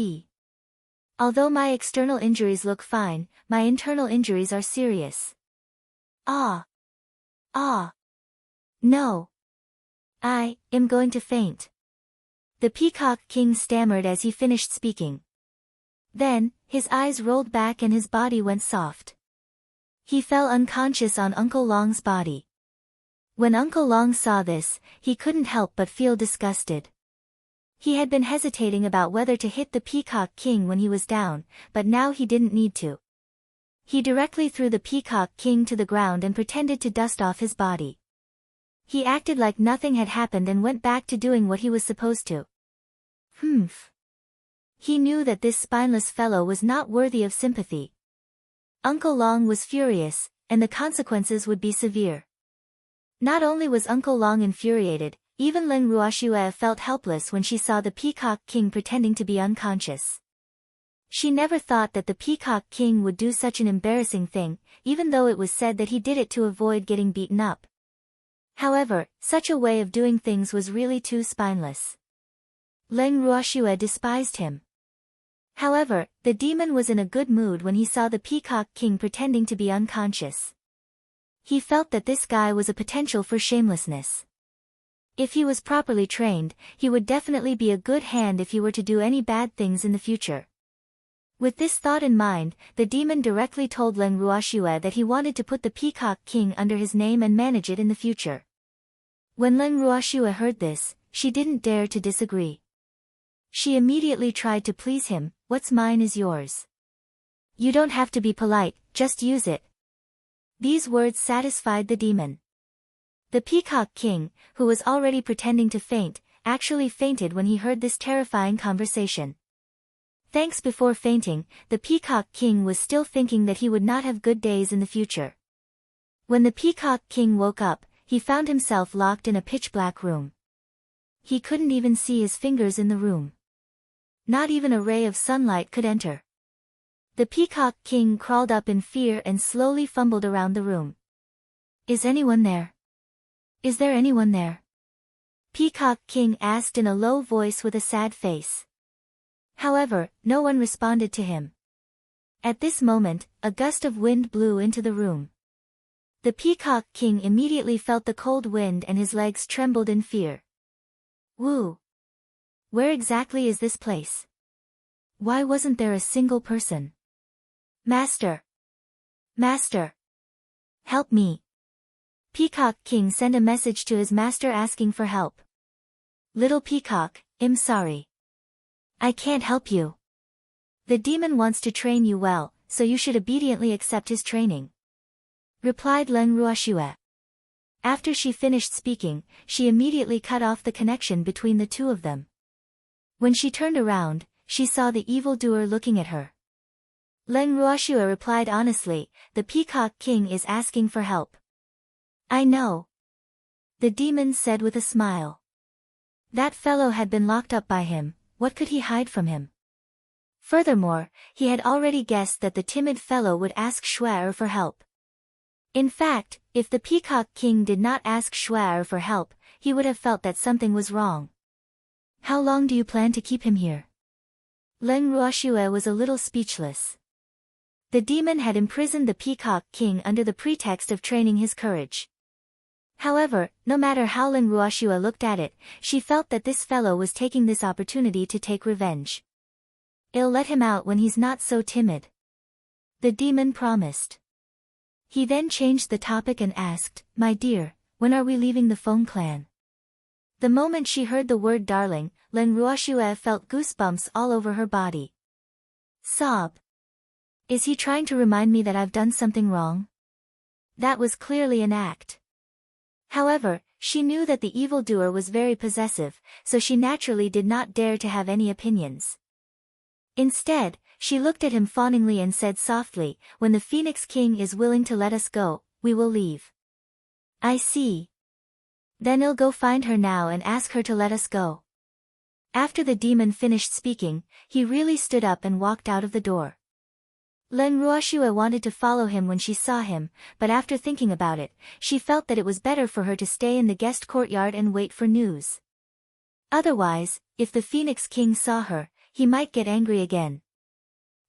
Although my external injuries look fine, my internal injuries are serious." Ah. No. I am going to faint," the Peacock King stammered as he finished speaking. Then, his eyes rolled back and his body went soft. He fell unconscious on Uncle Long's body. When Uncle Long saw this, he couldn't help but feel disgusted. He had been hesitating about whether to hit the Peacock King when he was down, but now he didn't need to. He directly threw the Peacock King to the ground and pretended to dust off his body. He acted like nothing had happened and went back to doing what he was supposed to. Humph. He knew that this spineless fellow was not worthy of sympathy. Uncle Long was furious, and the consequences would be severe. Not only was Uncle Long infuriated, even Ling Ruoxue felt helpless when she saw the Peacock King pretending to be unconscious. She never thought that the Peacock King would do such an embarrassing thing, even though it was said that he did it to avoid getting beaten up. However, such a way of doing things was really too spineless. Ling Ruoxue despised him. However, the demon was in a good mood when he saw the Peacock King pretending to be unconscious. He felt that this guy was a potential for shamelessness. If he was properly trained, he would definitely be a good hand if he were to do any bad things in the future. With this thought in mind, the demon directly told Ling Ruoxue that he wanted to put the Peacock King under his name and manage it in the future. When Ling Ruoxue heard this, she didn't dare to disagree. She immediately tried to please him. "What's mine is yours. You don't have to be polite, just use it." These words satisfied the demon. The Peacock King, who was already pretending to faint, actually fainted when he heard this terrifying conversation. Thanks. Before fainting, the Peacock King was still thinking that he would not have good days in the future. When the Peacock King woke up, he found himself locked in a pitch-black room. He couldn't even see his fingers in the room. Not even a ray of sunlight could enter. The Peacock King crawled up in fear and slowly fumbled around the room. "Is anyone there? Is there anyone there?" Peacock King asked in a low voice with a sad face. However, no one responded to him. At this moment, a gust of wind blew into the room. The Peacock King immediately felt the cold wind and his legs trembled in fear. "Woo! Where exactly is this place? Why wasn't there a single person? Master! Master! Help me!" Peacock King sent a message to his master asking for help. "Little Peacock, I'm sorry. I can't help you. The demon wants to train you well, so you should obediently accept his training," replied Ling Ruoxue. After she finished speaking, she immediately cut off the connection between the two of them. When she turned around, she saw the evildoer looking at her. Ling Ruoxue replied honestly, "The Peacock King is asking for help." "I know," the demon said with a smile. That fellow had been locked up by him, what could he hide from him? Furthermore, he had already guessed that the timid fellow would ask Shuai for help. In fact, if the Peacock King did not ask Shuai for help, he would have felt that something was wrong. "How long do you plan to keep him here?" Ling Ruoxue was a little speechless. The demon had imprisoned the Peacock King under the pretext of training his courage. However, no matter how Ling Ruoxue looked at it, she felt that this fellow was taking this opportunity to take revenge. "I'll let him out when he's not so timid," the demon promised. He then changed the topic and asked, "My dear, when are we leaving the Feng clan?" The moment she heard the word darling, Ling Ruoxue felt goosebumps all over her body. Sob. Is he trying to remind me that I've done something wrong? That was clearly an act. However, she knew that the evildoer was very possessive, so she naturally did not dare to have any opinions. Instead, She looked at him fawningly and said softly, "When the Phoenix King is willing to let us go, we will leave." "I see. Then I'll go find her now and ask her to let us go." After the demon finished speaking, he really stood up and walked out of the door. Len Ruoxue wanted to follow him when she saw him, but after thinking about it, she felt that it was better for her to stay in the guest courtyard and wait for news. Otherwise, if the Phoenix King saw her, he might get angry again.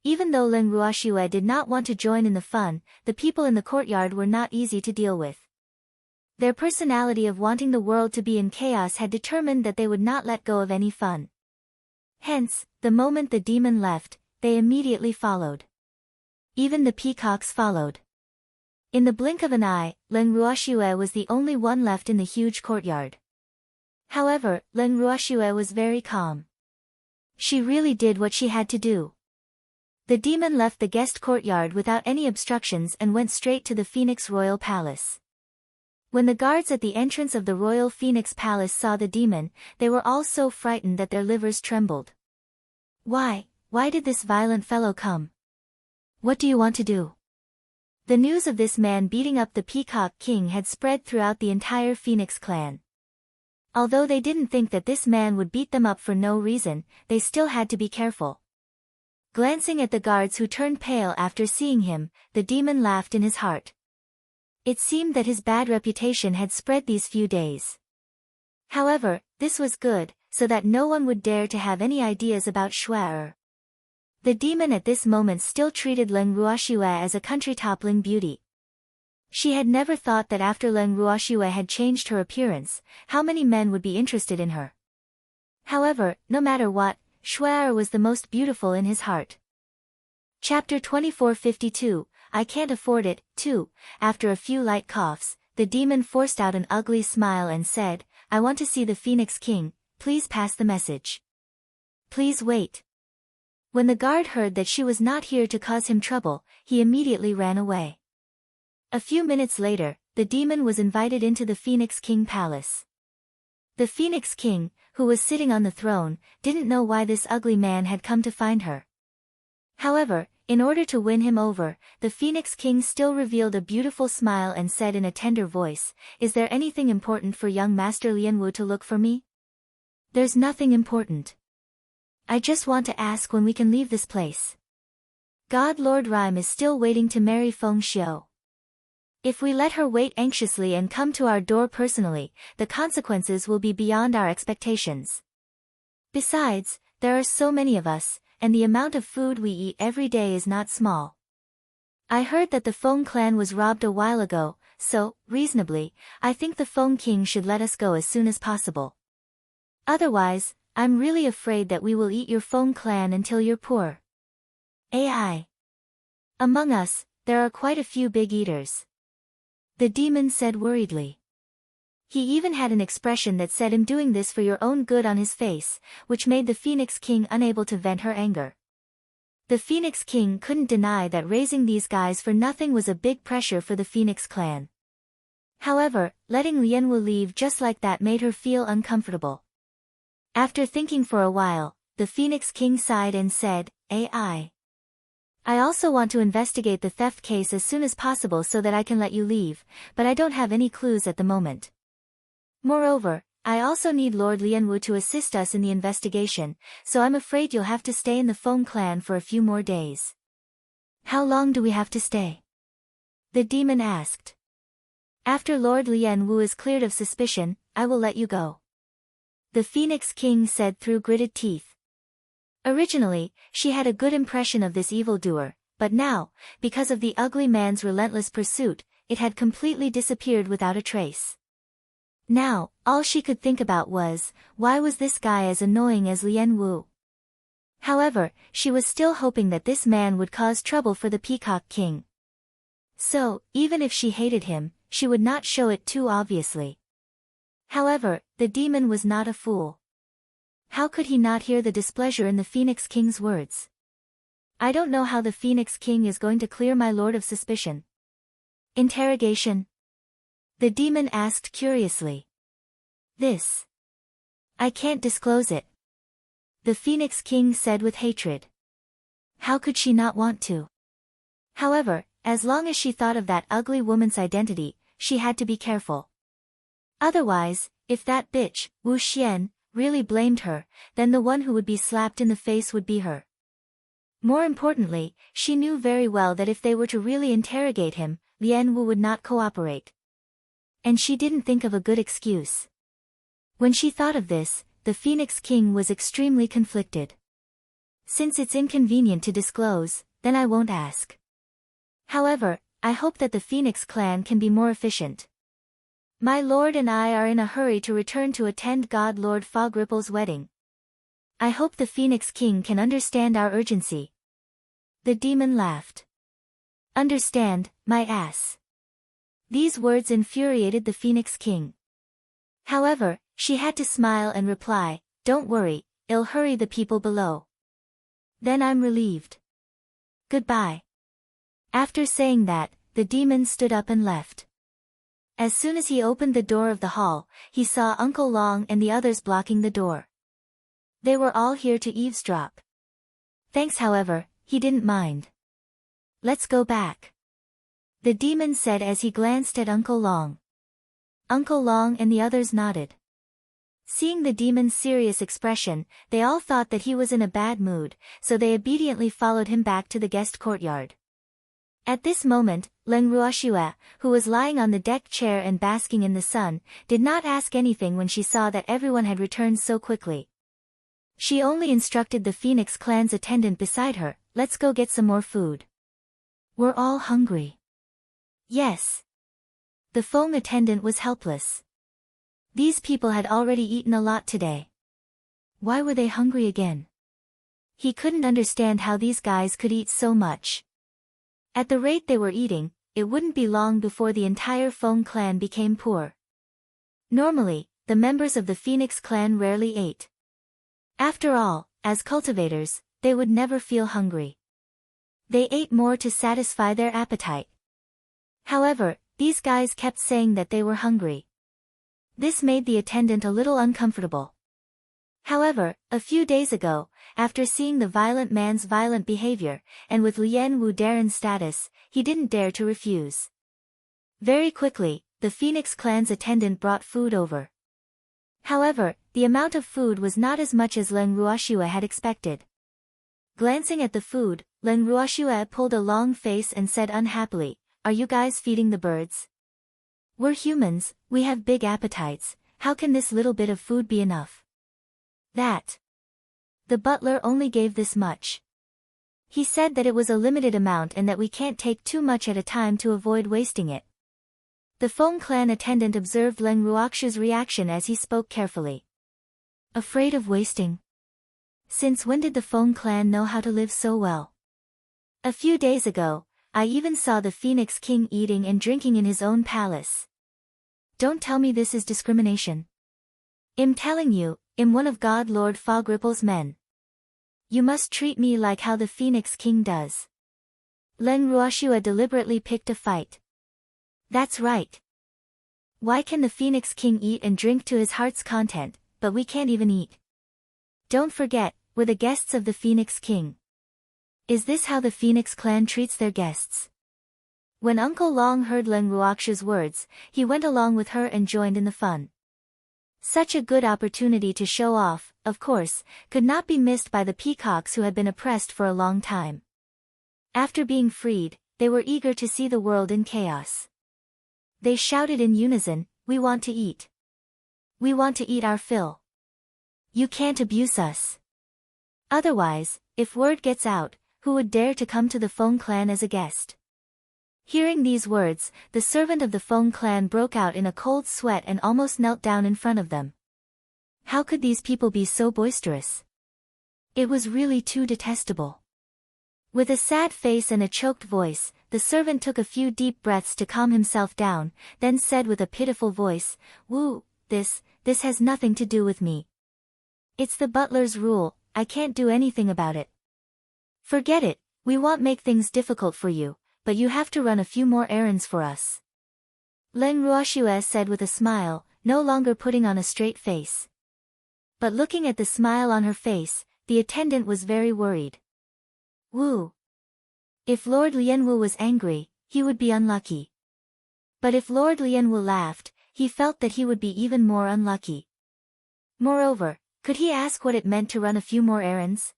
Even though Len Ruoxue did not want to join in the fun, the people in the courtyard were not easy to deal with. Their personality of wanting the world to be in chaos had determined that they would not let go of any fun. Hence, the moment the demon left, they immediately followed. Even the peacocks followed. In the blink of an eye, Len Ruoxue was the only one left in the huge courtyard. However, Len Ruoxue was very calm. She really did what she had to do. The demon left the guest courtyard without any obstructions and went straight to the Phoenix Royal Palace. When the guards at the entrance of the Royal Phoenix Palace saw the demon, they were all so frightened that their livers trembled. Why did this violent fellow come? What do you want to do?" The news of this man beating up the Peacock King had spread throughout the entire Phoenix clan. Although they didn't think that this man would beat them up for no reason, they still had to be careful. Glancing at the guards who turned pale after seeing him, the demon laughed in his heart. It seemed that his bad reputation had spread these few days. However, this was good, so that no one would dare to have any ideas about Shuai. The demon at this moment still treated Len Ruoxue as a country-toppling beauty. She had never thought that after Len Ruoxue had changed her appearance, how many men would be interested in her. However, no matter what, Shuai was the most beautiful in his heart. Chapter 2452, I Can't Afford It, 2. After a few light coughs, the demon forced out an ugly smile and said, "I want to see the Phoenix King, please pass the message." "Please wait." When the guard heard that she was not here to cause him trouble, he immediately ran away. A few minutes later, the demon was invited into the Phoenix King Palace. The Phoenix King, who was sitting on the throne, didn't know why this ugly man had come to find her. However, in order to win him over, the Phoenix King still revealed a beautiful smile and said in a tender voice, "Is there anything important for young Master Lianwu to look for me?" "There's nothing important. I just want to ask when we can leave this place. God Lord Rime is still waiting to marry Feng Xiu. If we let her wait anxiously and come to our door personally, the consequences will be beyond our expectations. Besides, there are so many of us, and the amount of food we eat every day is not small. I heard that the Feng clan was robbed a while ago, so, reasonably, I think the Feng King should let us go as soon as possible. Otherwise, I'm really afraid that we will eat your Feng clan until you're poor. AI. Among us, there are quite a few big eaters," the demon said worriedly. He even had an expression that said "I'm doing this for your own good" on his face, which made the Phoenix King unable to vent her anger. The Phoenix King couldn't deny that raising these guys for nothing was a big pressure for the Phoenix clan. However, letting Lianwu leave just like that made her feel uncomfortable. After thinking for a while, the Phoenix King sighed and said, "I also want to investigate the theft case as soon as possible so that I can let you leave, but I don't have any clues at the moment. Moreover, I also need Lord Lianwu to assist us in the investigation, so I'm afraid you'll have to stay in the Feng clan for a few more days." "How long do we have to stay?" the demon asked. "After Lord Lianwu is cleared of suspicion, I will let you go," the Phoenix King said through gritted teeth. Originally, she had a good impression of this evildoer, but now, because of the ugly man's relentless pursuit, it had completely disappeared without a trace. Now, all she could think about was, why was this guy as annoying as Lianwu? However, she was still hoping that this man would cause trouble for the Peacock King. So, even if she hated him, she would not show it too obviously. However, the demon was not a fool. How could he not hear the displeasure in the Phoenix King's words? "I don't know how the Phoenix King is going to clear my lord of suspicion." Interrogation. The demon asked curiously. "This. I can't disclose it," the Phoenix King said with hatred. How could she not want to? However, as long as she thought of that ugly woman's identity, she had to be careful. Otherwise, if that bitch, Wu Xian, really blamed her, then the one who would be slapped in the face would be her. More importantly, she knew very well that if they were to really interrogate him, Lien Wu would not cooperate. And she didn't think of a good excuse. When she thought of this, the Phoenix King was extremely conflicted. Since it's inconvenient to disclose, then I won't ask. However, I hope that the Phoenix clan can be more efficient. My lord and I are in a hurry to return to attend God Lord Fog Ripple's wedding. I hope the Phoenix King can understand our urgency. The demon laughed. Understand, my ass. These words infuriated the Phoenix King. However, she had to smile and reply, don't worry, I'll hurry the people below. Then I'm relieved. Goodbye. After saying that, the demon stood up and left. As soon as he opened the door of the hall, he saw Uncle Long and the others blocking the door. They were all here to eavesdrop. Thanks, however, he didn't mind. Let's go back. The demon said as he glanced at Uncle Long. Uncle Long and the others nodded. Seeing the demon's serious expression, they all thought that he was in a bad mood, so they obediently followed him back to the guest courtyard. At this moment, Leng Ruoxue, who was lying on the deck chair and basking in the sun, did not ask anything when she saw that everyone had returned so quickly. She only instructed the Phoenix clan's attendant beside her, let's go get some more food. We're all hungry. Yes. The Feng attendant was helpless. These people had already eaten a lot today. Why were they hungry again? He couldn't understand how these guys could eat so much. At the rate they were eating, it wouldn't be long before the entire Feng clan became poor. Normally, the members of the Phoenix clan rarely ate. After all, as cultivators, they would never feel hungry. They ate more to satisfy their appetite. However, these guys kept saying that they were hungry. This made the attendant a little uncomfortable. However, a few days ago, after seeing the violent man's violent behavior, and with Lien Wu Daren's status, he didn't dare to refuse. Very quickly, the Phoenix clan's attendant brought food over. However, the amount of food was not as much as Leng Ruoxue had expected. Glancing at the food, Leng Ruoxue pulled a long face and said unhappily, "Are you guys feeding the birds? We're humans, we have big appetites, how can this little bit of food be enough?" That. The butler only gave this much. He said that it was a limited amount and that we can't take too much at a time to avoid wasting it. The Feng clan attendant observed Leng Ruoxue's reaction as he spoke carefully. Afraid of wasting? Since when did the Feng clan know how to live so well? A few days ago, I even saw the Phoenix King eating and drinking in his own palace. Don't tell me this is discrimination. I'm telling you, I'm one of God Lord Fog Ripple's men. You must treat me like how the Phoenix King does. Leng Ruoxue deliberately picked a fight. That's right. Why can the Phoenix King eat and drink to his heart's content, but we can't even eat? Don't forget, we're the guests of the Phoenix King. Is this how the Phoenix clan treats their guests? When Uncle Long heard Leng Ruoxue's words, he went along with her and joined in the fun. Such a good opportunity to show off, of course, could not be missed by the peacocks who had been oppressed for a long time. After being freed, they were eager to see the world in chaos. They shouted in unison, "We want to eat. We want to eat our fill. You can't abuse us. Otherwise, if word gets out, who would dare to come to the Feng clan as a guest?" Hearing these words, the servant of the Feng clan broke out in a cold sweat and almost knelt down in front of them. How could these people be so boisterous? It was really too detestable. With a sad face and a choked voice, the servant took a few deep breaths to calm himself down, then said with a pitiful voice, "Wu, this has nothing to do with me. It's the butler's rule, I can't do anything about it. Forget it, we won't make things difficult for you, but you have to run a few more errands for us." Leng Ruoxue said with a smile, no longer putting on a straight face. But looking at the smile on her face, the attendant was very worried. Wu. If Lord Lianwu was angry, he would be unlucky. But if Lord Lianwu laughed, he felt that he would be even more unlucky. Moreover, could he ask what it meant to run a few more errands?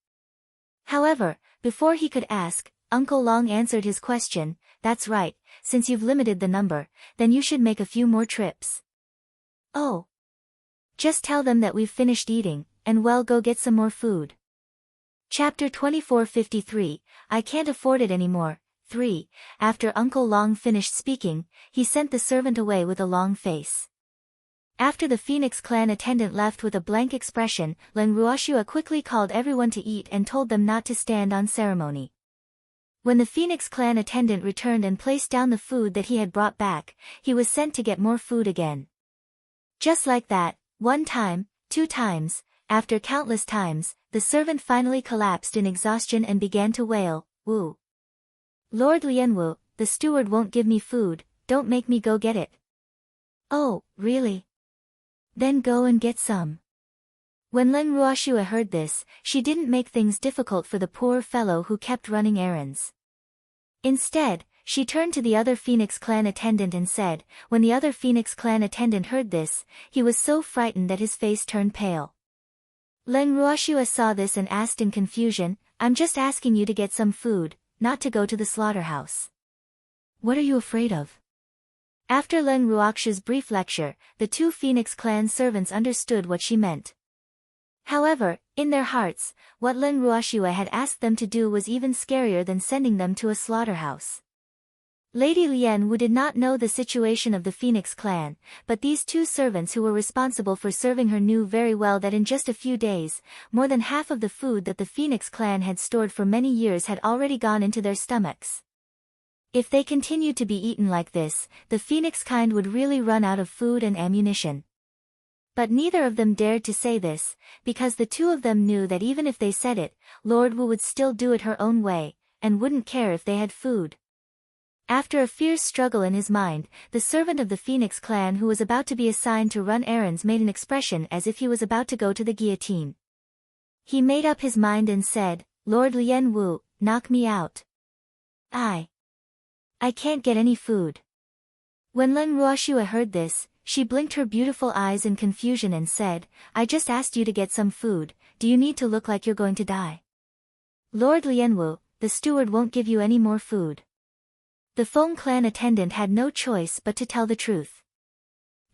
However, before he could ask, Uncle Long answered his question. That's right, since you've limited the number, then you should make a few more trips. Oh. Just tell them that we've finished eating, and well, go get some more food. Chapter 2453, I Can't Afford It Anymore. 3. After Uncle Long finished speaking, he sent the servant away with a long face. After the Phoenix clan attendant left with a blank expression, Len Ruoxua quickly called everyone to eat and told them not to stand on ceremony. When the Phoenix clan attendant returned and placed down the food that he had brought back, he was sent to get more food again. Just like that, 1 time, 2 times, after countless times, the servant finally collapsed in exhaustion and began to wail, "Wu. Lord Lianwu, the steward won't give me food, don't make me go get it." "Oh, really? Then go and get some." When Len Ruoxua heard this, she didn't make things difficult for the poor fellow who kept running errands. Instead, she turned to the other Phoenix clan attendant and said, when the other Phoenix clan attendant heard this, he was so frightened that his face turned pale. Len Ruoxua saw this and asked in confusion, "I'm just asking you to get some food, not to go to the slaughterhouse. What are you afraid of?" After Len Ruoxua's brief lecture, the 2 Phoenix clan servants understood what she meant. However, in their hearts, what Len Ruoxua had asked them to do was even scarier than sending them to a slaughterhouse. Lady Lian Wu did not know the situation of the Phoenix clan, but these 2 servants who were responsible for serving her knew very well that in just a few days, more than half of the food that the Phoenix clan had stored for many years had already gone into their stomachs. If they continued to be eaten like this, the Phoenix kind would really run out of food and ammunition. But neither of them dared to say this, because the 2 of them knew that even if they said it, Lord Wu would still do it her own way, and wouldn't care if they had food. After a fierce struggle in his mind, the servant of the Phoenix clan who was about to be assigned to run errands made an expression as if he was about to go to the guillotine. He made up his mind and said, "Lord Lian Wu, knock me out. I can't get any food." When Len Ruoxua heard this, she blinked her beautiful eyes in confusion and said, "I just asked you to get some food, do you need to look like you're going to die? Lord Lianwu, the steward won't give you any more food." The Feng clan attendant had no choice but to tell the truth.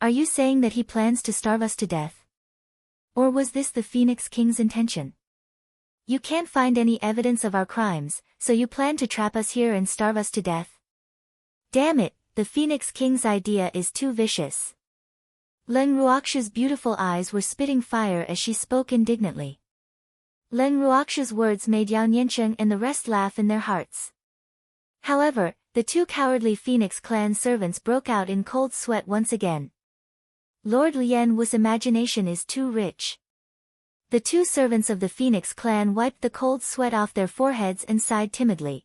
"Are you saying that he plans to starve us to death? Or was this the Phoenix King's intention? You can't find any evidence of our crimes, so you plan to trap us here and starve us to death? Damn it, the Phoenix King's idea is too vicious." Len Ruoxua's beautiful eyes were spitting fire as she spoke indignantly. Len Ruoxua's words made Yao Niancheng and the rest laugh in their hearts. However, the 2 cowardly Phoenix clan servants broke out in cold sweat once again. Lord Lian Wu's imagination is too rich. The 2 servants of the Phoenix clan wiped the cold sweat off their foreheads and sighed timidly.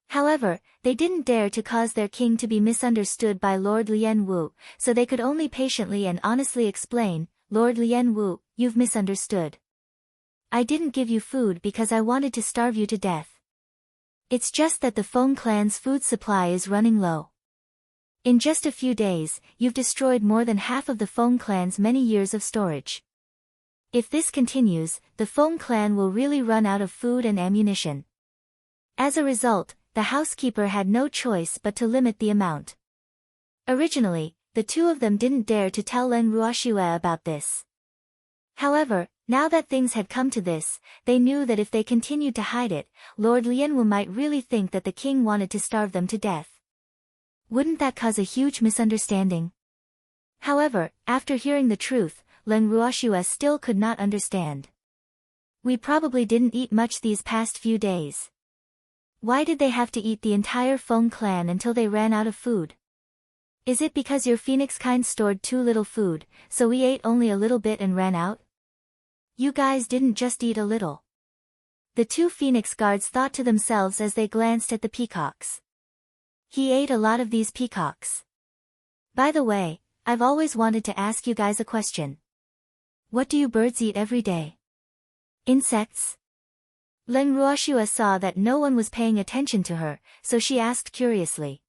However, they didn't dare to cause their king to be misunderstood by Lord Lian Wu, so they could only patiently and honestly explain, "Lord Lian Wu, you've misunderstood. I didn't give you food because I wanted to starve you to death. It's just that the Feng clan's food supply is running low. In just a few days, you've destroyed more than half of the Feng clan's many years of storage. If this continues, the Feng clan will really run out of food and ammunition." As a result, the housekeeper had no choice but to limit the amount. Originally, the 2 of them didn't dare to tell Len Ruoxua about this. However, now that things had come to this, they knew that if they continued to hide it, Lord Lianwu might really think that the king wanted to starve them to death. Wouldn't that cause a huge misunderstanding? However, after hearing the truth, Len Ruoxua still could not understand. "We probably didn't eat much these past few days. Why did they have to eat the entire Feng clan until they ran out of food? Is it because your Phoenix kind stored too little food, so we ate only a little bit and ran out? You guys didn't just eat a little." The 2 Phoenix guards thought to themselves as they glanced at the peacocks. "He ate a lot of these peacocks. By the way, I've always wanted to ask you guys a question. What do you birds eat every day? Insects?" Leng Ruoxue saw that no one was paying attention to her, so she asked curiously.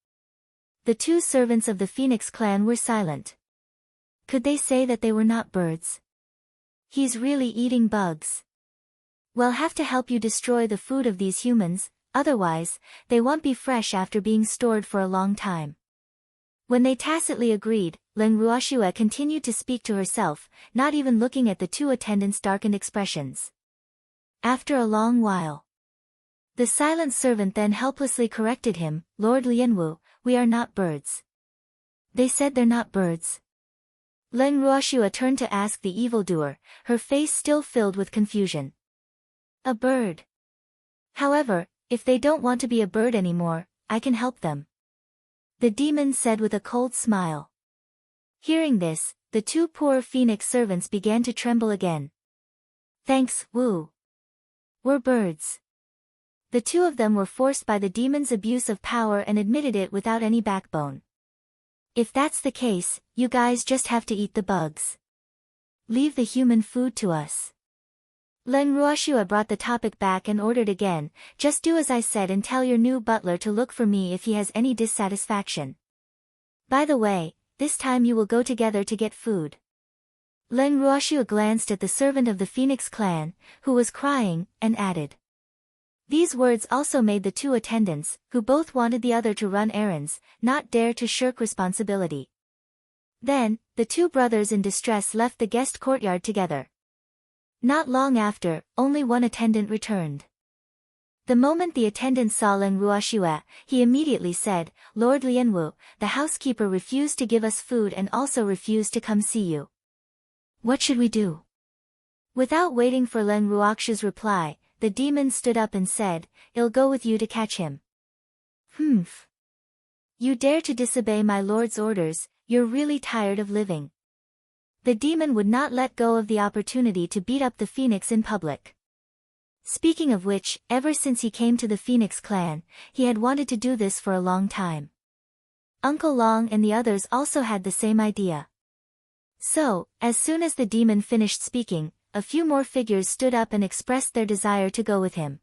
The two servants of the Phoenix clan were silent. Could they say that they were not birds? He's really eating bugs. We'll have to help you destroy the food of these humans, otherwise, they won't be fresh after being stored for a long time. When they tacitly agreed, Leng Ruoxue continued to speak to herself, not even looking at the two attendants' darkened expressions. After a long while, the silent servant then helplessly corrected him, Lord Lianwu, we are not birds. They said they're not birds. Leng Ruoxue turned to ask the evildoer, her face still filled with confusion. A bird. However, if they don't want to be a bird anymore, I can help them. The demon said with a cold smile. Hearing this, the two poor phoenix servants began to tremble again. Thanks, Wu. We're birds. The two of them were forced by the demon's abuse of power and admitted it without any backbone. If that's the case, you guys just have to eat the bugs. Leave the human food to us. Leng Ruoxue brought the topic back and ordered again, just do as I said and tell your new butler to look for me if he has any dissatisfaction. By the way, this time you will go together to get food. Leng Ruoxue glanced at the servant of the Phoenix clan, who was crying, and added. These words also made the two attendants, who both wanted the other to run errands, not dare to shirk responsibility. Then, the two brothers in distress left the guest courtyard together. Not long after, only one attendant returned. The moment the attendant saw Leng Ruoxue, he immediately said, Lord Lianwu, the housekeeper refused to give us food and also refused to come see you. What should we do? Without waiting for Leng Ruoxue's reply, the demon stood up and said, I'll go with you to catch him. Humph. You dare to disobey my lord's orders, you're really tired of living. The demon would not let go of the opportunity to beat up the Phoenix in public. Speaking of which, ever since he came to the Phoenix clan, he had wanted to do this for a long time. Uncle Long and the others also had the same idea. So, as soon as the demon finished speaking, a few more figures stood up and expressed their desire to go with him.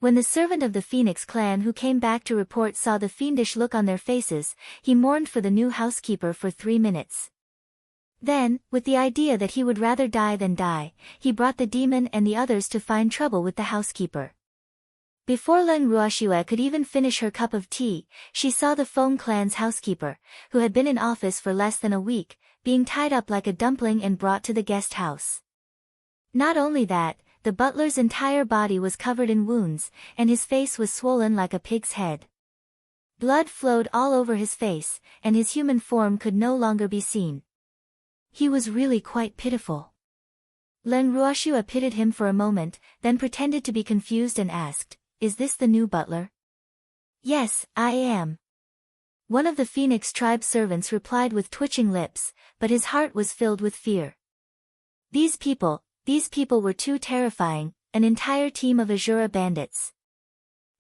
When the servant of the Phoenix clan who came back to report saw the fiendish look on their faces, he mourned for the new housekeeper for 3 minutes. Then, with the idea that he would rather die than die, he brought the demon and the others to find trouble with the housekeeper. Before Leng Ruoxue could even finish her cup of tea, she saw the Feng clan's housekeeper, who had been in office for less than a week, being tied up like a dumpling and brought to the guest house. Not only that, the butler's entire body was covered in wounds, and his face was swollen like a pig's head. Blood flowed all over his face, and his human form could no longer be seen. He was really quite pitiful. Leng Ruoxue pitied him for a moment, then pretended to be confused and asked, Is this the new butler? Yes, I am. One of the Phoenix tribe servants replied with twitching lips, but his heart was filled with fear. These people were too terrifying, an entire team of Azura bandits.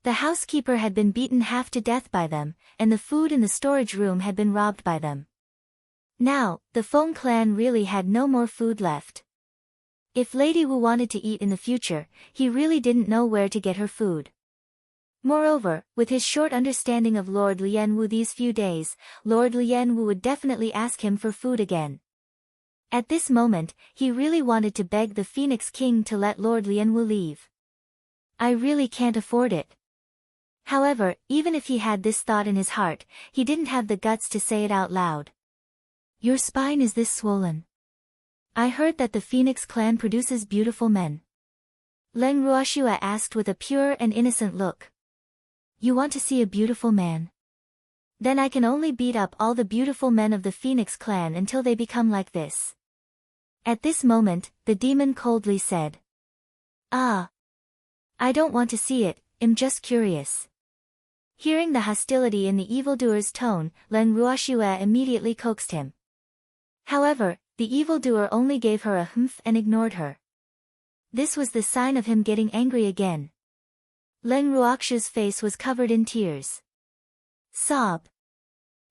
The housekeeper had been beaten half to death by them, and the food in the storage room had been robbed by them. Now, the Feng clan really had no more food left. If Lady Wu wanted to eat in the future, he really didn't know where to get her food. Moreover, with his short understanding of Lord Lianwu these few days, Lord Lianwu would definitely ask him for food again. At this moment, he really wanted to beg the Phoenix King to let Lord Lianwu leave. I really can't afford it. However, even if he had this thought in his heart, he didn't have the guts to say it out loud. Your spine is this swollen? I heard that the Phoenix clan produces beautiful men. Leng Ruoxue asked with a pure and innocent look. You want to see a beautiful man? Then I can only beat up all the beautiful men of the Phoenix clan until they become like this. At this moment, the demon coldly said. Ah. I don't want to see it, I'm just curious. Hearing the hostility in the evildoer's tone, Leng Ruoxue immediately coaxed him. However, the evildoer only gave her a humph and ignored her. This was the sign of him getting angry again. Leng Ruoxue's face was covered in tears. Sob.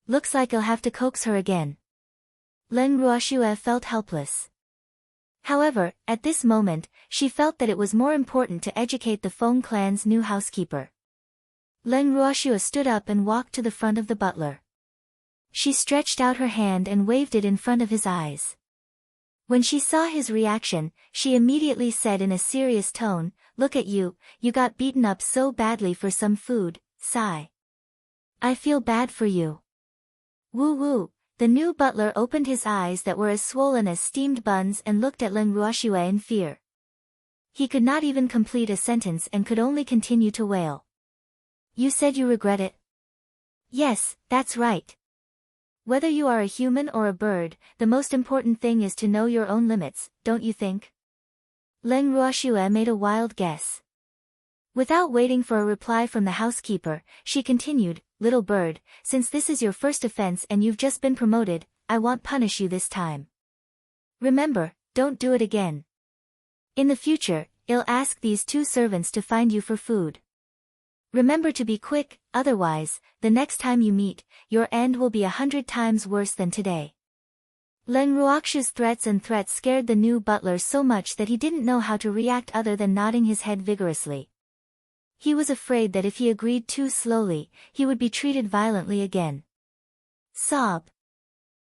Looks like I'll have to coax her again. Leng Ruoxue felt helpless. However, at this moment, she felt that it was more important to educate the Feng clan's new housekeeper. Leng Ruoxue stood up and walked to the front of the butler. She stretched out her hand and waved it in front of his eyes. When she saw his reaction, she immediately said in a serious tone, "Look at you, you got beaten up so badly for some food, sigh. I feel bad for you." Woo woo. The new butler opened his eyes that were as swollen as steamed buns and looked at Leng Ruoxue in fear. He could not even complete a sentence and could only continue to wail. "You said you regret it?" "Yes, that's right. Whether you are a human or a bird, the most important thing is to know your own limits, don't you think?" Leng Ruoxue made a wild guess. Without waiting for a reply from the housekeeper, she continued, "Little bird, since this is your first offense and you've just been promoted, I won't punish you this time. Remember, don't do it again. In the future, I'll ask these two servants to find you for food. Remember to be quick, otherwise, the next time you meet, your end will be 100 times worse than today." Leng Ruoxue's threats scared the new butler so much that he didn't know how to react other than nodding his head vigorously. He was afraid that if he agreed too slowly, he would be treated violently again. Sob.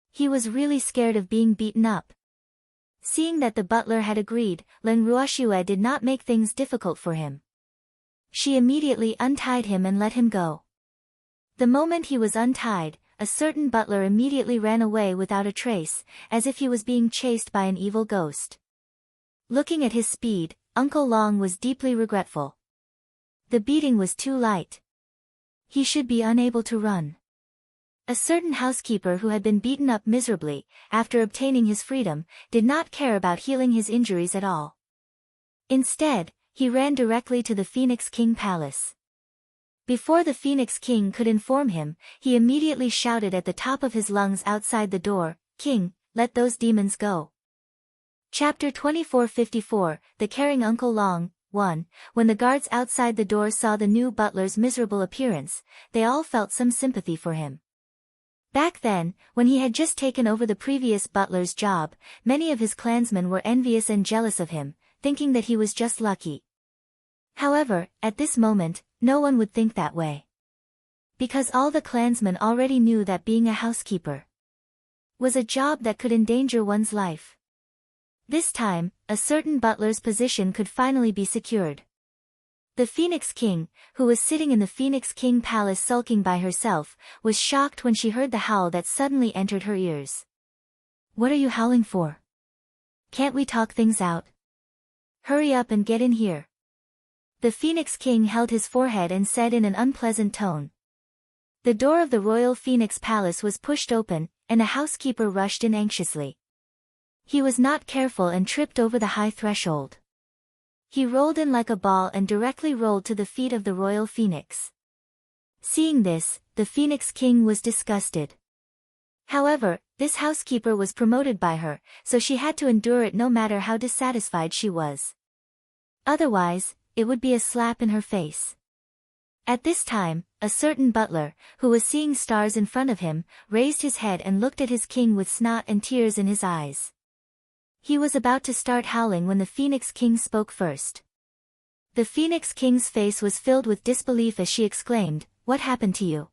He was really scared of being beaten up. Seeing that the butler had agreed, Leng Ruoxue did not make things difficult for him. She immediately untied him and let him go. The moment he was untied, a certain butler immediately ran away without a trace, as if he was being chased by an evil ghost. Looking at his speed, Uncle Long was deeply regretful. The beating was too light. He should be unable to run. A certain housekeeper who had been beaten up miserably, after obtaining his freedom, did not care about healing his injuries at all. Instead, he ran directly to the Phoenix King Palace. Before the Phoenix King could inform him, he immediately shouted at the top of his lungs outside the door, "King, let those demons go." Chapter 2454, The Caring Uncle Long. 1. When the guards outside the door saw the new butler's miserable appearance, they all felt some sympathy for him. Back then, when he had just taken over the previous butler's job, many of his clansmen were envious and jealous of him, thinking that he was just lucky. However, at this moment, no one would think that way. Because all the clansmen already knew that being a housekeeper was a job that could endanger one's life. This time, a certain butler's position could finally be secured. The Phoenix King, who was sitting in the Phoenix King Palace sulking by herself, was shocked when she heard the howl that suddenly entered her ears. "What are you howling for? Can't we talk things out? Hurry up and get in here." The Phoenix King held his forehead and said in an unpleasant tone. The door of the Royal Phoenix Palace was pushed open, and a housekeeper rushed in anxiously. He was not careful and tripped over the high threshold. He rolled in like a ball and directly rolled to the feet of the Royal Phoenix. Seeing this, the Phoenix King was disgusted. However, this housekeeper was promoted by her, so she had to endure it no matter how dissatisfied she was. Otherwise, it would be a slap in her face. At this time, a certain butler, who was seeing stars in front of him, raised his head and looked at his king with snot and tears in his eyes. He was about to start howling when the Phoenix King spoke first. The Phoenix King's face was filled with disbelief as she exclaimed, "What happened to you?"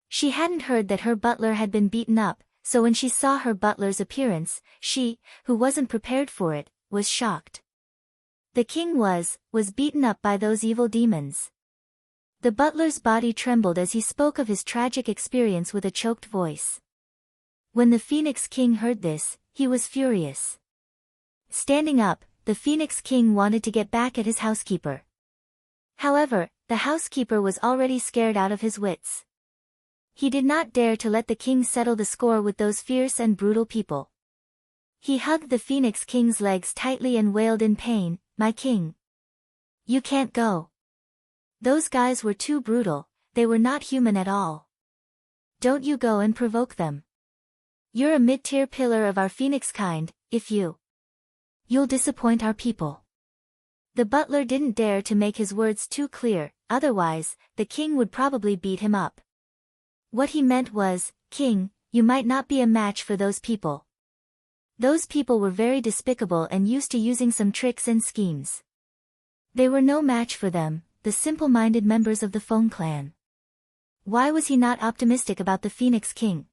She hadn't heard that her butler had been beaten up, so when she saw her butler's appearance, she, who wasn't prepared for it, was shocked. The king was beaten up by those evil demons. The butler's body trembled as he spoke of his tragic experience with a choked voice. When the Phoenix King heard this, he was furious. Standing up, the Phoenix King wanted to get back at his housekeeper. However, the housekeeper was already scared out of his wits. He did not dare to let the king settle the score with those fierce and brutal people. He hugged the Phoenix King's legs tightly and wailed in pain, "My king! You can't go. Those guys were too brutal, they were not human at all. Don't you go and provoke them. You're a mid-tier pillar of our Phoenix kind, if you'll disappoint our people." The butler didn't dare to make his words too clear, otherwise, the king would probably beat him up. What he meant was, "King, you might not be a match for those people. Those people were very despicable and used to using some tricks and schemes. They were no match for them, the simple-minded members of the Phone clan. Why was he not optimistic about the Phoenix King?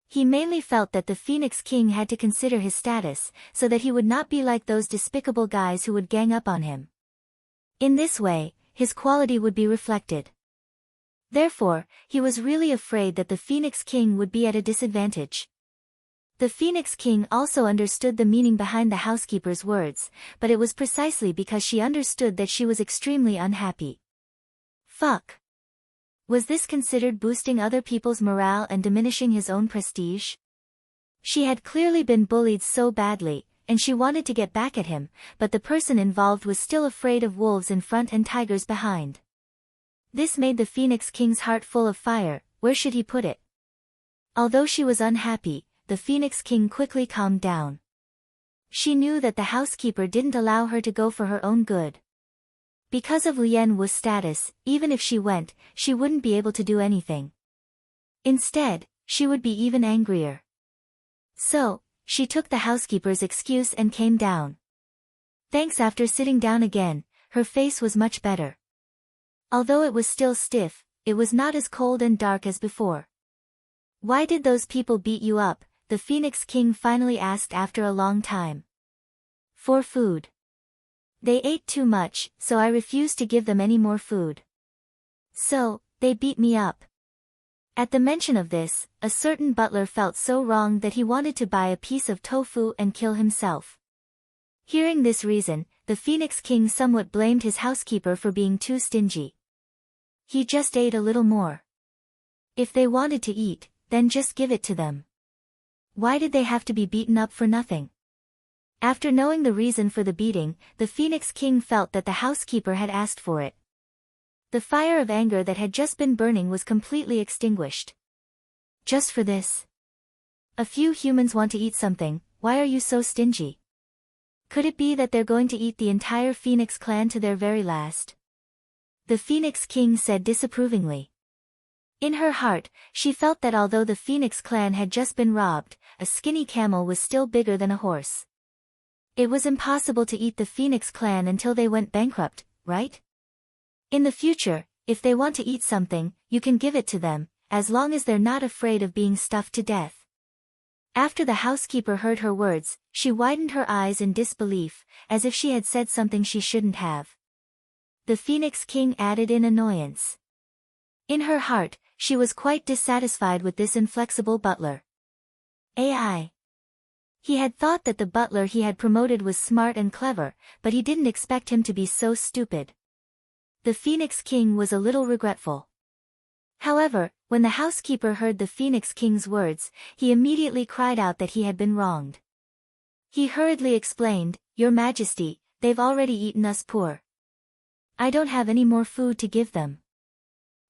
He mainly felt that the Phoenix King had to consider his status, so that he would not be like those despicable guys who would gang up on him. In this way, his quality would be reflected. Therefore, he was really afraid that the Phoenix King would be at a disadvantage. The Phoenix King also understood the meaning behind the housekeeper's words, but it was precisely because she understood that she was extremely unhappy. Fuck. Was this considered boosting other people's morale and diminishing his own prestige? She had clearly been bullied so badly, and she wanted to get back at him, but the person involved was still afraid of wolves in front and tigers behind. This made the Phoenix King's heart full of fire. Where should he put it? Although she was unhappy, the Phoenix King quickly calmed down. She knew that the housekeeper didn't allow her to go for her own good. Because of Lien Wu's status, even if she went, she wouldn't be able to do anything. Instead, she would be even angrier. So, she took the housekeeper's excuse and came down. Thanks. After sitting down again, her face was much better. Although it was still stiff, it was not as cold and dark as before. Why did those people beat you up? The Phoenix King finally asked after a long time. For food. They ate too much, so I refused to give them any more food. So, they beat me up. At the mention of this, a certain butler felt so wrong that he wanted to buy a piece of tofu and kill himself. Hearing this reason, the Phoenix King somewhat blamed his housekeeper for being too stingy. He just ate a little more. If they wanted to eat, then just give it to them. Why did they have to be beaten up for nothing? After knowing the reason for the beating, the Phoenix King felt that the housekeeper had asked for it. The fire of anger that had just been burning was completely extinguished. Just for this? A few humans want to eat something. Why are you so stingy? Could it be that they're going to eat the entire Phoenix clan to their very last? The Phoenix King said disapprovingly. In her heart, she felt that although the Phoenix clan had just been robbed, a skinny camel was still bigger than a horse. It was impossible to eat the Phoenix clan until they went bankrupt, right? In the future, if they want to eat something, you can give it to them, as long as they're not afraid of being stuffed to death. After the housekeeper heard her words, she widened her eyes in disbelief, as if she had said something she shouldn't have. The Phoenix King added in annoyance. In her heart, she was quite dissatisfied with this inflexible butler. AI. He had thought that the butler he had promoted was smart and clever, but he didn't expect him to be so stupid. The Phoenix King was a little regretful. However, when the housekeeper heard the Phoenix King's words, he immediately cried out that he had been wronged. He hurriedly explained, "Your Majesty, they've already eaten us poor. I don't have any more food to give them."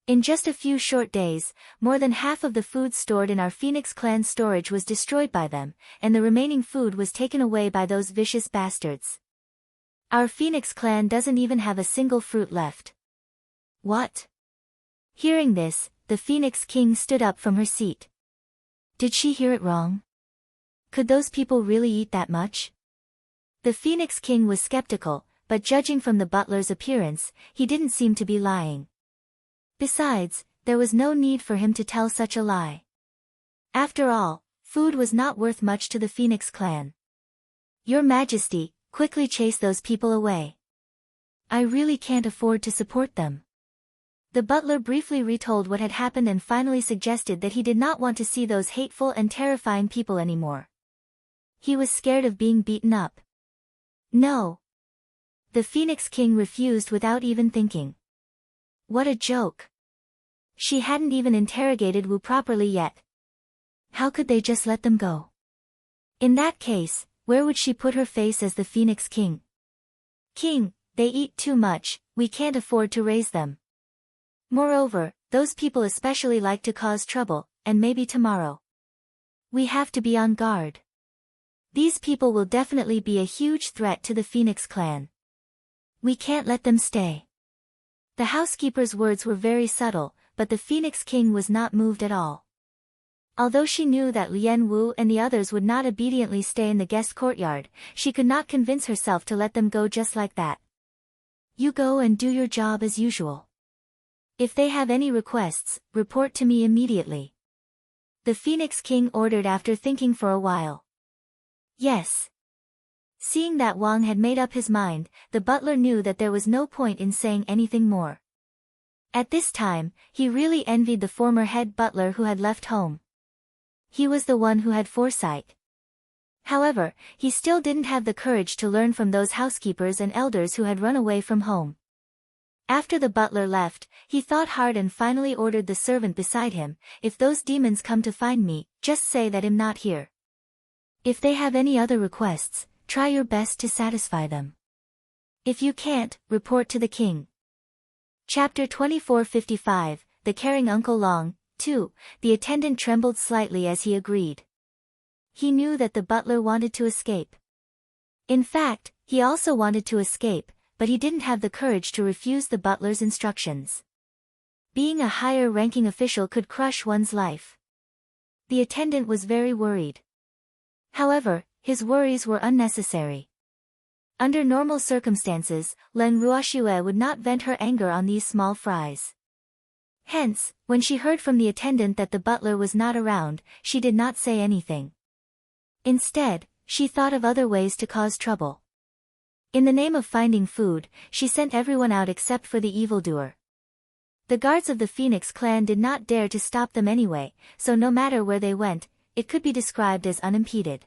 In just a few short days, more than half of the food stored in our Phoenix clan storage was destroyed by them, and the remaining food was taken away by those vicious bastards. Our Phoenix clan doesn't even have a single fruit left. What? Hearing this, the Phoenix King stood up from her seat. Did she hear it wrong? Could those people really eat that much? The Phoenix King was skeptical, but judging from the butler's appearance, he didn't seem to be lying. Besides, there was no need for him to tell such a lie. After all, food was not worth much to the Phoenix clan. Your Majesty, quickly chase those people away. I really can't afford to support them. The butler briefly retold what had happened and finally suggested that he did not want to see those hateful and terrifying people anymore. He was scared of being beaten up. No. The Phoenix King refused without even thinking. What a joke. She hadn't even interrogated Wu properly yet. How could they just let them go? In that case, where would she put her face as the Phoenix King? King, they eat too much, we can't afford to raise them. Moreover, those people especially like to cause trouble, and maybe tomorrow. We have to be on guard. These people will definitely be a huge threat to the Phoenix clan. We can't let them stay. The housekeeper's words were very subtle, but the Phoenix King was not moved at all. Although she knew that Lien Wu and the others would not obediently stay in the guest courtyard, she could not convince herself to let them go just like that. You go and do your job as usual. If they have any requests, report to me immediately. The Phoenix King ordered after thinking for a while. Yes. Seeing that Wang had made up his mind, the butler knew that there was no point in saying anything more. At this time, he really envied the former head butler who had left home. He was the one who had foresight. However, he still didn't have the courage to learn from those housekeepers and elders who had run away from home. After the butler left, he thought hard and finally ordered the servant beside him, if those demons come to find me, just say that I'm not here. If they have any other requests, try your best to satisfy them. If you can't, report to the king. Chapter 2455, The Caring Uncle Long. 2. The attendant trembled slightly as he agreed. He knew that the butler wanted to escape. In fact, he also wanted to escape, but he didn't have the courage to refuse the butler's instructions. Being a higher-ranking official could crush one's life. The attendant was very worried. However, his worries were unnecessary. Under normal circumstances, Leng Ruoxue would not vent her anger on these small fries. Hence, when she heard from the attendant that the butler was not around, she did not say anything. Instead, she thought of other ways to cause trouble. In the name of finding food, she sent everyone out except for the evildoer. The guards of the Phoenix clan did not dare to stop them anyway, so no matter where they went, it could be described as unimpeded.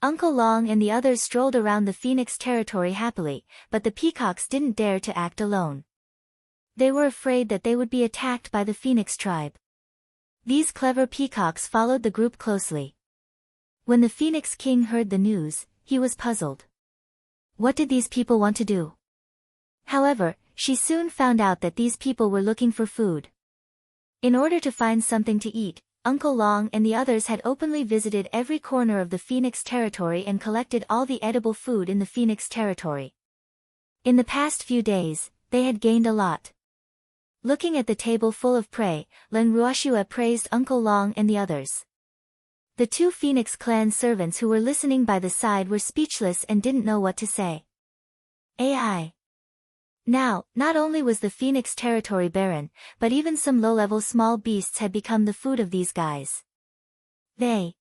Uncle Long and the others strolled around the Phoenix territory happily, but the peacocks didn't dare to act alone. They were afraid that they would be attacked by the Phoenix tribe. These clever peacocks followed the group closely. When the Phoenix King heard the news, he was puzzled. What did these people want to do? However, she soon found out that these people were looking for food. In order to find something to eat, Uncle Long and the others had openly visited every corner of the Phoenix territory and collected all the edible food in the Phoenix territory. In the past few days, they had gained a lot. Looking at the table full of prey, Leng Ruoxue praised Uncle Long and the others. The two Phoenix clan servants who were listening by the side were speechless and didn't know what to say. AI. Now, not only was the Phoenix territory barren, but even some low-level small beasts had become the food of these guys. They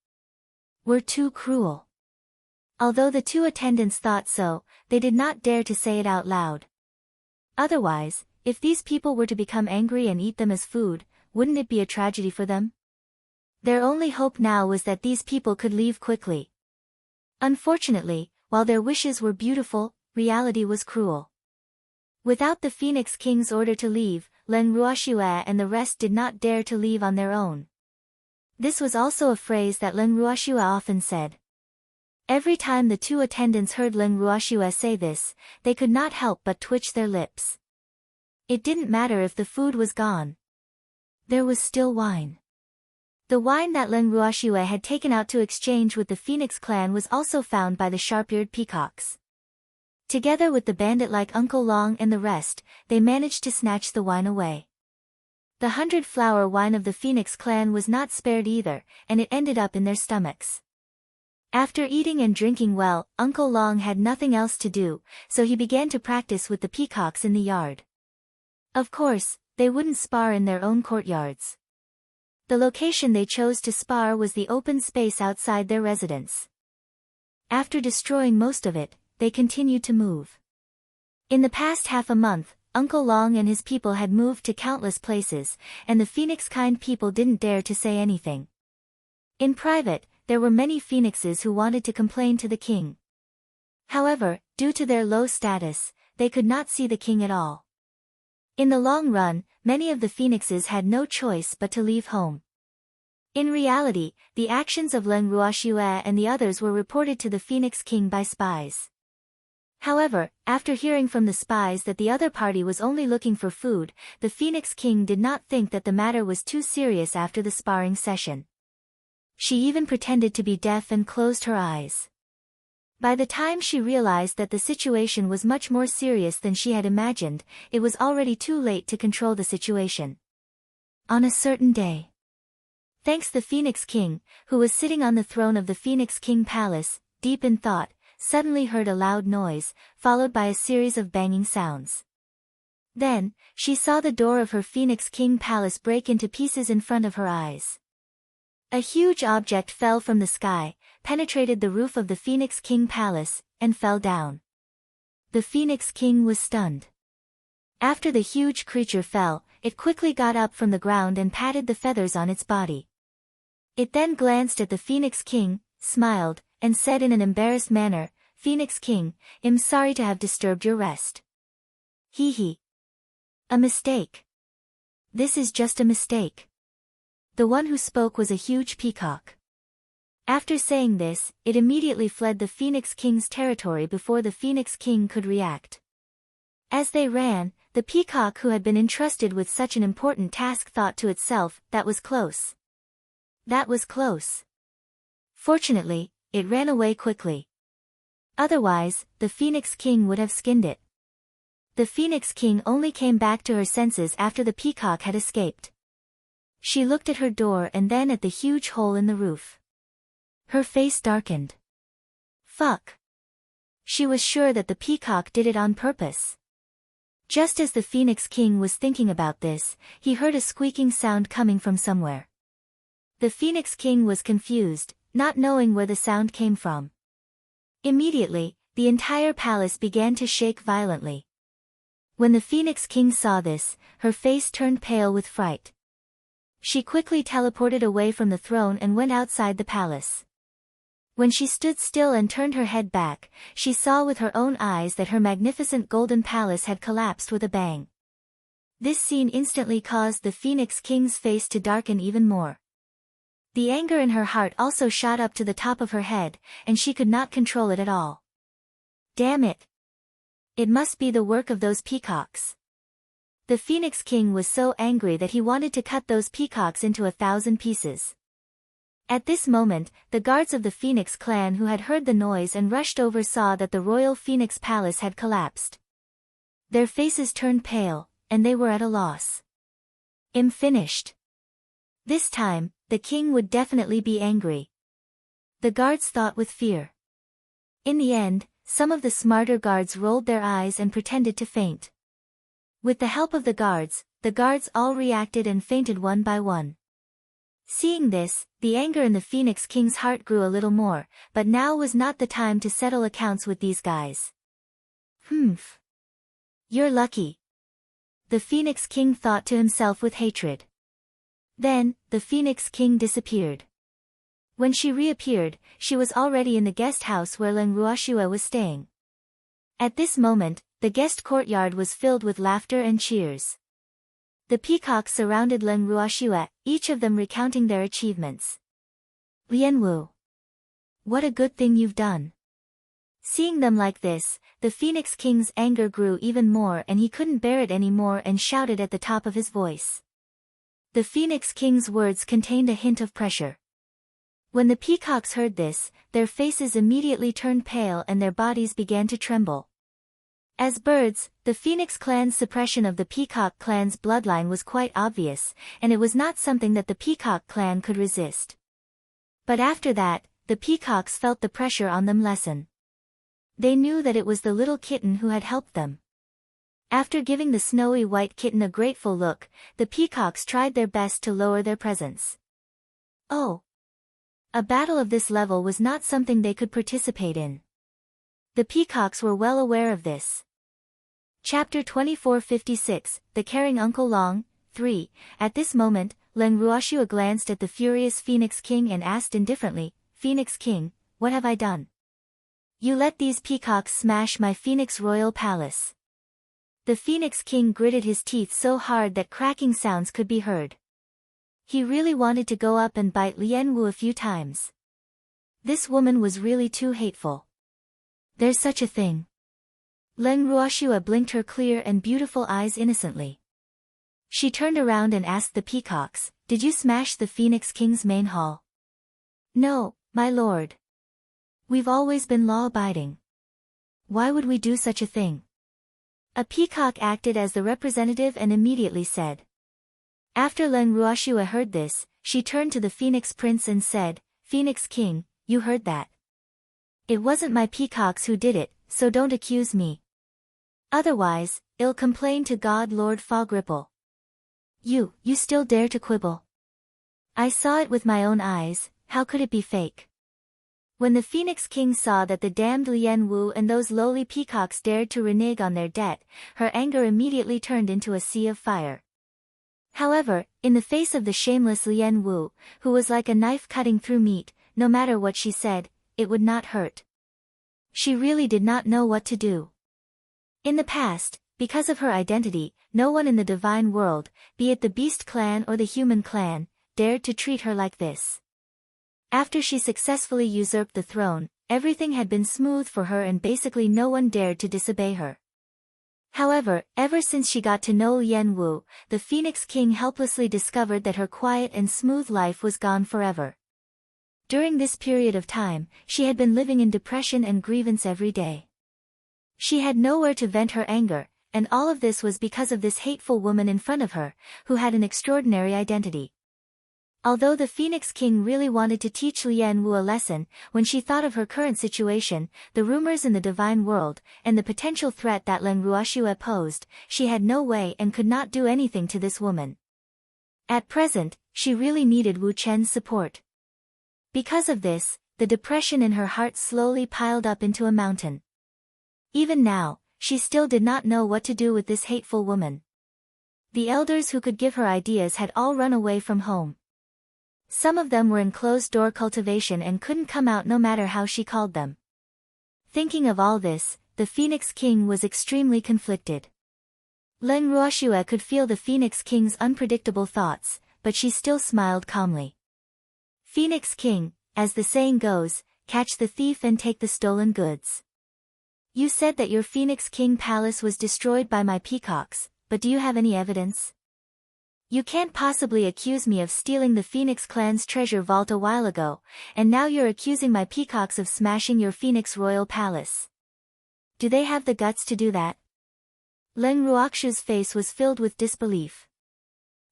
were too cruel. Although the two attendants thought so, they did not dare to say it out loud. Otherwise, if these people were to become angry and eat them as food, wouldn't it be a tragedy for them? Their only hope now was that these people could leave quickly. Unfortunately, while their wishes were beautiful, reality was cruel. Without the Phoenix King's order to leave, Leng Ruoxue and the rest did not dare to leave on their own. This was also a phrase that Leng Ruoxue often said. Every time the two attendants heard Leng Ruoxue say this, they could not help but twitch their lips. It didn't matter if the food was gone. There was still wine. The wine that Leng Ruoxue had taken out to exchange with the Phoenix clan was also found by the sharp-eared peacocks. Together with the bandit-like Uncle Long and the rest, they managed to snatch the wine away. The 100-flower wine of the Phoenix clan was not spared either, and it ended up in their stomachs. After eating and drinking well, Uncle Long had nothing else to do, so he began to practice with the peacocks in the yard. Of course, they wouldn't spar in their own courtyards. The location they chose to spar was the open space outside their residence. After destroying most of it, they continued to move. In the past half a month, Uncle Long and his people had moved to countless places, and the Phoenix-kind people didn't dare to say anything. In private, there were many Phoenixes who wanted to complain to the king. However, due to their low status, they could not see the king at all. In the long run, many of the Phoenixes had no choice but to leave home. In reality, the actions of Leng Ruoxue and the others were reported to the Phoenix King by spies. However, after hearing from the spies that the other party was only looking for food, the Phoenix King did not think that the matter was too serious after the sparring session. She even pretended to be deaf and closed her eyes. By the time she realized that the situation was much more serious than she had imagined, it was already too late to control the situation. On a certain day, Thanks. The Phoenix King, who was sitting on the throne of the Phoenix King Palace, deep in thought, suddenly heard a loud noise, followed by a series of banging sounds. Then, she saw the door of her Phoenix King Palace break into pieces in front of her eyes. A huge object fell from the sky, penetrated the roof of the Phoenix King Palace, and fell down. The Phoenix King was stunned. After the huge creature fell, it quickly got up from the ground and patted the feathers on its body. It then glanced at the Phoenix King, smiled, and said in an embarrassed manner, "Phoenix King, I'm sorry to have disturbed your rest." Hee hee. A mistake. This is just a mistake. The one who spoke was a huge peacock. After saying this, it immediately fled the Phoenix King's territory before the Phoenix King could react. As they ran, the peacock who had been entrusted with such an important task thought to itself, "That was close. That was close." Fortunately, it ran away quickly. Otherwise, the Phoenix King would have skinned it. The Phoenix King only came back to her senses after the peacock had escaped. She looked at her door and then at the huge hole in the roof. Her face darkened. Fuck. She was sure that the peacock did it on purpose. Just as the Phoenix King was thinking about this, he heard a squeaking sound coming from somewhere. The Phoenix King was confused, not knowing where the sound came from. Immediately, the entire palace began to shake violently. When the Phoenix King saw this, her face turned pale with fright. She quickly teleported away from the throne and went outside the palace. When she stood still and turned her head back, she saw with her own eyes that her magnificent golden palace had collapsed with a bang. This scene instantly caused the Phoenix King's face to darken even more. The anger in her heart also shot up to the top of her head, and she could not control it at all. Damn it! It must be the work of those peacocks. The Phoenix King was so angry that he wanted to cut those peacocks into 1,000 pieces. At this moment, the guards of the Phoenix clan who had heard the noise and rushed over saw that the royal Phoenix Palace had collapsed. Their faces turned pale, and they were at a loss. I'm finished. This time, the king would definitely be angry. The guards thought with fear. In the end, some of the smarter guards rolled their eyes and pretended to faint. With the help of the guards all reacted and fainted one by one. Seeing this, the anger in the Phoenix King's heart grew a little more, but now was not the time to settle accounts with these guys. Humph. You're lucky. The Phoenix King thought to himself with hatred. Then, the Phoenix King disappeared. When she reappeared, she was already in the guest house where Leng Ruoxue was staying. At this moment, the guest courtyard was filled with laughter and cheers. The peacocks surrounded Leng Ruoxue, each of them recounting their achievements. Lianwu. What a good thing you've done. Seeing them like this, the Phoenix King's anger grew even more and he couldn't bear it anymore and shouted at the top of his voice. The Phoenix King's words contained a hint of pressure. When the peacocks heard this, their faces immediately turned pale and their bodies began to tremble. As birds, the Phoenix clan's suppression of the Peacock clan's bloodline was quite obvious, and it was not something that the Peacock clan could resist. But after that, the peacocks felt the pressure on them lessen. They knew that it was the little kitten who had helped them. After giving the snowy white kitten a grateful look, the peacocks tried their best to lower their presence. Oh! A battle of this level was not something they could participate in. The peacocks were well aware of this. Chapter 2456, The Caring Uncle Long, 3. At this moment, Leng Ruoxue glanced at the furious Phoenix King and asked indifferently, "Phoenix King, what have I done? You let these peacocks smash my Phoenix Royal Palace." The Phoenix King gritted his teeth so hard that cracking sounds could be heard. He really wanted to go up and bite Lianwu a few times. This woman was really too hateful. There's such a thing. Leng Ruoxue blinked her clear and beautiful eyes innocently. She turned around and asked the peacocks, "Did you smash the Phoenix King's main hall?" "No, my lord. We've always been law-abiding. Why would we do such a thing?" A peacock acted as the representative and immediately said, After Leng Ruoxue heard this, she turned to the Phoenix Prince and said, "Phoenix King, you heard that? It wasn't my peacocks who did it, so don't accuse me. Otherwise, I'll complain to God Lord Fog Ripple. You still dare to quibble? I saw it with my own eyes, how could it be fake?" When the Phoenix King saw that the damned Lien Wu and those lowly peacocks dared to renege on their debt, her anger immediately turned into a sea of fire. However, in the face of the shameless Lien Wu, who was like a knife cutting through meat, no matter what she said, it would not hurt. She really did not know what to do. In the past, because of her identity, no one in the divine world, be it the beast clan or the human clan, dared to treat her like this. After she successfully usurped the throne, everything had been smooth for her and basically no one dared to disobey her. However, ever since she got to know Lien Wu, the Phoenix King helplessly discovered that her quiet and smooth life was gone forever. During this period of time, she had been living in depression and grievance every day. She had nowhere to vent her anger, and all of this was because of this hateful woman in front of her, who had an extraordinary identity. Although the Phoenix King really wanted to teach Lien Wu a lesson, when she thought of her current situation, the rumors in the divine world, and the potential threat that Leng Ruoxue posed, she had no way and could not do anything to this woman. At present, she really needed Wu Chen's support. Because of this, the depression in her heart slowly piled up into a mountain. Even now, she still did not know what to do with this hateful woman. The elders who could give her ideas had all run away from home. Some of them were in closed-door cultivation and couldn't come out no matter how she called them. Thinking of all this, the Phoenix King was extremely conflicted. Leng Ruoxue could feel the Phoenix King's unpredictable thoughts, but she still smiled calmly. "Phoenix King, as the saying goes, catch the thief and take the stolen goods. You said that your Phoenix King palace was destroyed by my peacocks, but do you have any evidence? You can't possibly accuse me of stealing the Phoenix clan's treasure vault a while ago, and now you're accusing my peacocks of smashing your Phoenix royal palace. Do they have the guts to do that?" Leng Ruoxue's face was filled with disbelief.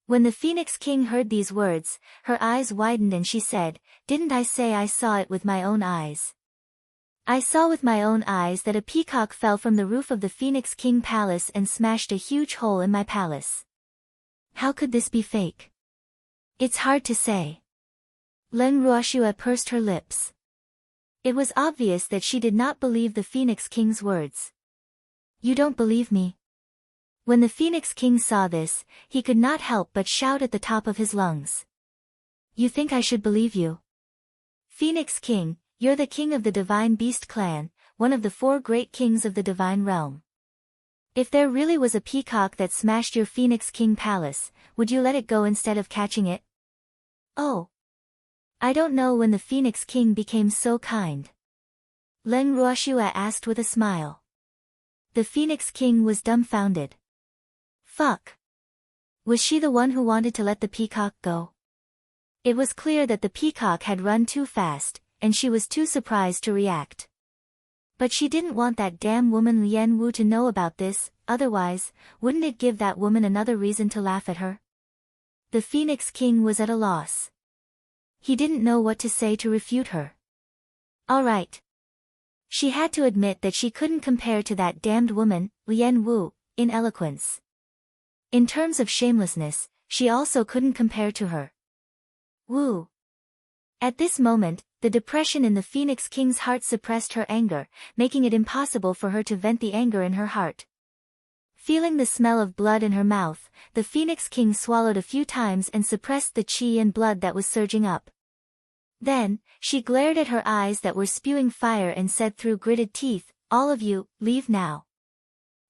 When the Phoenix King heard these words, her eyes widened and she said, "Didn't I say I saw it with my own eyes? I saw with my own eyes that a peacock fell from the roof of the Phoenix King palace and smashed a huge hole in my palace. How could this be fake? It's hard to say." Leng Ruoxue pursed her lips. It was obvious that she did not believe the Phoenix King's words. "You don't believe me?" When the Phoenix King saw this, he could not help but shout at the top of his lungs. "You think I should believe you? Phoenix King, you're the king of the Divine Beast clan, one of the 4 great kings of the divine realm. If there really was a peacock that smashed your Phoenix King palace, would you let it go instead of catching it?" "Oh. I don't know when the Phoenix King became so kind." Leng Ruoxue asked with a smile. The Phoenix King was dumbfounded. Fuck. Was she the one who wanted to let the peacock go? It was clear that the peacock had run too fast, and she was too surprised to react. But she didn't want that damn woman Lien Wu to know about this, otherwise, wouldn't it give that woman another reason to laugh at her? The Phoenix King was at a loss. He didn't know what to say to refute her. All right. She had to admit that she couldn't compare to that damned woman, Lien Wu, in eloquence. In terms of shamelessness, she also couldn't compare to her. Wu. At this moment, the depression in the Phoenix King's heart suppressed her anger, making it impossible for her to vent the anger in her heart. Feeling the smell of blood in her mouth, the Phoenix King swallowed a few times and suppressed the qi and blood that was surging up. Then, she glared at her eyes that were spewing fire and said through gritted teeth, "All of you, leave now.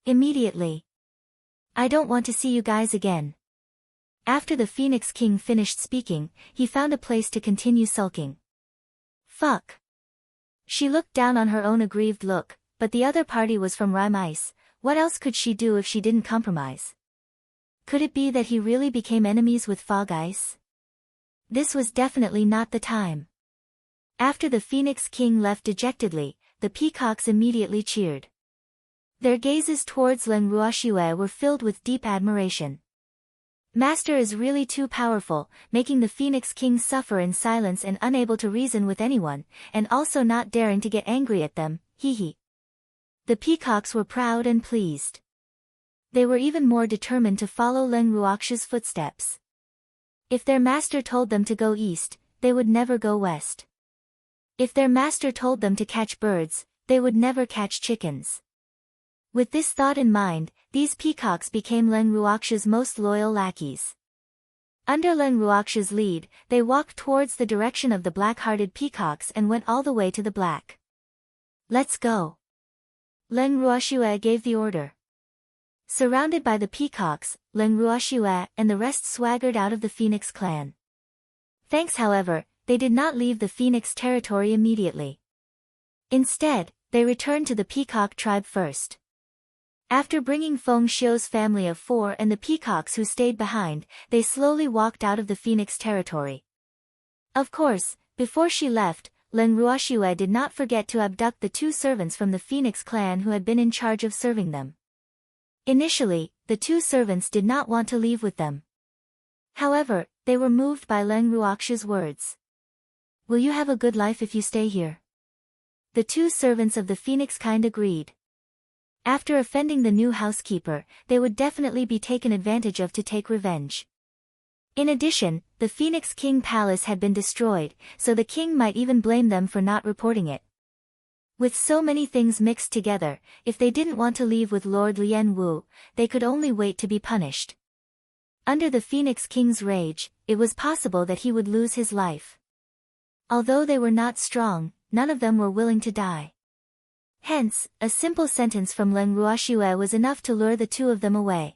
Immediately. I don't want to see you guys again." After the Phoenix King finished speaking, he found a place to continue sulking. Fuck. She looked down on her own aggrieved look, but the other party was from Rime Ice. What else could she do if she didn't compromise? Could it be that he really became enemies with Fog Ice? This was definitely not the time. After the Phoenix King left dejectedly, the peacocks immediately cheered. Their gazes towards Leng Ruoxue were filled with deep admiration. Master is really too powerful, making the Phoenix King suffer in silence and unable to reason with anyone, and also not daring to get angry at them, hee. The peacocks were proud and pleased. They were even more determined to follow Leng Ruox's footsteps. If their master told them to go east, they would never go west. If their master told them to catch birds, they would never catch chickens. With this thought in mind, these peacocks became Leng Ruox's most loyal lackeys. Under Leng Ruox's lead, they walked towards the direction of the black-hearted peacocks and went all the way to the black. Let's go. Leng Ruoxue gave the order. Surrounded by the peacocks, Leng Ruoxue and the rest swaggered out of the Phoenix clan. Thanks, however, they did not leave the Phoenix territory immediately. Instead, they returned to the peacock tribe first. After bringing Feng Xiu's family of 4 and the peacocks who stayed behind, they slowly walked out of the Phoenix territory. Of course, before she left, Leng Ruoxue did not forget to abduct the 2 servants from the Phoenix clan who had been in charge of serving them. Initially, the 2 servants did not want to leave with them. However, they were moved by Leng Ruox's words. Will you have a good life if you stay here? The 2 servants of the Phoenix kind agreed. After offending the new housekeeper, they would definitely be taken advantage of to take revenge. In addition, the Phoenix King Palace had been destroyed, so the king might even blame them for not reporting it. With so many things mixed together, if they didn't want to leave with Lord Lian Wu, they could only wait to be punished. Under the Phoenix King's rage, it was possible that he would lose his life. Although they were not strong, none of them were willing to die. Hence, a simple sentence from Leng Ruoxue was enough to lure the 2 of them away.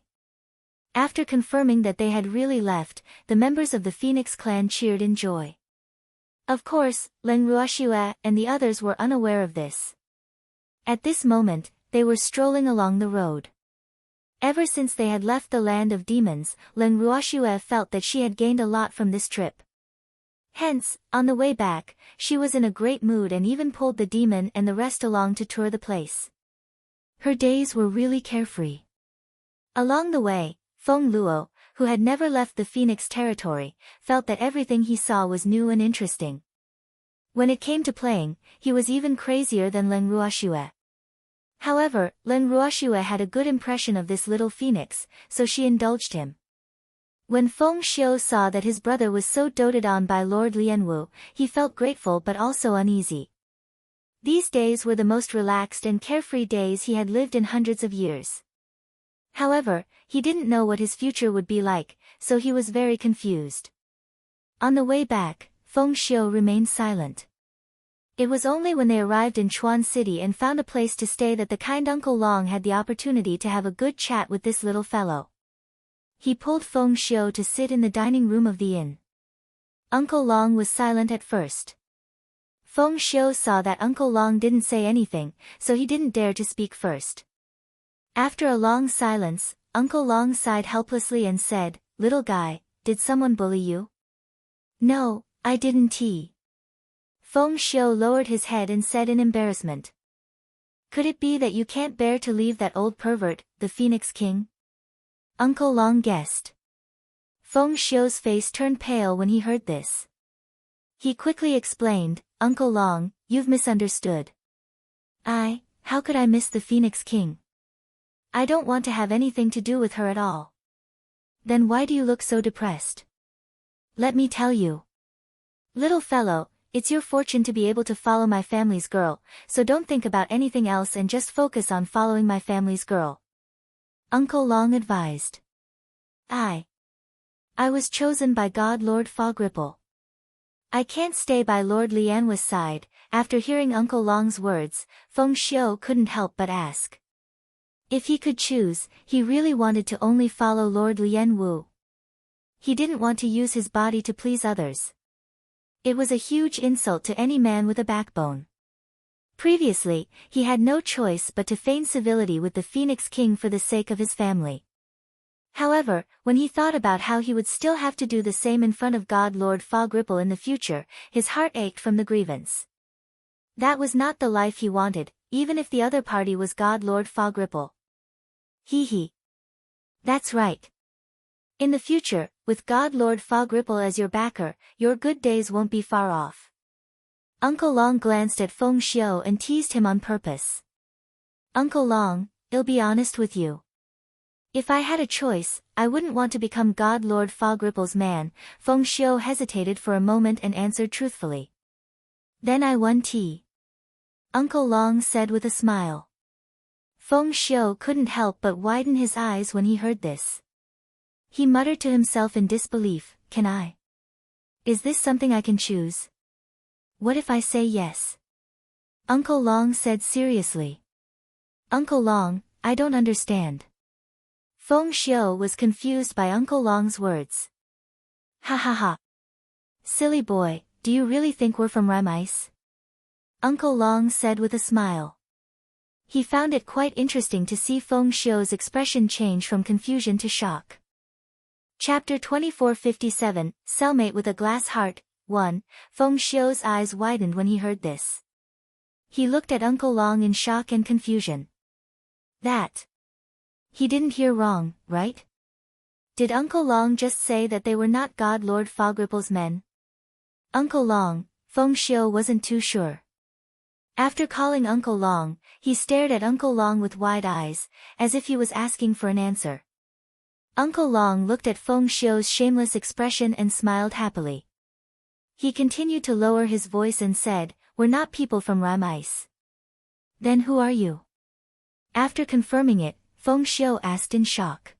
After confirming that they had really left, the members of the Phoenix clan cheered in joy. Of course, Leng Ruoxue and the others were unaware of this. At this moment, they were strolling along the road. Ever since they had left the land of demons, Leng Ruoxue felt that she had gained a lot from this trip. Hence, on the way back, she was in a great mood and even pulled the demon and the rest along to tour the place. Her days were really carefree. Along the way, Feng Luo, who had never left the Phoenix territory, felt that everything he saw was new and interesting. When it came to playing, he was even crazier than Leng Ruoxue. However, Leng Ruoxue had a good impression of this little phoenix, so she indulged him. When Feng Xiu saw that his brother was so doted on by Lord Lianwu, he felt grateful but also uneasy. These days were the most relaxed and carefree days he had lived in hundreds of years. However, he didn't know what his future would be like, so he was very confused. On the way back, Feng Xiu remained silent. It was only when they arrived in Chuan City and found a place to stay that the kind Uncle Long had the opportunity to have a good chat with this little fellow. He pulled Feng Xiu to sit in the dining room of the inn. Uncle Long was silent at first. Feng Xiu saw that Uncle Long didn't say anything, so he didn't dare to speak first. After a long silence, Uncle Long sighed helplessly and said, "Little guy, did someone bully you?" "No, I didn't." Feng Xiu lowered his head and said in embarrassment. "Could it be that you can't bear to leave that old pervert, the Phoenix King?" Uncle Long guessed. Feng Xiu's face turned pale when he heard this. He quickly explained, "Uncle Long, you've misunderstood. How could I miss the Phoenix King? I don't want to have anything to do with her at all." "Then why do you look so depressed?" "Let me tell you. Little fellow, it's your fortune to be able to follow my family's girl, so don't think about anything else and just focus on following my family's girl," Uncle Long advised. I was chosen by God Lord Fog Ripple. I can't stay by Lord Lianwa's side." After hearing Uncle Long's words, Feng Xiu couldn't help but ask. If he could choose, he really wanted to only follow Lord Lianwu. He didn't want to use his body to please others. It was a huge insult to any man with a backbone. Previously, he had no choice but to feign civility with the Phoenix King for the sake of his family. However, when he thought about how he would still have to do the same in front of God Lord Fog Ripple in the future, his heart ached from the grievance. That was not the life he wanted, even if the other party was God Lord Fog Ripple. Hee. That's right. In the future, with God Lord Fog Ripple as your backer, your good days won't be far off. Uncle Long glanced at Feng Xiu and teased him on purpose. Uncle Long, I'll be honest with you. If I had a choice, I wouldn't want to become God Lord Fog Ripple's man. Feng Xiu hesitated for a moment and answered truthfully. Then I won tea. Uncle Long said with a smile. Feng Xiu couldn't help but widen his eyes when he heard this. He muttered to himself in disbelief, can I? Is this something I can choose? What if I say yes? Uncle Long said seriously. Uncle Long, I don't understand. Feng Xiu was confused by Uncle Long's words. Ha ha ha. Silly boy, do you really think we're from Rime Ice? Uncle Long said with a smile. He found it quite interesting to see Feng Xiu's expression change from confusion to shock. Chapter 2457, Cellmate with a Glass Heart, 1. Feng Xiu's eyes widened when he heard this. He looked at Uncle Long in shock and confusion. That. He didn't hear wrong, right? Did Uncle Long just say that they were not God Lord Fog Ripple's men? Uncle Long, Feng Xiu wasn't too sure. After calling Uncle Long, he stared at Uncle Long with wide eyes, as if he was asking for an answer. Uncle Long looked at Feng Xiu's shameless expression and smiled happily. He continued to lower his voice and said, we're not people from Rime Ice. Then who are you? After confirming it, Feng Xiu asked in shock.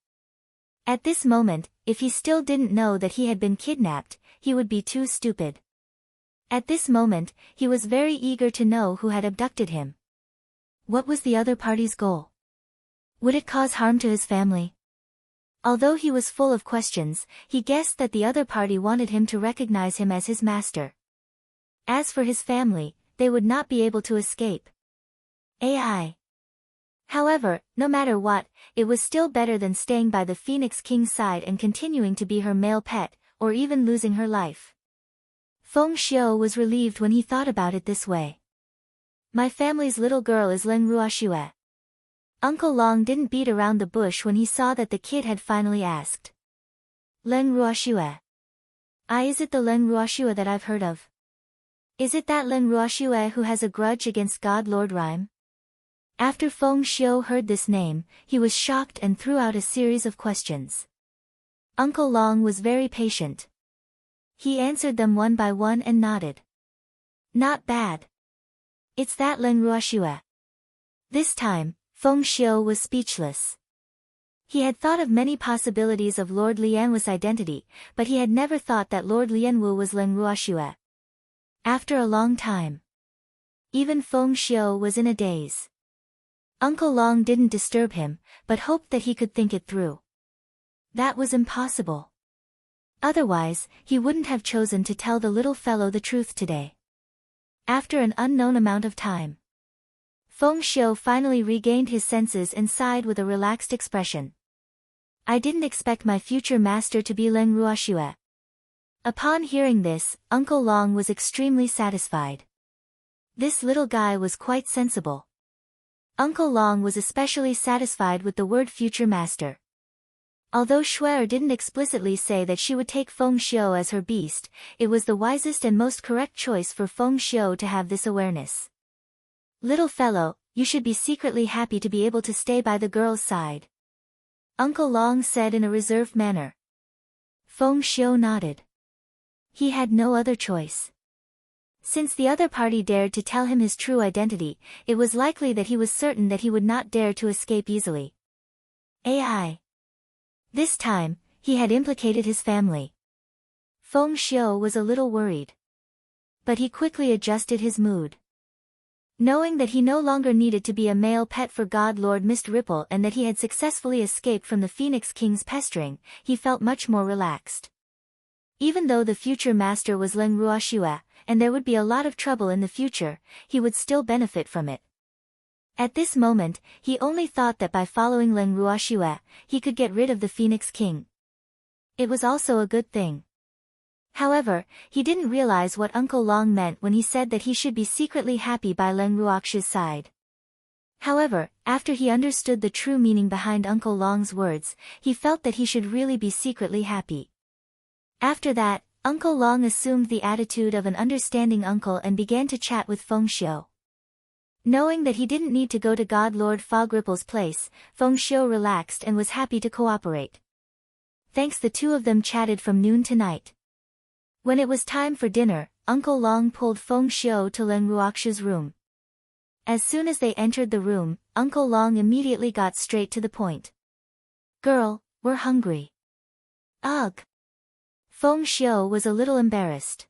At this moment, if he still didn't know that he had been kidnapped, he would be too stupid. At this moment, he was very eager to know who had abducted him. What was the other party's goal? Would it cause harm to his family? Although he was full of questions, he guessed that the other party wanted him to recognize him as his master. As for his family, they would not be able to escape. AI. However, no matter what, it was still better than staying by the Phoenix King's side and continuing to be her male pet, or even losing her life. Feng Xiu was relieved when he thought about it this way. My family's little girl is Leng Ruoxue. Uncle Long didn't beat around the bush when he saw that the kid had finally asked. Leng Ruoxue. Is it the Leng Ruoxue that I've heard of? Is it that Leng Ruoxue who has a grudge against God Lord Rime? After Feng Xiu heard this name, he was shocked and threw out a series of questions. Uncle Long was very patient. He answered them one by one and nodded. Not bad. It's that Leng Ruoxue. This time, Feng Xiu was speechless. He had thought of many possibilities of Lord Lianwu's identity, but he had never thought that Lord Lianwu was Leng Ruoxue. After a long time, even Feng Xiu was in a daze. Uncle Long didn't disturb him, but hoped that he could think it through. That was impossible. Otherwise, he wouldn't have chosen to tell the little fellow the truth today. After an unknown amount of time, Feng Xiu finally regained his senses and sighed with a relaxed expression. I didn't expect my future master to be Leng Ruoxue. Upon hearing this, Uncle Long was extremely satisfied. This little guy was quite sensible. Uncle Long was especially satisfied with the word future master. Although Shuer didn't explicitly say that she would take Feng Xiu as her beast, it was the wisest and most correct choice for Feng Xiu to have this awareness. Little fellow, you should be secretly happy to be able to stay by the girl's side. Uncle Long said in a reserved manner. Feng Xiu nodded. He had no other choice. Since the other party dared to tell him his true identity, it was likely that he was certain that he would not dare to escape easily. AI. This time, he had implicated his family. Feng Xiu was a little worried. But he quickly adjusted his mood. Knowing that he no longer needed to be a male pet for God Lord Mist Ripple and that he had successfully escaped from the Phoenix King's pestering, he felt much more relaxed. Even though the future master was Leng Ruoxue, and there would be a lot of trouble in the future, he would still benefit from it. At this moment, he only thought that by following Leng Ruoxue, he could get rid of the Phoenix King. It was also a good thing. However, he didn't realize what Uncle Long meant when he said that he should be secretly happy by Leng Ruoxue's side. However, after he understood the true meaning behind Uncle Long's words, he felt that he should really be secretly happy. After that, Uncle Long assumed the attitude of an understanding uncle and began to chat with Feng Xiu. Knowing that he didn't need to go to God Lord Fog Ripple's place, Feng Xiu relaxed and was happy to cooperate. Thanks, the two of them chatted from noon to night. When it was time for dinner, Uncle Long pulled Feng Xiu to Len Ruoxu's room. As soon as they entered the room, Uncle Long immediately got straight to the point. "Girl, we're hungry." "Ugh." Feng Xiu was a little embarrassed.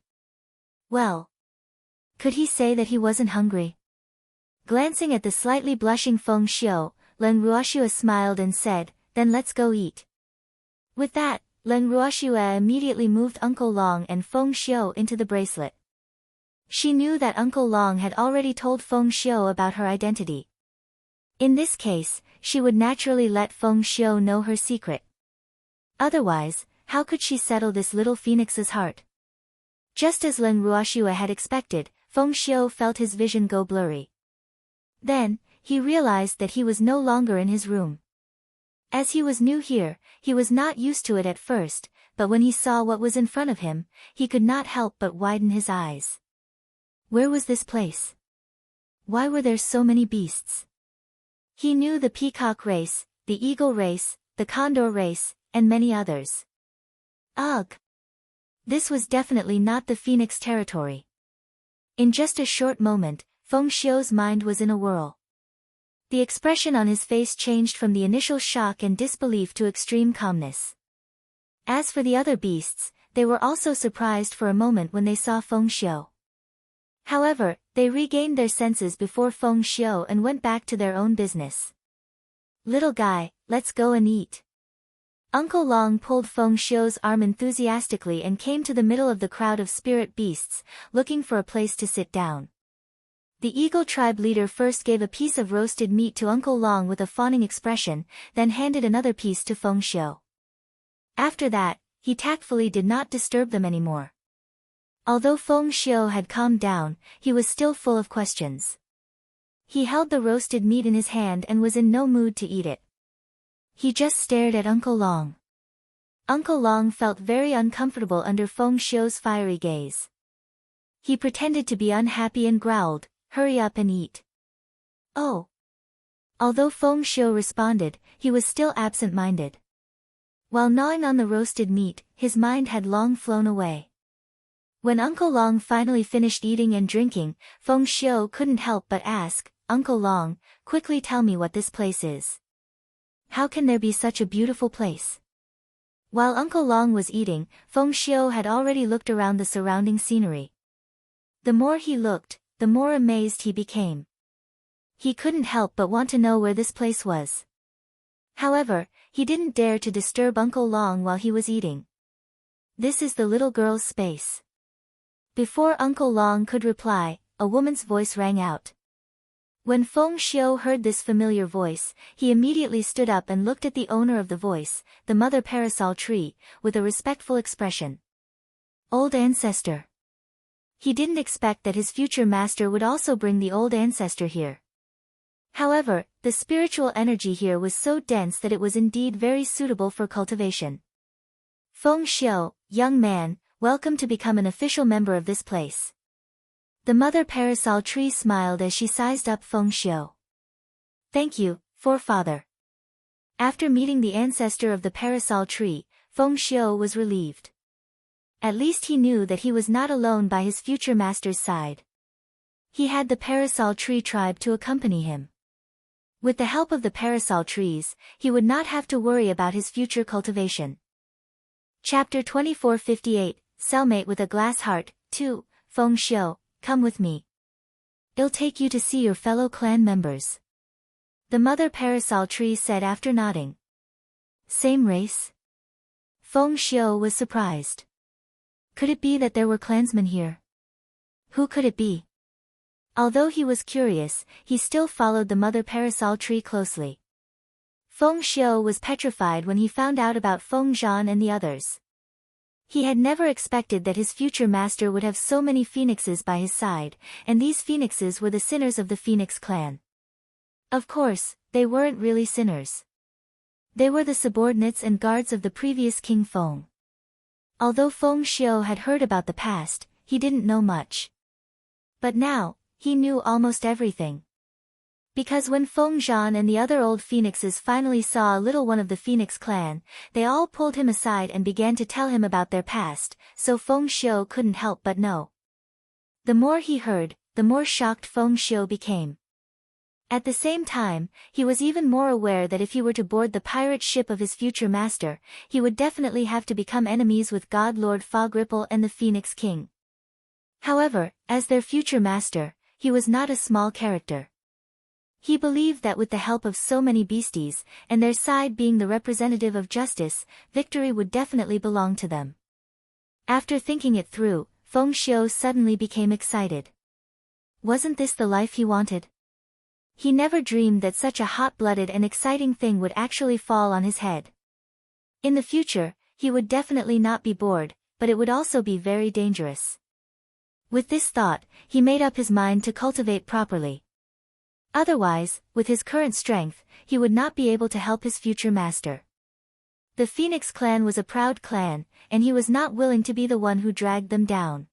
Well, could he say that he wasn't hungry? Glancing at the slightly blushing Feng Xiu, Len Ruoxu smiled and said, "Then let's go eat." With that, Len Ruoxu immediately moved Uncle Long and Feng Xiu into the bracelet. She knew that Uncle Long had already told Feng Xiu about her identity. In this case, she would naturally let Feng Xiu know her secret. Otherwise, how could she settle this little phoenix's heart? Just as Len Ruoxu had expected, Feng Xiu felt his vision go blurry. Then, he realized that he was no longer in his room. As he was new here, he was not used to it at first, but when he saw what was in front of him, he could not help but widen his eyes. Where was this place? Why were there so many beasts? He knew the peacock race, the eagle race, the condor race, and many others. Ugh! This was definitely not the phoenix territory. In just a short moment, Feng Xiu's mind was in a whirl. The expression on his face changed from the initial shock and disbelief to extreme calmness. As for the other beasts, they were also surprised for a moment when they saw Feng Xiu. However, they regained their senses before Feng Xiu and went back to their own business. "Little guy, let's go and eat." Uncle Long pulled Feng Xiu's arm enthusiastically and came to the middle of the crowd of spirit beasts, looking for a place to sit down. The Eagle tribe leader first gave a piece of roasted meat to Uncle Long with a fawning expression, then handed another piece to Feng Xiu. After that, he tactfully did not disturb them anymore. Although Feng Xiu had calmed down, he was still full of questions. He held the roasted meat in his hand and was in no mood to eat it. He just stared at Uncle Long. Uncle Long felt very uncomfortable under Feng Xiu's fiery gaze. He pretended to be unhappy and growled, "Hurry up and eat." "Oh." Although Feng Xiu responded, he was still absent-minded. While gnawing on the roasted meat, his mind had long flown away. When Uncle Long finally finished eating and drinking, Feng Xiu couldn't help but ask, "Uncle Long, quickly tell me what this place is. How can there be such a beautiful place?" While Uncle Long was eating, Feng Xiu had already looked around the surrounding scenery. The more he looked, the more amazed he became. He couldn't help but want to know where this place was. However, he didn't dare to disturb Uncle Long while he was eating. "This is the little girl's space." Before Uncle Long could reply, a woman's voice rang out. When Feng Xiu heard this familiar voice, he immediately stood up and looked at the owner of the voice, the mother parasol tree, with a respectful expression. Old ancestor. He didn't expect that his future master would also bring the old ancestor here. However, the spiritual energy here was so dense that it was indeed very suitable for cultivation. "Feng Xiu, young man, welcome to become an official member of this place." The mother parasol tree smiled as she sized up Feng Xiu. "Thank you, forefather." After meeting the ancestor of the parasol tree, Feng Xiu was relieved. At least he knew that he was not alone by his future master's side. He had the parasol tree tribe to accompany him. With the help of the parasol trees, he would not have to worry about his future cultivation. Chapter 2458, Cellmate with a Glass Heart, 2, Feng Xiu, come with me. I'll take you to see your fellow clan members. The mother parasol tree said after nodding. Same race? Feng Xiu was surprised. Could it be that there were clansmen here? Who could it be? Although he was curious, he still followed the mother parasol tree closely. Feng Xiu was petrified when he found out about Feng Zhan and the others. He had never expected that his future master would have so many phoenixes by his side, and these phoenixes were the sinners of the Phoenix clan. Of course, they weren't really sinners. They were the subordinates and guards of the previous King Feng. Although Feng Xiu had heard about the past, he didn't know much. But now, he knew almost everything. Because when Feng Zhan and the other old phoenixes finally saw a little one of the Phoenix clan, they all pulled him aside and began to tell him about their past, so Feng Xiu couldn't help but know. The more he heard, the more shocked Feng Xiu became. At the same time, he was even more aware that if he were to board the pirate ship of his future master, he would definitely have to become enemies with God Lord Fog Ripple and the Phoenix King. However, as their future master, he was not a small character. He believed that with the help of so many beasties, and their side being the representative of justice, victory would definitely belong to them. After thinking it through, Feng Xiu suddenly became excited. Wasn't this the life he wanted? He never dreamed that such a hot-blooded and exciting thing would actually fall on his head. In the future, he would definitely not be bored, but it would also be very dangerous. With this thought, he made up his mind to cultivate properly. Otherwise, with his current strength, he would not be able to help his future master. The Phoenix clan was a proud clan, and he was not willing to be the one who dragged them down.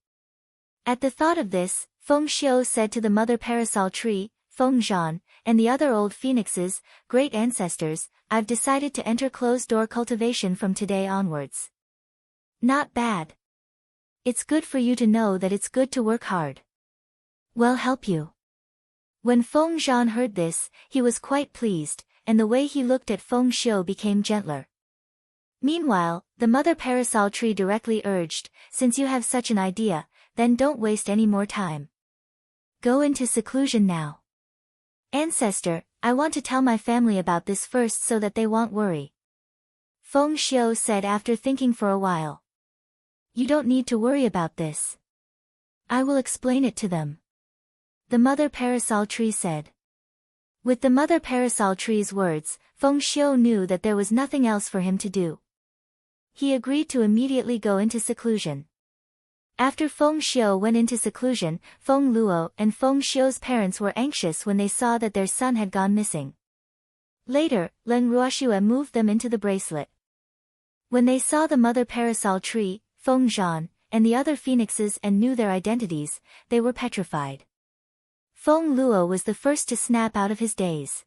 At the thought of this, Feng Xiu said to the mother parasol tree, Feng Zhan, and the other old phoenixes, great ancestors, I've decided to enter closed-door cultivation from today onwards. Not bad. It's good for you to know that it's good to work hard. We'll help you. When Feng Zhan heard this, he was quite pleased, and the way he looked at Feng Xiu became gentler. Meanwhile, the mother parasol tree directly urged, since you have such an idea, then don't waste any more time. Go into seclusion now. Ancestor, I want to tell my family about this first so that they won't worry. Feng Xiu said after thinking for a while. You don't need to worry about this. I will explain it to them. The mother parasol tree said. With the mother parasol tree's words, Feng Xiu knew that there was nothing else for him to do. He agreed to immediately go into seclusion. After Feng Xiu went into seclusion, Feng Luo and Feng Xiu's parents were anxious when they saw that their son had gone missing. Later, Len Ruoxue moved them into the bracelet. When they saw the mother parasol tree, Feng Zhan, and the other phoenixes and knew their identities, they were petrified. Feng Luo was the first to snap out of his daze.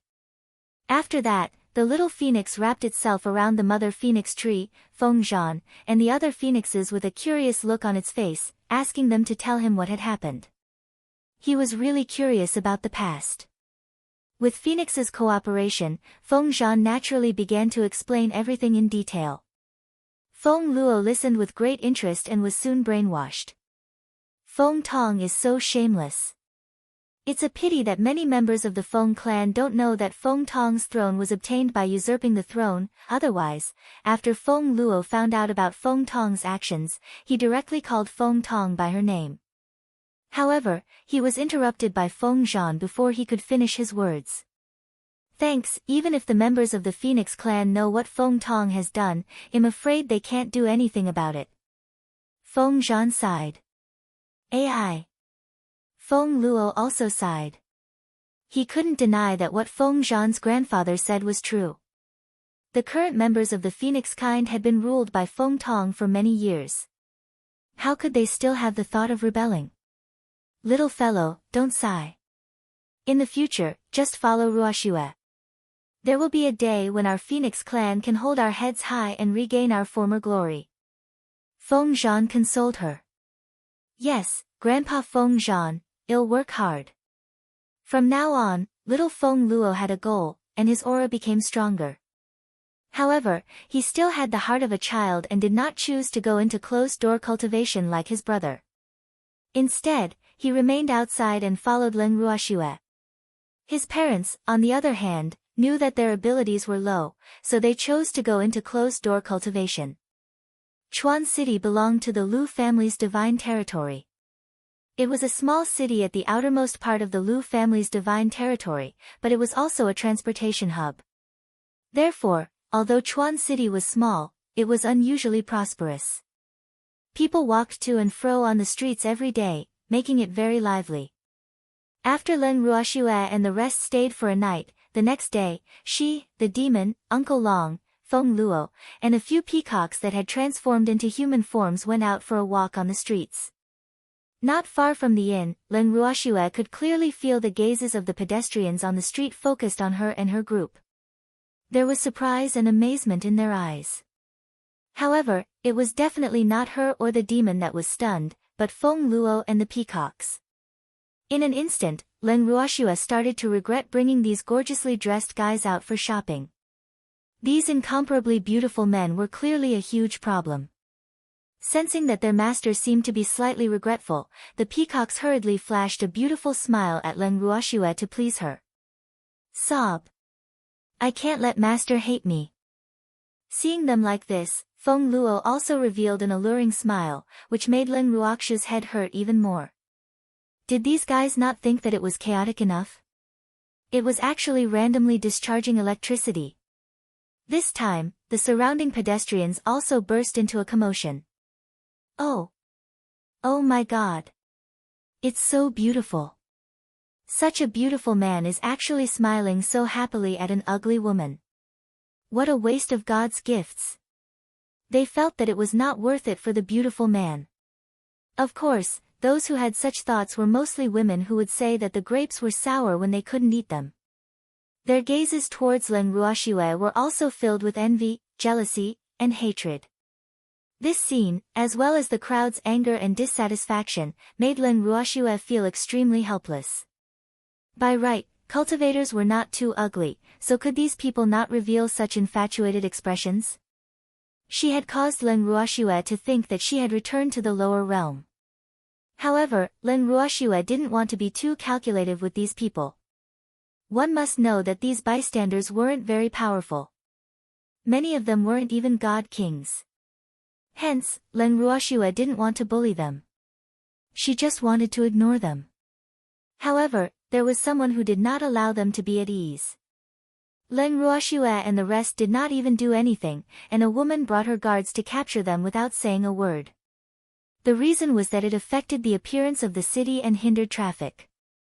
After that, the little phoenix wrapped itself around the mother phoenix tree, Feng Zhan, and the other phoenixes with a curious look on its face, asking them to tell him what had happened. He was really curious about the past. With Phoenix's cooperation, Feng Zhan naturally began to explain everything in detail. Feng Luo listened with great interest and was soon brainwashed. Feng Tong is so shameless. It's a pity that many members of the Feng clan don't know that Feng Tong's throne was obtained by usurping the throne, otherwise, after Feng Luo found out about Feng Tong's actions, he directly called Feng Tong by her name. However, he was interrupted by Feng Zhan before he could finish his words. Thanks, even if the members of the Phoenix clan know what Feng Tong has done, I'm afraid they can't do anything about it. Feng Zhan sighed. AI. Feng Luo also sighed. He couldn't deny that what Feng Zhan's grandfather said was true. The current members of the Phoenix kind had been ruled by Feng Tong for many years. How could they still have the thought of rebelling? Little fellow, don't sigh. In the future, just follow Ruoxue. There will be a day when our Phoenix clan can hold our heads high and regain our former glory. Feng Zhan consoled her. Yes, Grandpa Feng Zhan, I'll work hard. From now on, little Feng Luo had a goal, and his aura became stronger. However, he still had the heart of a child and did not choose to go into closed-door cultivation like his brother. Instead, he remained outside and followed Len Ruoxue. His parents, on the other hand, knew that their abilities were low, so they chose to go into closed-door cultivation. Chuan City belonged to the Lu family's divine territory. It was a small city at the outermost part of the Lu family's divine territory, but it was also a transportation hub. Therefore, although Chuan City was small, it was unusually prosperous. People walked to and fro on the streets every day, making it very lively. After Len Ruoxue and the rest stayed for a night, the next day, she, the demon, Uncle Long, Feng Luo, and a few peacocks that had transformed into human forms went out for a walk on the streets. Not far from the inn, Len Ruoxue could clearly feel the gazes of the pedestrians on the street focused on her and her group. There was surprise and amazement in their eyes. However, it was definitely not her or the demon that was stunned, but Feng Luo and the peacocks. In an instant, Len Ruoxue started to regret bringing these gorgeously dressed guys out for shopping. These incomparably beautiful men were clearly a huge problem. Sensing that their master seemed to be slightly regretful, the peacocks hurriedly flashed a beautiful smile at Len Ruoxue to please her. Sob. I can't let master hate me. Seeing them like this, Feng Luo also revealed an alluring smile, which made Len Ruoxue's head hurt even more. Did these guys not think that it was chaotic enough? It was actually randomly discharging electricity. This time, the surrounding pedestrians also burst into a commotion. Oh! Oh my God! It's so beautiful! Such a beautiful man is actually smiling so happily at an ugly woman. What a waste of God's gifts! They felt that it was not worth it for the beautiful man. Of course, those who had such thoughts were mostly women who would say that the grapes were sour when they couldn't eat them. Their gazes towards Len Ruoxue were also filled with envy, jealousy, and hatred. This scene, as well as the crowd's anger and dissatisfaction, made Len Ruoxue feel extremely helpless. By right, cultivators were not too ugly, so could these people not reveal such infatuated expressions? She had caused Len Ruoxue to think that she had returned to the lower realm. However, Len Ruoxue didn't want to be too calculative with these people. One must know that these bystanders weren't very powerful. Many of them weren't even god kings. Hence, Len Ruoxue didn't want to bully them. She just wanted to ignore them. However, there was someone who did not allow them to be at ease. Len Ruoxue and the rest did not even do anything, and a woman brought her guards to capture them without saying a word. The reason was that it affected the appearance of the city and hindered traffic.